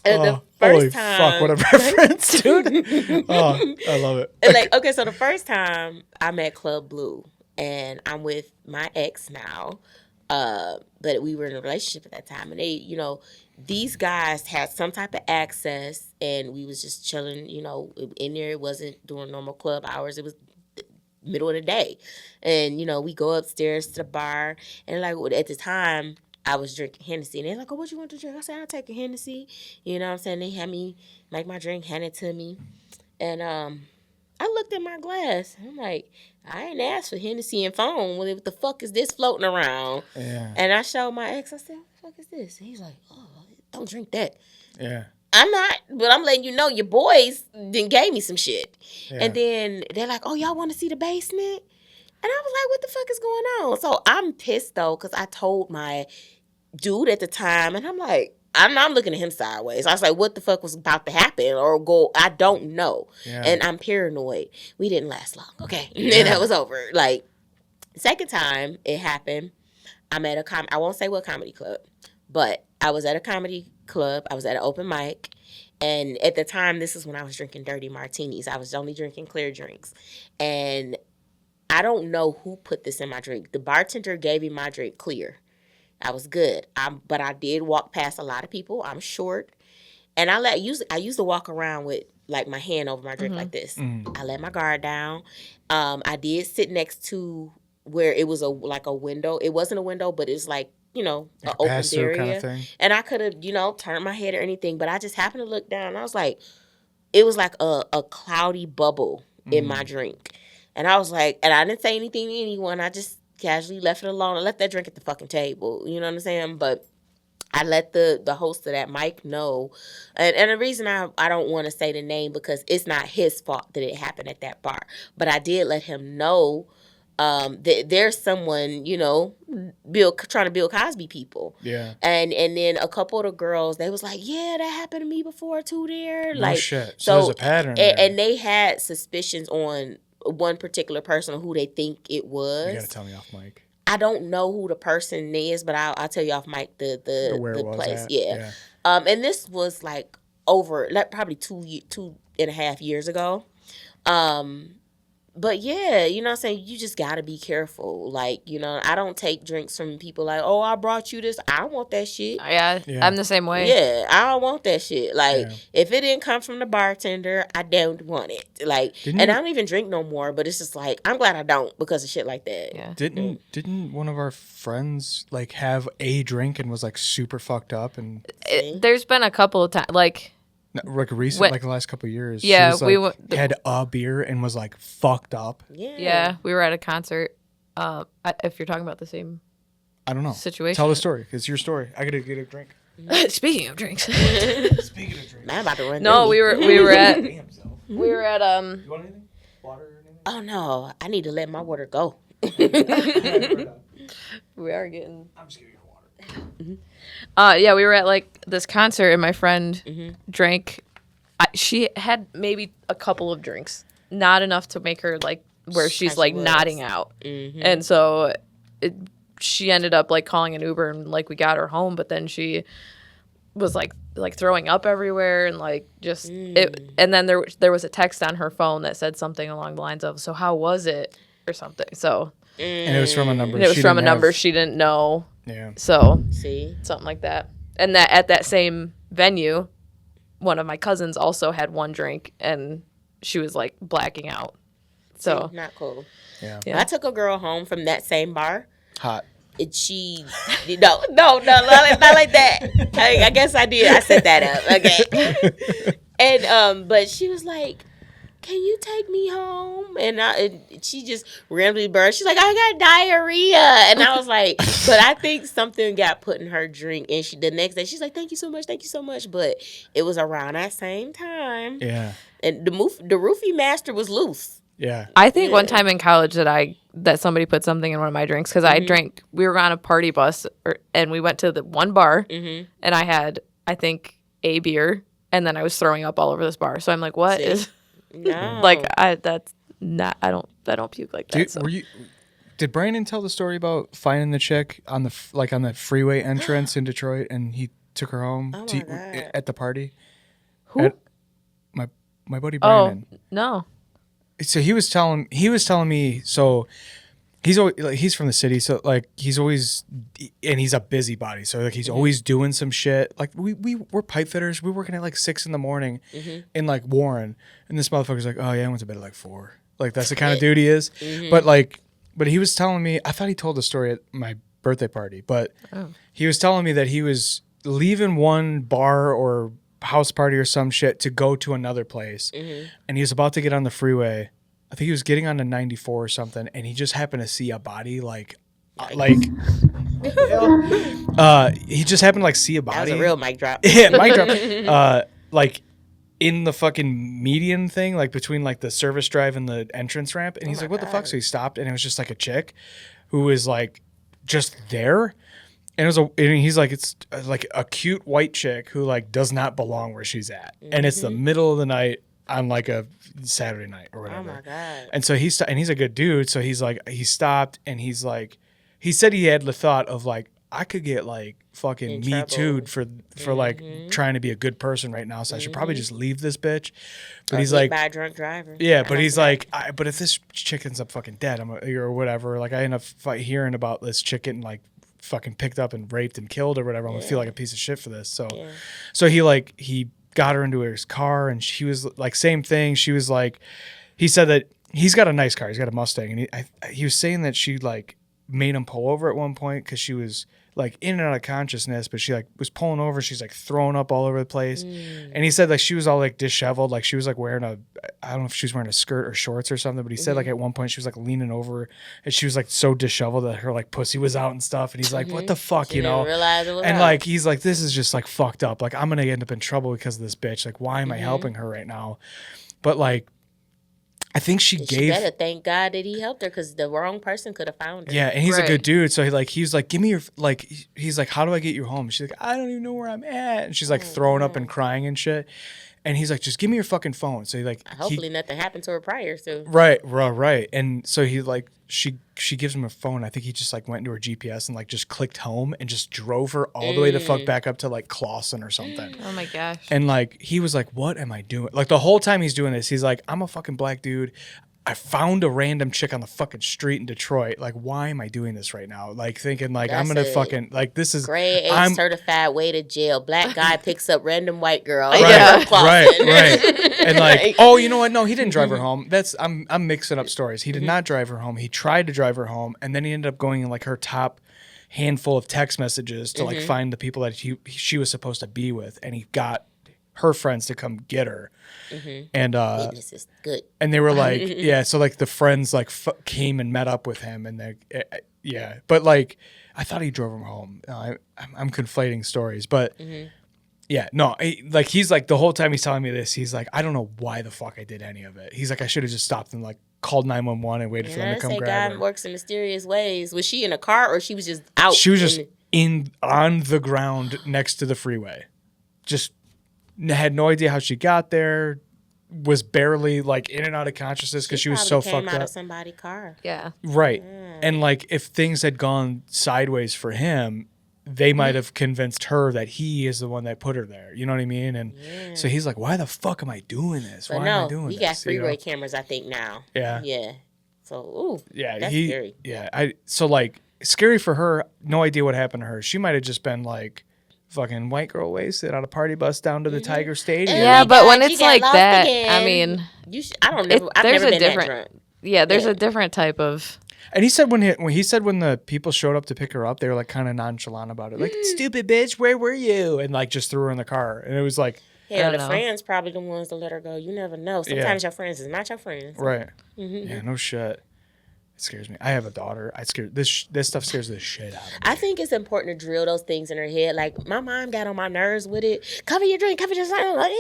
And the holy first time, fuck, what a reference, dude. Oh, I love it. and like, okay, so the first time I'm at Club Blue, and I'm with my ex now, but we were in a relationship at that time, and they, these guys had some type of access, and we was just chilling, in there. It wasn't during normal club hours. It was middle of the day. And, we go upstairs to the bar, and like at the time, I was drinking Hennessy, and they're like, oh, what you want to drink? I said, I'll take a Hennessy. You know what I'm saying? They had me make my drink, hand it to me. And I looked at my glass, and I'm like, I ain't asked for Hennessy and phone. What the fuck is this floating around? Yeah. And I showed my ex, I said, what the fuck is this? And he's like, oh, don't drink that. Yeah. I'm not, but I'm letting you know your boys then gave me some shit. Yeah. And then they're like, oh, y'all want to see the basement? And I was like, what the fuck is going on? So I'm pissed, though, because I told my dude at the time, and I'm like, I'm looking at him sideways. I was like, what the fuck was about to happen or go? I don't know. Yeah. And I'm paranoid. We didn't last long, okay? And that was over. Like, second time it happened, I'm at I won't say what comedy club, but I was at a comedy club. I was at an open mic. And at the time, this is when I was drinking dirty martinis. I was only drinking clear drinks. And I don't know who put this in my drink. The bartender gave me my drink clear. I was good. But I did walk past a lot of people. I'm short. And I used to walk around with like my hand over my drink like this. I let my guard down. I did sit next to where it was like a window. It wasn't a window, but it's like, an open area. Kind of thing. And I could have, turned my head or anything, but I just happened to look down. And I was like, it was like a cloudy bubble in my drink. And I was like, and I didn't say anything to anyone. I just casually left it alone. I left that drink at the fucking table. You know what I'm saying? But I let the host of that mic know. And the reason I don't want to say the name because it's not his fault that it happened at that bar. But I did let him know that there's someone, trying to Bill Cosby people. Yeah. And then a couple of the girls, they was like, yeah, that happened to me before too there. No like shit. So there's a pattern there. And they had suspicions on one particular person who they think it was. You gotta tell me off mic. I don't know who the person is, but I'll tell you off mic the place. Yeah. And this was like over probably 2.5 years ago. But yeah, you know what I'm saying? You just got to be careful. Like, I don't take drinks from people like, oh, I brought you this. I don't want that shit. Yeah. I'm the same way. Yeah, I don't want that shit. Like, if it didn't come from the bartender, I don't want it. Like, I don't even drink no more, but it's just like, I'm glad I don't because of shit like that. Yeah. Didn't one of our friends like have a drink and was like super fucked up and There's been a couple of times, like recent, like the last couple of years. Yeah, she was, like, had a beer and was like fucked up. Yeah. We were at a concert. If you're talking about the same, I don't know. Situation. Tell the story. It's your story. I gotta get a drink. Speaking of drinks, Speaking of drinks, I'm about to run. no, we were at You want anything? Oh Water or anything? no, I need to let my water go. we are getting. I'm just giving you water. Yeah, we were at like this concert, and my friend drank. She had maybe a couple of drinks, not enough to make her like where she's like nodding out, and so she ended up like calling an Uber, and like we got her home, but then she was like throwing up everywhere, and like just it. And then there was a text on her phone that said something along the lines of, "So how was it?" or something. So And it was from a number. And it was from a number she didn't know. Yeah. So See, something like that. And that at that same venue, one of my cousins also had one drink, and she was like blacking out. So not cool. Yeah. I took a girl home from that same bar. Hot. And she, no, not like that. I guess I did. I set that up. Okay. And but she was like, "Can you take me home?" And she just randomly burst. She's like, "I got diarrhea," and I was like, "But I think something got put in her drink." And the next day, she's like, thank you so much." But it was around that same time. Yeah. And the roofie master was loose. Yeah. I think one time in college that somebody put something in one of my drinks because I drank. We were on a party bus and we went to the one bar and I had I think a beer and then I was throwing up all over this bar. So I'm like, what is? No. Like that's not. I don't puke like that. Dude, So. Did Brandon tell the story about finding the chick on the freeway entrance in Detroit and he took her home at the party? Who? My buddy Brandon. Oh no. So he was telling me, so he's always, like, he's from the city, so like he's always, and he's a busybody, so like he's always doing some shit. Like we're pipe fitters, we're working at like 6 a.m. in like Warren, and this motherfucker's like, oh yeah, I went to bed at like 4. Like that's the kind of dude he is. But he was telling me, I thought he told the story at my birthday party, but he was telling me that he was leaving one bar or house party or some shit to go to another place, and he was about to get on the freeway. I think he was getting on the 94 or something, and he just happened to see a body he just happened to like see a body. That was a real mic drop. Yeah, mic drop. Like in the fucking median thing, like between like the service drive and the entrance ramp, and he's like, "What the fuck?" So he stopped, and it was just like a chick who was like just there. And he's like, it's like a cute white chick who like does not belong where she's at, and it's the middle of the night on like a Saturday night or whatever. Oh my God. And so he's a good dude, so he's like, he stopped and he's like, he said he had the thought of like, I could get like fucking Me Too'd for like trying to be a good person right now, so I should probably just leave this bitch. But he's like, by a drunk driver. yeah, but he's like, but if this chick ends up fucking dead, or whatever, like I end up hearing about this chick getting like fucking picked up and raped and killed or whatever, I'm gonna feel like a piece of shit for this. So he got her into his car, and she was like, same thing. She was like, he said that he's got a nice car, he's got a Mustang, and he was saying that she like made him pull over at one point because she was like in and out of consciousness, but she like was pulling over, she's like throwing up all over the place. And he said like she was all like disheveled, like she was like wearing I don't know if she was wearing a skirt or shorts or something, but he said like at one point she was like leaning over and she was like so disheveled that her like pussy was out and stuff, and he's like, what the fuck, She didn't realize it was out. like he's like, this is just like fucked up, like I'm gonna end up in trouble because of this bitch, like why am I helping her right now? But like I think she better thank God that he helped her, because the wrong person could have found her. Yeah, and he's a good dude. So he was like, give me your, like, he's like, how do I get you home? She's like, I don't even know where I'm at. And she's like throwing up and crying and shit. And he's like, just give me your fucking phone. So he like, hopefully nothing happened to her prior to. Right. And so he like, she gives him a phone. I think he just like went into her GPS and like just clicked home and just drove her all the way the fuck back up to like Clawson or something. Oh my gosh. And like, he was like, what am I doing? Like the whole time he's doing this, he's like, I'm a fucking black dude. I found a random chick on the fucking street in Detroit. Like, why am I doing this right now? Like, thinking, like, I'm going to fucking, like, this is... Grade A certified way to jail. Black guy picks up random white girl. Right. And like, oh, you know what? No, he didn't drive her home. I'm mixing up stories. He did not drive her home. He tried to drive her home, and then he ended up going in, like, her top handful of text messages to, like, find the people that she was supposed to be with, and he got her friends to come get her. And witnesses, good. And they were like, yeah, so like the friends like came and met up with him, and they, yeah, but like I thought he drove him home. I'm conflating stories, but yeah, no, like he's like the whole time he's telling me this, he's like, I don't know why the fuck I did any of it. He's like, I should have just stopped and like called 911 and waited for them to come grab her. God works in mysterious ways. Was she in a car or she was just out? She was just on the ground next to the freeway, just. Had no idea how she got there, was barely like in and out of consciousness because she was so fucked up. Came out of somebody's car. Yeah. Right. And like if things had gone sideways for him, they might have convinced her that he is the one that put her there. You know what I mean? And so he's like, why the fuck am I doing this? Why am I doing this? We got freeway cameras, I think, now. Yeah. Yeah. So, ooh, Yeah, that's scary. Yeah, so like scary for her. No idea what happened to her. She might have just been like fucking white girl wasted on a party bus down to the Tiger Stadium. Yeah, but when it's got like lost that, again. I mean, I've there's never a been different. that drunk. Yeah, there's a different type of. And he said when the people showed up to pick her up, they were like kind of nonchalant about it, like stupid bitch, where were you? And like just threw her in the car, and it was like, Hell, the friends probably the ones to let her go. You never know. Sometimes your friends is not your friends. right? Yeah, no shit. It scares me. I have a daughter. This stuff scares the shit out of me. I think it's important to drill those things in her head. Like my mom got on my nerves with it. Cover your drink, cover your drink. I'm like,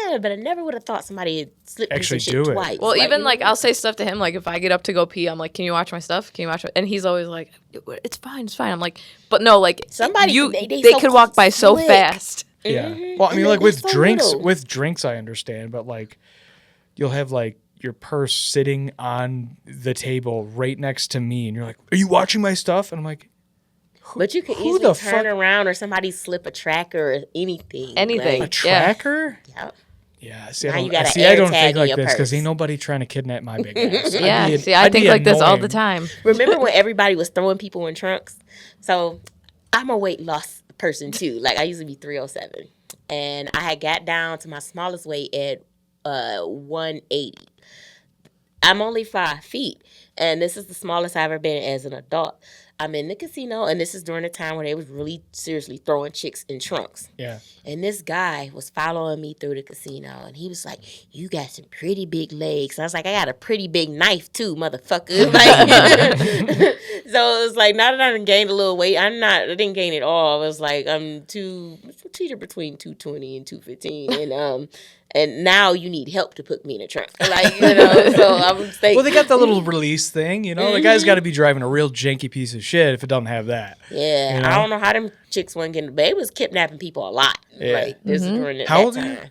yeah, but I never would have thought somebody had slipped me some shit twice. Well, even like I'll say stuff to him. Like if I get up to go pee, I'm like, "Can you watch my stuff? Can you watch?" And he's always like, "It's fine, it's fine." I'm like, "But no, like somebody they so could walk by so slick. fast." Yeah. Mm-hmm. Well, I mean, like with so drinks, little. I understand, but like you'll have like your purse sitting on the table right next to me, and you're like, "Are you watching my stuff?" And I'm like, But you can who easily the turn fuck- around or somebody slip a tracker or anything. Anything. "A Like, tracker?" yeah. Yeah. See, Now I you got don't, an I don't AirTag think in like your this because purse. ain't nobody trying to kidnap my big ass. Yeah, I I'd think be like this all annoying. the time. Remember when everybody was throwing people in trunks? So I'm a weight loss person too. Like I used to be 307. And I had got down to my smallest weight at 180. I'm only 5 feet. And this is the smallest I've ever been as an adult. I'm in the casino, and this is during the time when they was really seriously throwing chicks in trunks. Yeah. And this guy was following me through the casino, and he was like, "You got some pretty big legs." And I was like, "I got a pretty big knife too, motherfucker." Like, so it was like, now that I done gained a little weight, I didn't gain it all. I was like, I'm teeter between 220 and 215, and now you need help to put me in a trunk, like So I was thinking, Well, they got the little release thing, The guy's got to be driving a real janky piece of shit if it doesn't have that. Yeah, You know? I don't know how them chicks weren't getting. They was kidnapping people a lot. Yeah. Like this during How that old are time. you?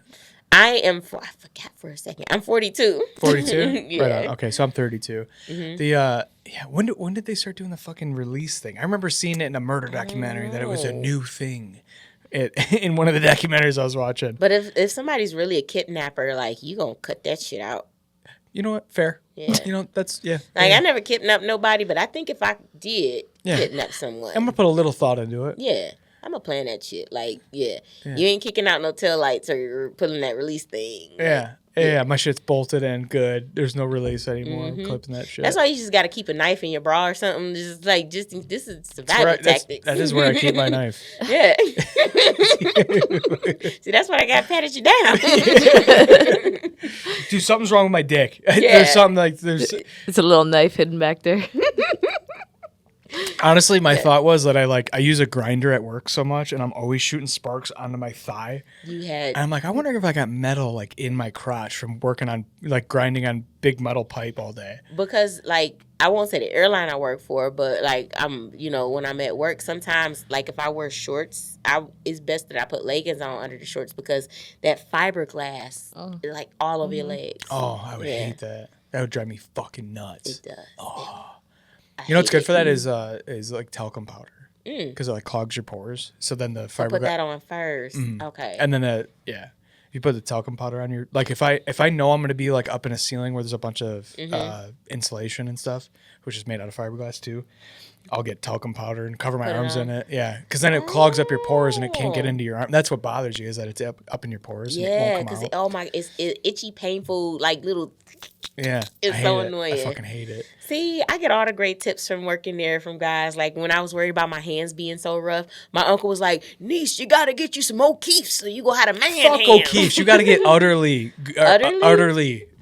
I forgot for a second. I'm 42. 42? Yeah. Right on. Okay, so I'm 32. The when did they start doing the fucking release thing? I remember seeing it in a murder documentary that it was a new thing. In one of the documentaries I was watching. But if somebody's really a kidnapper, like you gonna cut that shit out. You know what? Fair. Yeah. That's Like yeah. I never kidnapped nobody, but I think if I did kidnap someone, I'm gonna put a little thought into it. yeah, I'm gonna plan that shit. Like you ain't kicking out no tail lights or pulling that release thing. Yeah. Yeah, my shit's bolted in good. There's no release anymore. I'm clipping that shit. That's why you just got to keep a knife in your bra or something. This is survival tactics. That is where I keep my knife. Yeah. See, that's why I got patted you down. Dude, something's wrong with my dick. Yeah. There's something like there's. It's a little knife hidden back there. Honestly, my thought was that I use a grinder at work so much, and I'm always shooting sparks onto my thigh. And I'm like, I wonder if I got metal like in my crotch from working on grinding on big metal pipe all day. Because like I won't say the airline I work for, but like I'm when I'm at work, sometimes like if I wear shorts, it's best that I put leggings on under the shorts because that fiberglass is like all over your legs. Oh, I would hate that. That would drive me fucking nuts. It does. Oh. You know what's good for that is like talcum powder because it like clogs your pores. So then the fiberglass. Put that on first. Okay. And then you put the talcum powder on your if I know I'm gonna be like up in a ceiling where there's a bunch of insulation and stuff, which is made out of fiberglass too, I'll get talcum powder and cover my arms in it. Yeah, because then it clogs up your pores and it can't get into your arm. That's what bothers you is that it's up in your pores. Yeah, because it's itchy, painful, like little. Yeah, It's so annoying. I fucking hate it. See, I get all the great tips from working there from guys. Like when I was worried about my hands being so rough, my uncle was like, "Niece, you gotta get you some O'Keefe's so you gonna have a man Fuck hand." O'Keefe's. You gotta get utterly.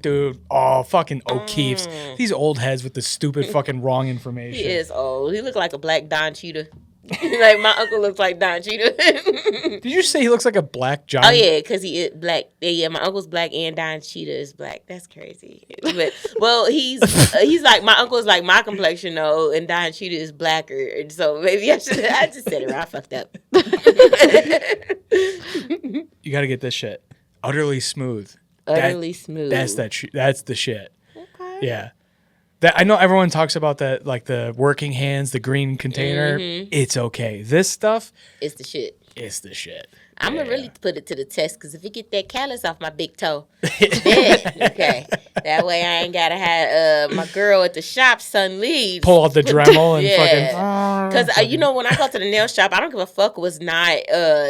Dude. Oh, fucking O'Keefe's. These old heads with the stupid fucking wrong information. He is old. He looked like a black Don Cheetah. Like my uncle looks like Don Cheetah. Did you say he looks like a black John? Oh yeah, because he is black. Yeah, my uncle's black and Don Cheetah is black. That's crazy. But well, he's like my uncle is like my complexion though, and Don Cheetah is blacker. And so maybe I just said it right. I fucked up. You got to get this shit. Utterly smooth. Utterly smooth. That's the shit. Okay. Yeah. That I know everyone talks about that, like the working hands, the green container. It's okay. This stuff, it's the shit. it's the shit. I'm gonna really put it to the test because if it get that callus off my big toe, okay, that way I ain't gotta have my girl at the shop, Sun Lee, pull out the Dremel and fucking. Because you know, when I go to the nail shop, I don't give a fuck what's not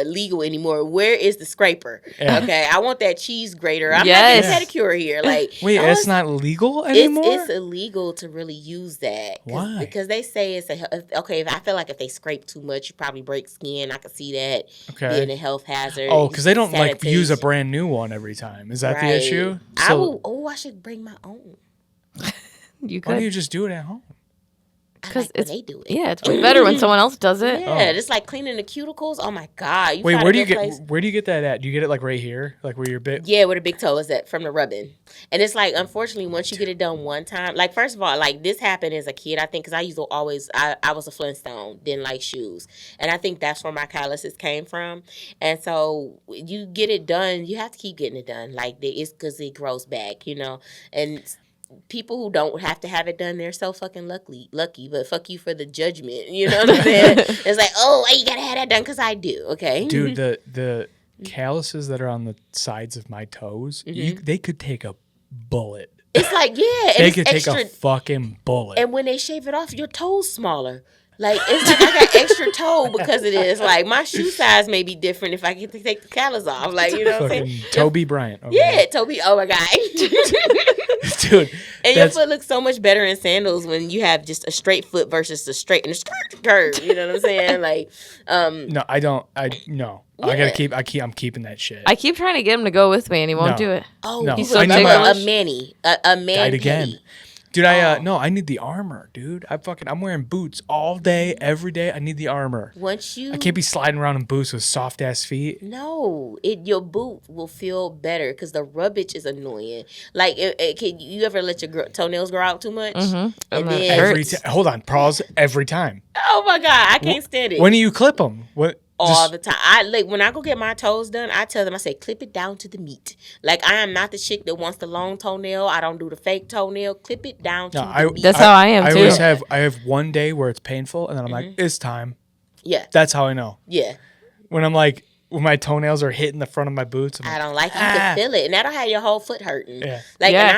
legal anymore. Where is the scraper? Yeah. Okay, I want that cheese grater. I'm not getting pedicure here. Like, wait, it's not legal anymore. It's illegal to really use that. Why? Because they say it's okay. I feel like if they scrape too much, you probably break skin. I can see that being a health hazard. Oh, because they don't like use a brand new one every time. Is that the issue? So, I should bring my own. You could. Why don't you just do it at home? Because they do it. Yeah, it's way better when someone else does it. Yeah, it's like cleaning the cuticles. Oh my god! Wait, where do you get that at? Do you get it like right here, like where your big? Yeah, where the big toe is at from the rubbing. And it's like, unfortunately, once you get it done one time, like first of all, like this happened as a kid. I think because I used to always, I was a Flintstone, didn't like shoes, and I think that's where my calluses came from. And so you get it done, you have to keep getting it done. Like it's because it grows back, you know, and. People who don't have to have it done, they're so fucking lucky, but fuck you for the judgment. You know what I'm saying? It's like, oh, why you gotta have that done? Because I do. Okay, dude. The calluses that are on the sides of my toes, they could take a bullet. It's like, yeah, they could take a fucking bullet. And when they shave it off, your toe's smaller. Like, it's like I got extra toe because it is. Like, my shoe size may be different if I get to take the callus off. Like, you know what I'm saying? Toby Bryant. Toby. Oh, my God. Dude. And your foot looks so much better in sandals when you have just a straight foot versus a straight and a curve. You know what I'm saying? Like, no, I don't. No. Yeah. I'm keeping that shit. I keep trying to get him to go with me and he won't do it. Oh, no. He's so ticklish. A man. Died again. Dude, I need the armor, dude. I'm wearing boots all day, every day. I need the armor. I can't be sliding around in boots with soft ass feet. No, your boot will feel better because the rubbish is annoying. Like, can you ever let your toenails grow out too much? Mm-hmm. And then hold on, pause every time. Oh my God, I can't stand it. When do you clip them? All the time. When I go get my toes done, I tell them, I say, clip it down to the meat. Like, I am not the chick that wants the long toenail. I don't do the fake toenail. Clip it down to the meat. That's how I am too. I have one day where it's painful, and then I'm like, it's time. Yeah. That's how I know. Yeah. When I'm like, when my toenails are hitting the front of my boots. I don't like you to feel it, and that'll have your whole foot hurting. Yeah.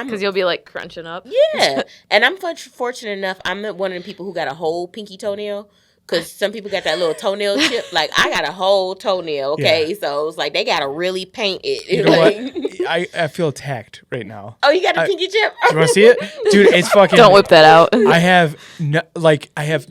Because you'll be like crunching up. Yeah. And I'm fortunate enough, I'm one of the people who got a whole pinky toenail. Because some people got that little toenail chip. Like, I got a whole toenail, okay? Yeah. So it's like they got to really paint it. You know what? I feel attacked right now. Oh, you got a pinky chip? You want to see it? Dude, it's fucking... Don't whip that out. I have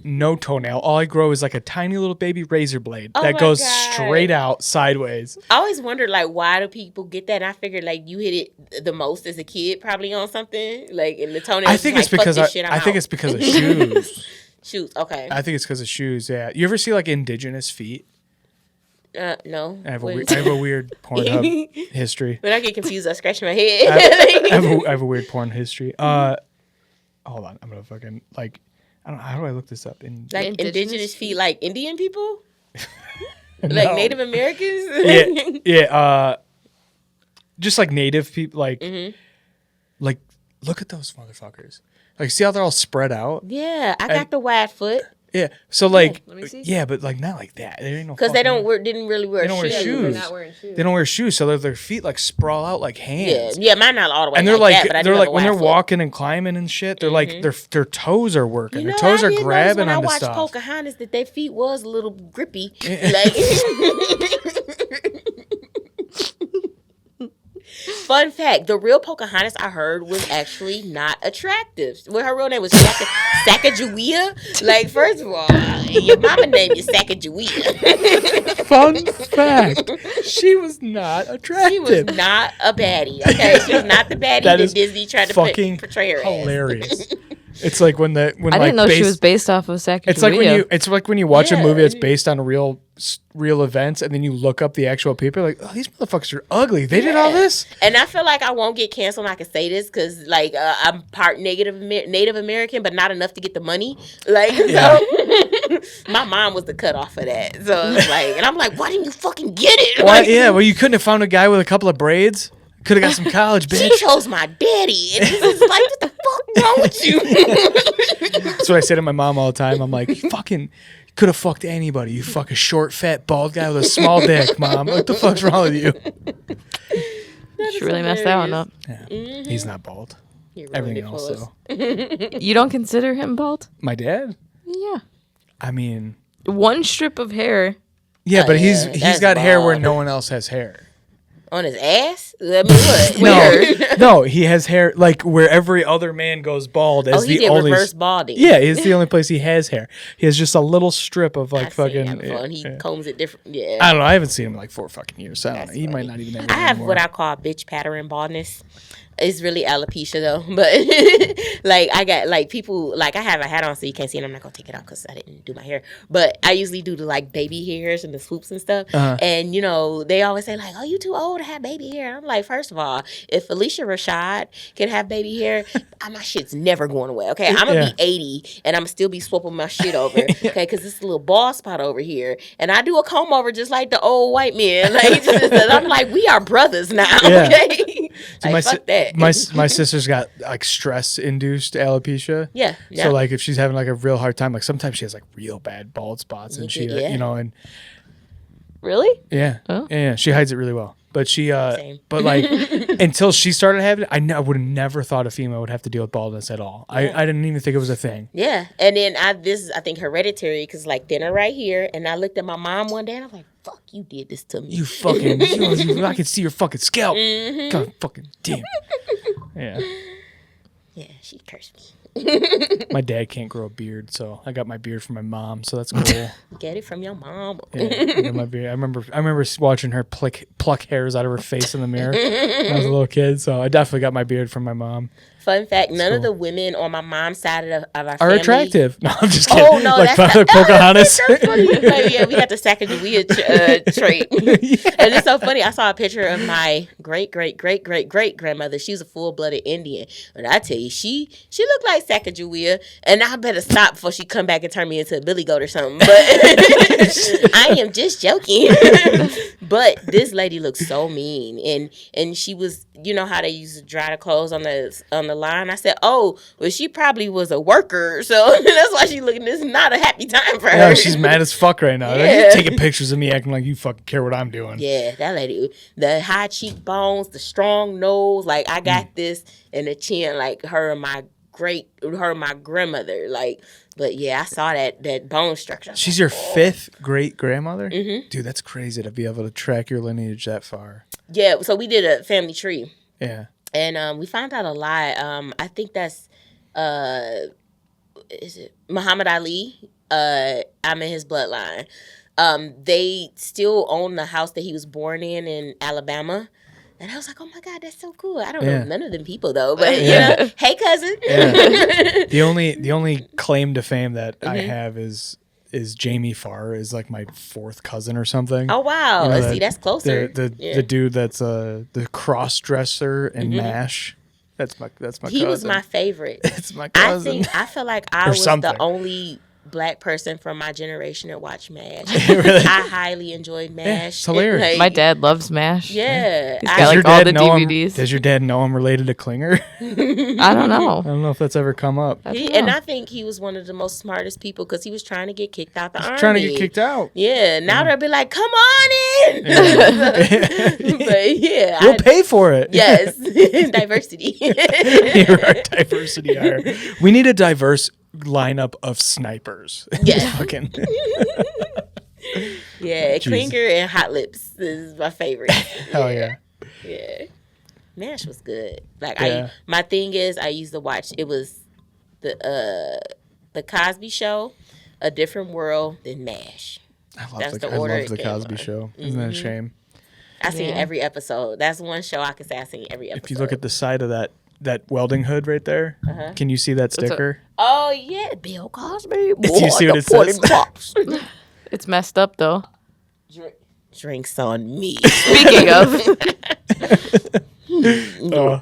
no toenail. All I grow is like a tiny little baby razor blade that goes straight out sideways. I always wondered, like, why do people get that? And I figured, like, you hit it the most as a kid probably on something. Like, in the toenail. I think it's because it's because of shoes. Shoes, okay. I think it's because of shoes. Yeah, you ever see like indigenous feet? No. I have a weird Pornhub history. When I get confused, I scratch my head. I have a weird porn history. Hold on, I'm gonna fucking like. I don't know, how do I look this up? Indigenous feet, like Indian people, like Native Americans. Yeah. Just like Native people, like, like look at those motherfuckers. Like, see how they're all spread out? Yeah, I got the wide foot. Yeah, so like, but like not like that. There ain't no because they didn't really wear shoes. They're not wearing shoes. They don't wear shoes, so their feet like sprawl out like hands. Yeah, mine not all the way. And they're like that, they're like when they're walking and climbing and shit, they're like their toes are working. Their toes are grabbing onto stuff. When I watched Pocahontas, that their feet was a little grippy. Fun fact, the real Pocahontas I heard was actually not attractive. Well, her real name was Sacagawea. Like, first of all, your mama named you Sacagawea. Fun fact, she was not attractive. She was not a baddie, okay? She was not the baddie that Disney tried to portray her hilarious. It's like when I didn't know she was based off of Sacagawea. It's like when you watch a movie that's based on real events, and then you look up the actual people. Like, oh, these motherfuckers are ugly. They did all this. And I feel like I won't get canceled. And I can say this because like I'm part Native American, but not enough to get the money. Like, so my mom was the cutoff for that. So it's like, and I'm like, why didn't you fucking get it? Well, you couldn't have found a guy with a couple of braids. Could have got some college, bitch. She chose my daddy. And it's like, what the fuck? wrong with you? That's what I say to my mom all the time. I'm like, you fucking could have fucked anybody. You fucking short, fat, bald guy with a small dick, Mom. What the fuck's wrong with you? She really messed that one up. Yeah. He's not bald. Ruined Everything it else, for us. though. You don't consider him bald? My dad? Yeah. I mean, One strip of hair. yeah, but he's that's got hair where bald. no one else has hair. On his ass? I mean, what? No, Where? no, he has hair like where every other man goes bald. As Oh, he the did only, reverse balding. Yeah, it's the only place he has hair. He has just a little strip of like I've seen fucking. that before, and he combs it different. Yeah. I don't know. I haven't seen him in like 4 fucking years. So I don't know. That's He might funny. not even. Have I it have anymore. what I call bitch pattern baldness. It's really alopecia though, but like I got like people like I have a hat on so you can't see, and I'm not gonna take it off because I didn't do my hair. But I usually do the like baby hairs and the swoops and stuff. And you know they always say like, "Oh, you too old to have baby hair." I'm like, first of all, if Alicia Rashad can have baby hair, my shit's never going away. Okay, I'm gonna be 80 and I'm still be swooping my shit over. Okay, because it's a little bald spot over here, and I do a comb over just like the old white men. Like I'm like, we are brothers now. Yeah. Okay, So like, fuck that. my sister's got like stress induced alopecia. Yeah. So like if she's having like a real hard time, like sometimes she has like real bad bald spots, and she Yeah. you know, and Really? yeah, Oh. yeah, she hides it really well. But she Same. but like until she started having it, I would have never thought a female would have to deal with baldness at all. I didn't even think it was a thing. Yeah, and then this is I think hereditary because like dinner right here, and I looked at my mom one day and I was like, "Fuck, you did this to me." You fucking, I can see your fucking scalp. God fucking damn. Yeah. Yeah, she cursed me. My dad can't grow a beard, so I got my beard from my mom, so that's cool. Get it from your mom. Yeah, I got my beard. I remember watching her pluck hairs out of her face in the mirror when I was a little kid, so I definitely got my beard from my mom. Fun fact: none of cool. the women on my mom's side of our Are family attractive. No, I'm just kidding. Oh no, like that's not, Pocahontas. That's funny. Like, yeah, we got the Sacagawea trait, and it's so funny. I saw a picture of my great grandmother. She was a full blooded Indian, and I tell you, she looked like Sacagawea. And I better stop before she come back and turn me into a billy goat or something. But I am just joking. But this lady looks so mean, and she was, you know how they used to dry the clothes on the line. I said, oh, well, she probably was a worker, so that's why she's looking. This is not a happy time for her. Yeah, she's mad as fuck right now. Yeah. Like, taking pictures of me acting like you fucking care what I'm doing. Yeah, that lady, the high cheekbones, the strong nose, like I got this, and the chin, like her and my grandmother, like. But yeah, I saw that bone structure. She's your 5th great grandmother? Mm-hmm. Dude, that's crazy to be able to track your lineage that far. Yeah, so we did a family tree. Yeah. And we found out a lot. I think that's is it Muhammad Ali? I'm in his bloodline. They still own the house that he was born in Alabama. And I was like, oh my God, that's so cool. I don't know none of them people though, but you know, hey cousin. Yeah. The only claim to fame that I have is Jamie Farr is like my 4th cousin or something. Oh wow. You know, See, that's closer. The dude that's the cross dresser in MASH. That's my cousin. He was my favorite. It's my cousin. I feel like I was something. the only Black person from my generation that watched MASH. Really? I highly enjoyed MASH. it's hilarious. Like, My dad loves MASH. yeah. He's got like all the DVDs. Does your dad know I'm related to Klinger? I don't know. I don't know if that's ever come up. And I think he was one of the most smartest people because he was trying to get kicked out the army. Trying to get kicked out. Yeah, now they'll be like, come on in. But yeah. We'll pay for it. Yes. Diversity. You're our diversity hire. We need a diverse lineup of snipers. Yeah. Fucking. Yeah, Klinger and Hot Lips is my favorite. Hell yeah. Yeah. MASH was good. Like Yeah. my thing is I used to watch it was the Cosby Show, A Different World, then MASH. I That's love the the order I it love the came Cosby on. Show. Isn't that a shame? I seen Yeah. every episode. That's one show I can say I seen every episode. If you look at the side of that welding hood right there, can you see that sticker? Oh yeah, Bill Cosby. Do you see what it says? It's messed up though. Drinks on me. Speaking of,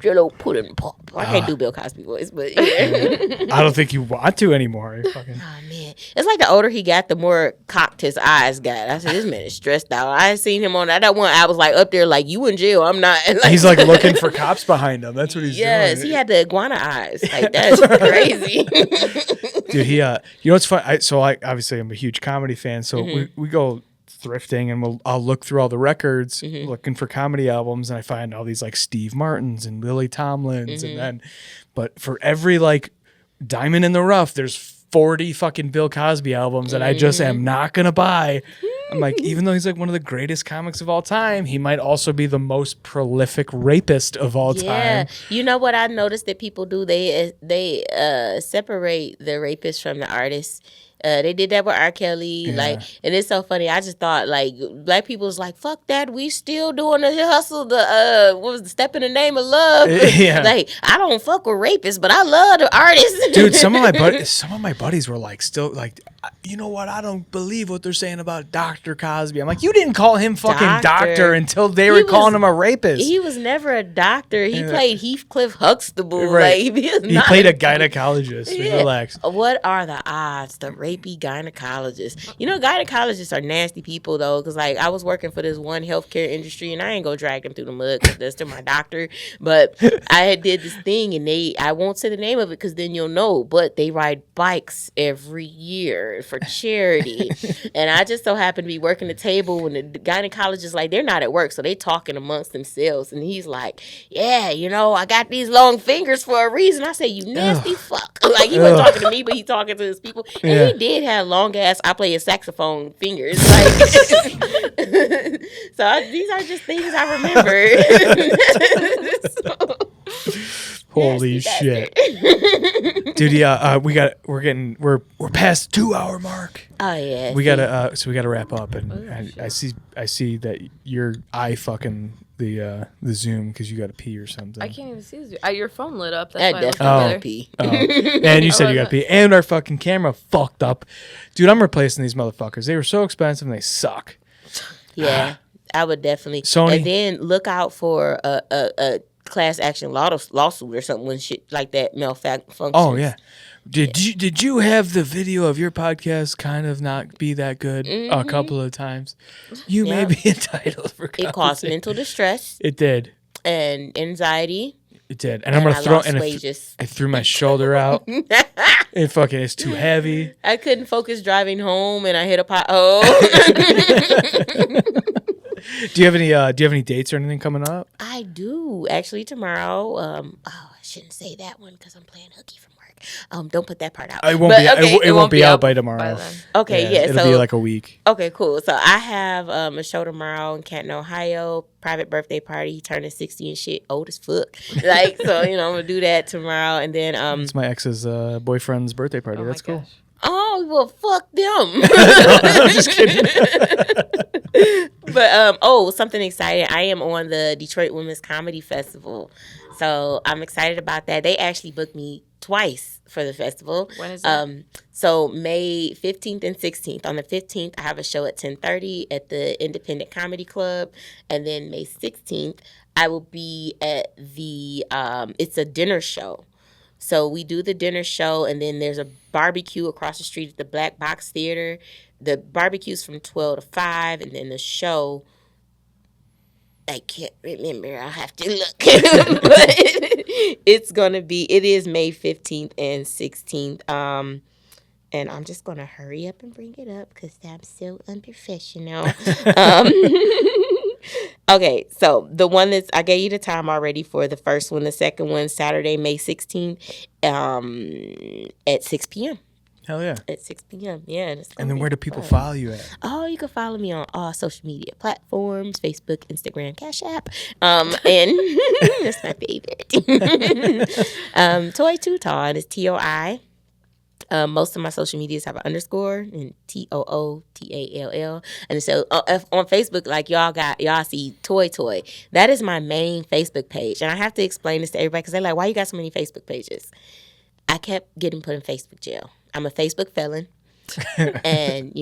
Jello pudding pop. I can't do Bill Cosby voice, but yeah. I don't think you want to anymore. Fucking. Oh man, it's like the older he got, the more cocked his eyes got. I said, this man is stressed out. I ain't seen him on that one. I was like up there, like, you in jail. I'm not. Like, he's like looking for cops behind him. That's what he's doing. Yes, he had the iguana eyes. Like, that's crazy. Dude, he you know what's fun? Obviously I'm a huge comedy fan, so we go thrifting and I'll look through all the records looking for comedy albums, and I find all these like Steve Martins and Lily Tomlins, but for every like diamond in the rough, there's 40 fucking Bill Cosby albums that I just am not gonna buy. I'm like, even though he's like one of the greatest comics of all time, he might also be the most prolific rapist of all time. You know what I noticed that people do? They separate the rapist from the artist. They did that with R. Kelly, like, and it's so funny. I just thought, like, black people was like, "Fuck that, we still doing the hustle." What was the step in the name of love? Like, I don't fuck with rapists, but I love the artists. Dude, some of my buddies were like, still like, you know what? I don't believe what they're saying about Dr. Cosby. I'm like, you didn't call him fucking doctor until they were calling him a rapist. He was never a doctor. He played Heathcliff Huxtable. Right. Like, he played a gynecologist. Relax. What are the odds? The rapey gynecologist. You know, gynecologists are nasty people though, because like I was working for this one healthcare industry, and I ain't gonna drag them through the mud because they're still my doctor. But I had did this thing, and I won't say the name of it because then you'll know. But they ride bikes every year for charity, and I just so happened to be working the table when the gynecologist, like, they're not at work, so they talking amongst themselves, and he's like, "Yeah, you know, I got these long fingers for a reason." I say, "You nasty fuck!" Like, he wasn't talking to me, but he talking to his people, and he did have long ass I play a saxophone fingers. Like, so these are just things I remember. Holy shit, dude! Yeah, we're past 2 hour mark. Oh yeah, we gotta wrap up, and I see that you're fucking the Zoom because you gotta pee or something. I can't even see the Zoom. Your phone lit up. That's That's why I pee. And you said you gotta pee, and our fucking camera fucked up, dude. I'm replacing these motherfuckers. They were so expensive and they suck. Yeah, I would definitely. Sony. And then look out for a class action lawsuit or something when shit like that malfunctions. Oh yeah. Did you have the video of your podcast kind of not be that good a couple of times? You may be entitled for it caused mental distress. It did. And anxiety. It did. And I'm gonna throw and I threw my shoulder out. It's too heavy. I couldn't focus driving home and I hit a pothole. Do you have any dates or anything coming up? I do. Actually tomorrow. I shouldn't say that one because I'm playing hooky from work. Don't put that part out. It won't be out by tomorrow. Okay, yeah. It'll be like a week. Okay, cool. So I have a show tomorrow in Canton, Ohio. Private birthday party. He turning 60 and shit. Old as fuck. Like, so, I'm gonna do that tomorrow, and then it's my ex's boyfriend's birthday party. That's cool. Gosh. Oh, well, fuck them. I'm just kidding. But something exciting. I am on the Detroit Women's Comedy Festival, so I'm excited about that. They actually booked me twice for the festival. When is that? So May 15th and 16th. On the 15th, I have a show at 10:30 at the Independent Comedy Club, and then May 16th, I will be at the. It's a dinner show. So we do the dinner show, and then there's a barbecue across the street at the Black Box Theater. The barbecue's from 12 to 5, and then the show, I can't remember. I'll have to look. But it is May 15th and 16th. And I'm just going to hurry up and bring it up because I'm so unprofessional. Okay, so the one I gave you the time already for the first one. The second one, Saturday, May 16th, at 6 p.m. Hell yeah. At 6 p.m. Yeah. And then where do people follow you at? Oh, you can follow me on all social media platforms, Facebook, Instagram, Cash App. And that's my favorite. Toi Too Tall, and it's TOI. Most of my social medias have an underscore and TOOTALL. And so on Facebook, like y'all see Toy. That is my main Facebook page. And I have to explain this to everybody because they're like, why you got so many Facebook pages? I kept getting put in Facebook jail. I'm a Facebook felon. And,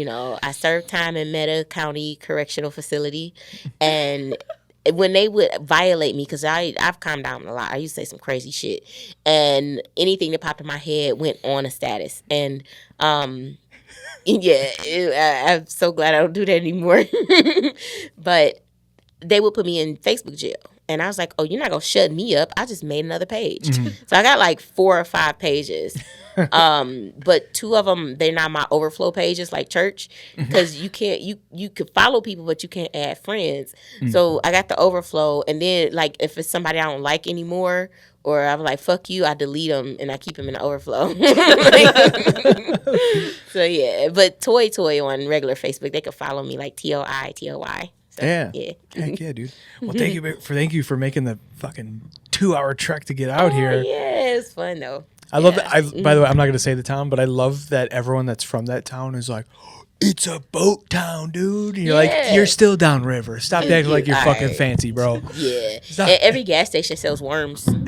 I served time in Meta County Correctional Facility. And when they would violate me, because I've calmed down a lot. I used to say some crazy shit, and anything that popped in my head went on a status. And I'm so glad I don't do that anymore. But they would put me in Facebook jail. And I was like, oh, you're not going to shut me up. I just made another page. So I got like 4 or 5 pages. But 2 of them, they're not my overflow pages like church. Because you can't, you could follow people, but you can't add friends. So I got the overflow. And then like if it's somebody I don't like anymore, or I'm like, fuck you, I delete them and I keep them in the overflow. So yeah. But Toi on regular Facebook, they could follow me like TOI. So, yeah. Heck yeah, dude. Well, thank you for making the fucking 2-hour trek to get out here. Yeah, it's fun though. I love that. By the way, I'm not going to say the town, but I love that everyone that's from that town is like, it's a boat town, dude. And you're like, you're still downriver. Stop acting like you're fucking fancy, bro. Yeah. And every gas station sells worms. They're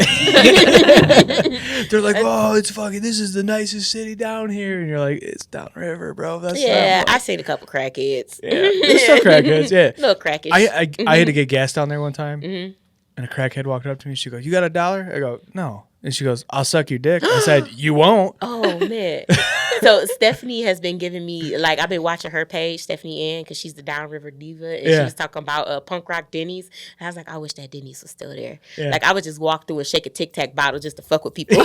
like, oh, it's fucking, this is the nicest city down here. And you're like, it's downriver, bro. That's I seen a couple crackheads. Yeah. There's still crackheads, yeah. Little crackheads. I had to get gas down there one time. And a crackhead walked up to me. She goes, you got $1? I go, no. And she goes, I'll suck your dick. I said, you won't. Oh, man. So Stephanie has been giving me, like, I've been watching her page, Stephanie Ann, because she's the Downriver Diva. And she was talking about punk rock Denny's. And I was like, I wish that Denny's was still there. Yeah. Like, I would just walk through and shake a Tic Tac bottle just to fuck with people.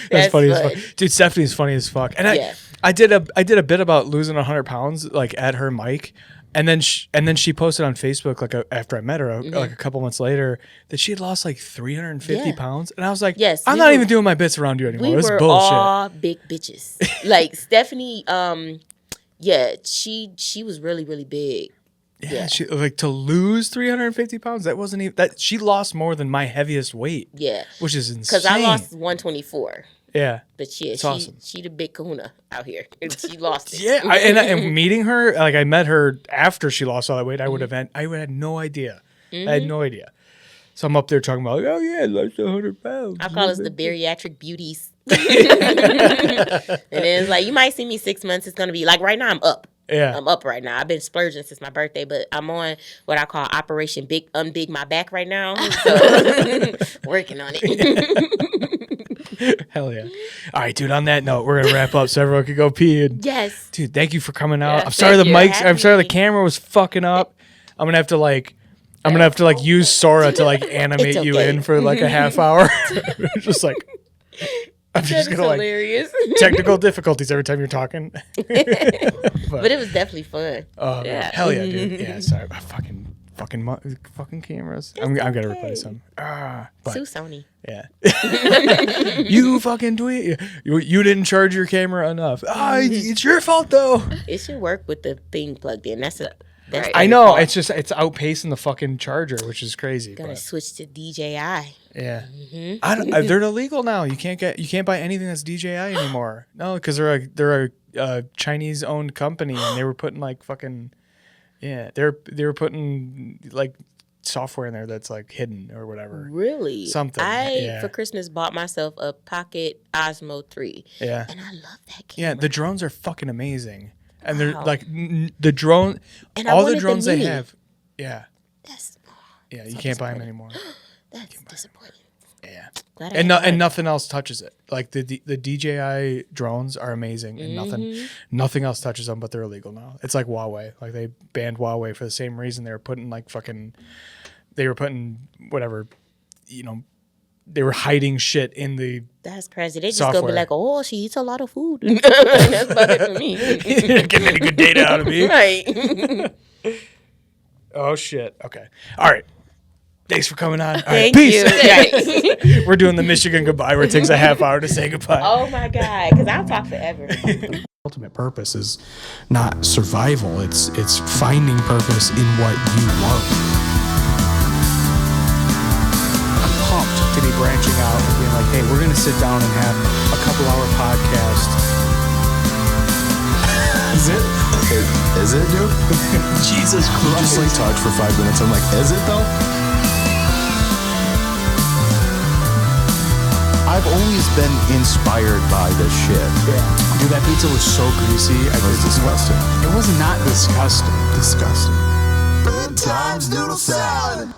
That's funny as fuck. Dude, Stephanie's funny as fuck. And I did a bit about losing 100 pounds, like, at her mic. And then she posted on Facebook, like after I met her, like a couple months later, that she had lost like 350 pounds. And I was like, I'm not even doing my bits around you anymore. This is bullshit. We were all big bitches. Like Stephanie, she was really, really big. Yeah, she, like to lose 350 pounds, that wasn't even, that she lost more than my heaviest weight. Yeah. Which is insane. Because I lost 124. Yeah. But she the big kahuna out here. And she lost it. Yeah. And meeting her, like I met her after she lost all that weight, I would have had no idea. I had no idea. So I'm up there talking about, like, oh yeah, I lost 100 pounds. I call us the bariatric beauties. And then it's like, you might see me 6 months. It's going to be like right now I'm up. Yeah. I'm up right now. I've been splurging since my birthday, but I'm on what I call Operation Unbig My Back right now. So working on it. Hell yeah. All right, dude, on that note, we're going to wrap up so everyone can go pee. And, yes. Dude, thank you for coming out. I'm sorry I'm sorry the camera was fucking up. I'm going to have to use Sora to like animate you in for like a half hour. Just like I'm just gonna hilarious. Like technical difficulties every time you're talking. but it was definitely fun. Hell yeah, dude. Yeah, sorry about fucking cameras. I'm gonna replace them. Sue Sony. Yeah. You fucking tweet. You didn't charge your camera enough. It's your fault though. It should work with the thing plugged in. That's right. I know. It's outpacing the fucking charger, which is crazy. Gotta switch to DJI. Yeah. They're illegal now. You can't buy anything that's DJI anymore. No, because they're a Chinese owned company, and they were putting like fucking they were putting like software in there that's like hidden or whatever. Really? Something. For Christmas bought myself a Pocket Osmo 3. Yeah. And I love that camera. Yeah, the drones are fucking amazing. And they're like the drone, and all the drones they have. Yeah. You can't buy them anymore. That's disappointing. Yeah. And nothing else touches it. Like the DJI drones are amazing, and nothing else touches them. But they're illegal now. It's like Huawei. Like they banned Huawei for the same reason. They were putting whatever, they were hiding shit in the. That's crazy. They just software. gonna be like, oh, she eats a lot of food. That's about it for me. You're not getting any good data out of me. Right. Oh shit. Okay. All right. Thanks for coming on. All right, Thank peace. We're doing the Michigan goodbye where it takes a half hour to say goodbye. Oh my God, because I'll talk forever. Ultimate purpose is not survival. It's finding purpose in what you love. I'm pumped to be branching out and being like, hey, we're going to sit down and have a couple-hour podcast. Is it? Is it, dude? Jesus Christ. We just like talked for 5 minutes. I'm like, is it though? I've always been inspired by this shit. Yeah. Dude, that pizza was so greasy. It was disgusting. It was not disgusting. Disgusting. Good Times Noodle Salad.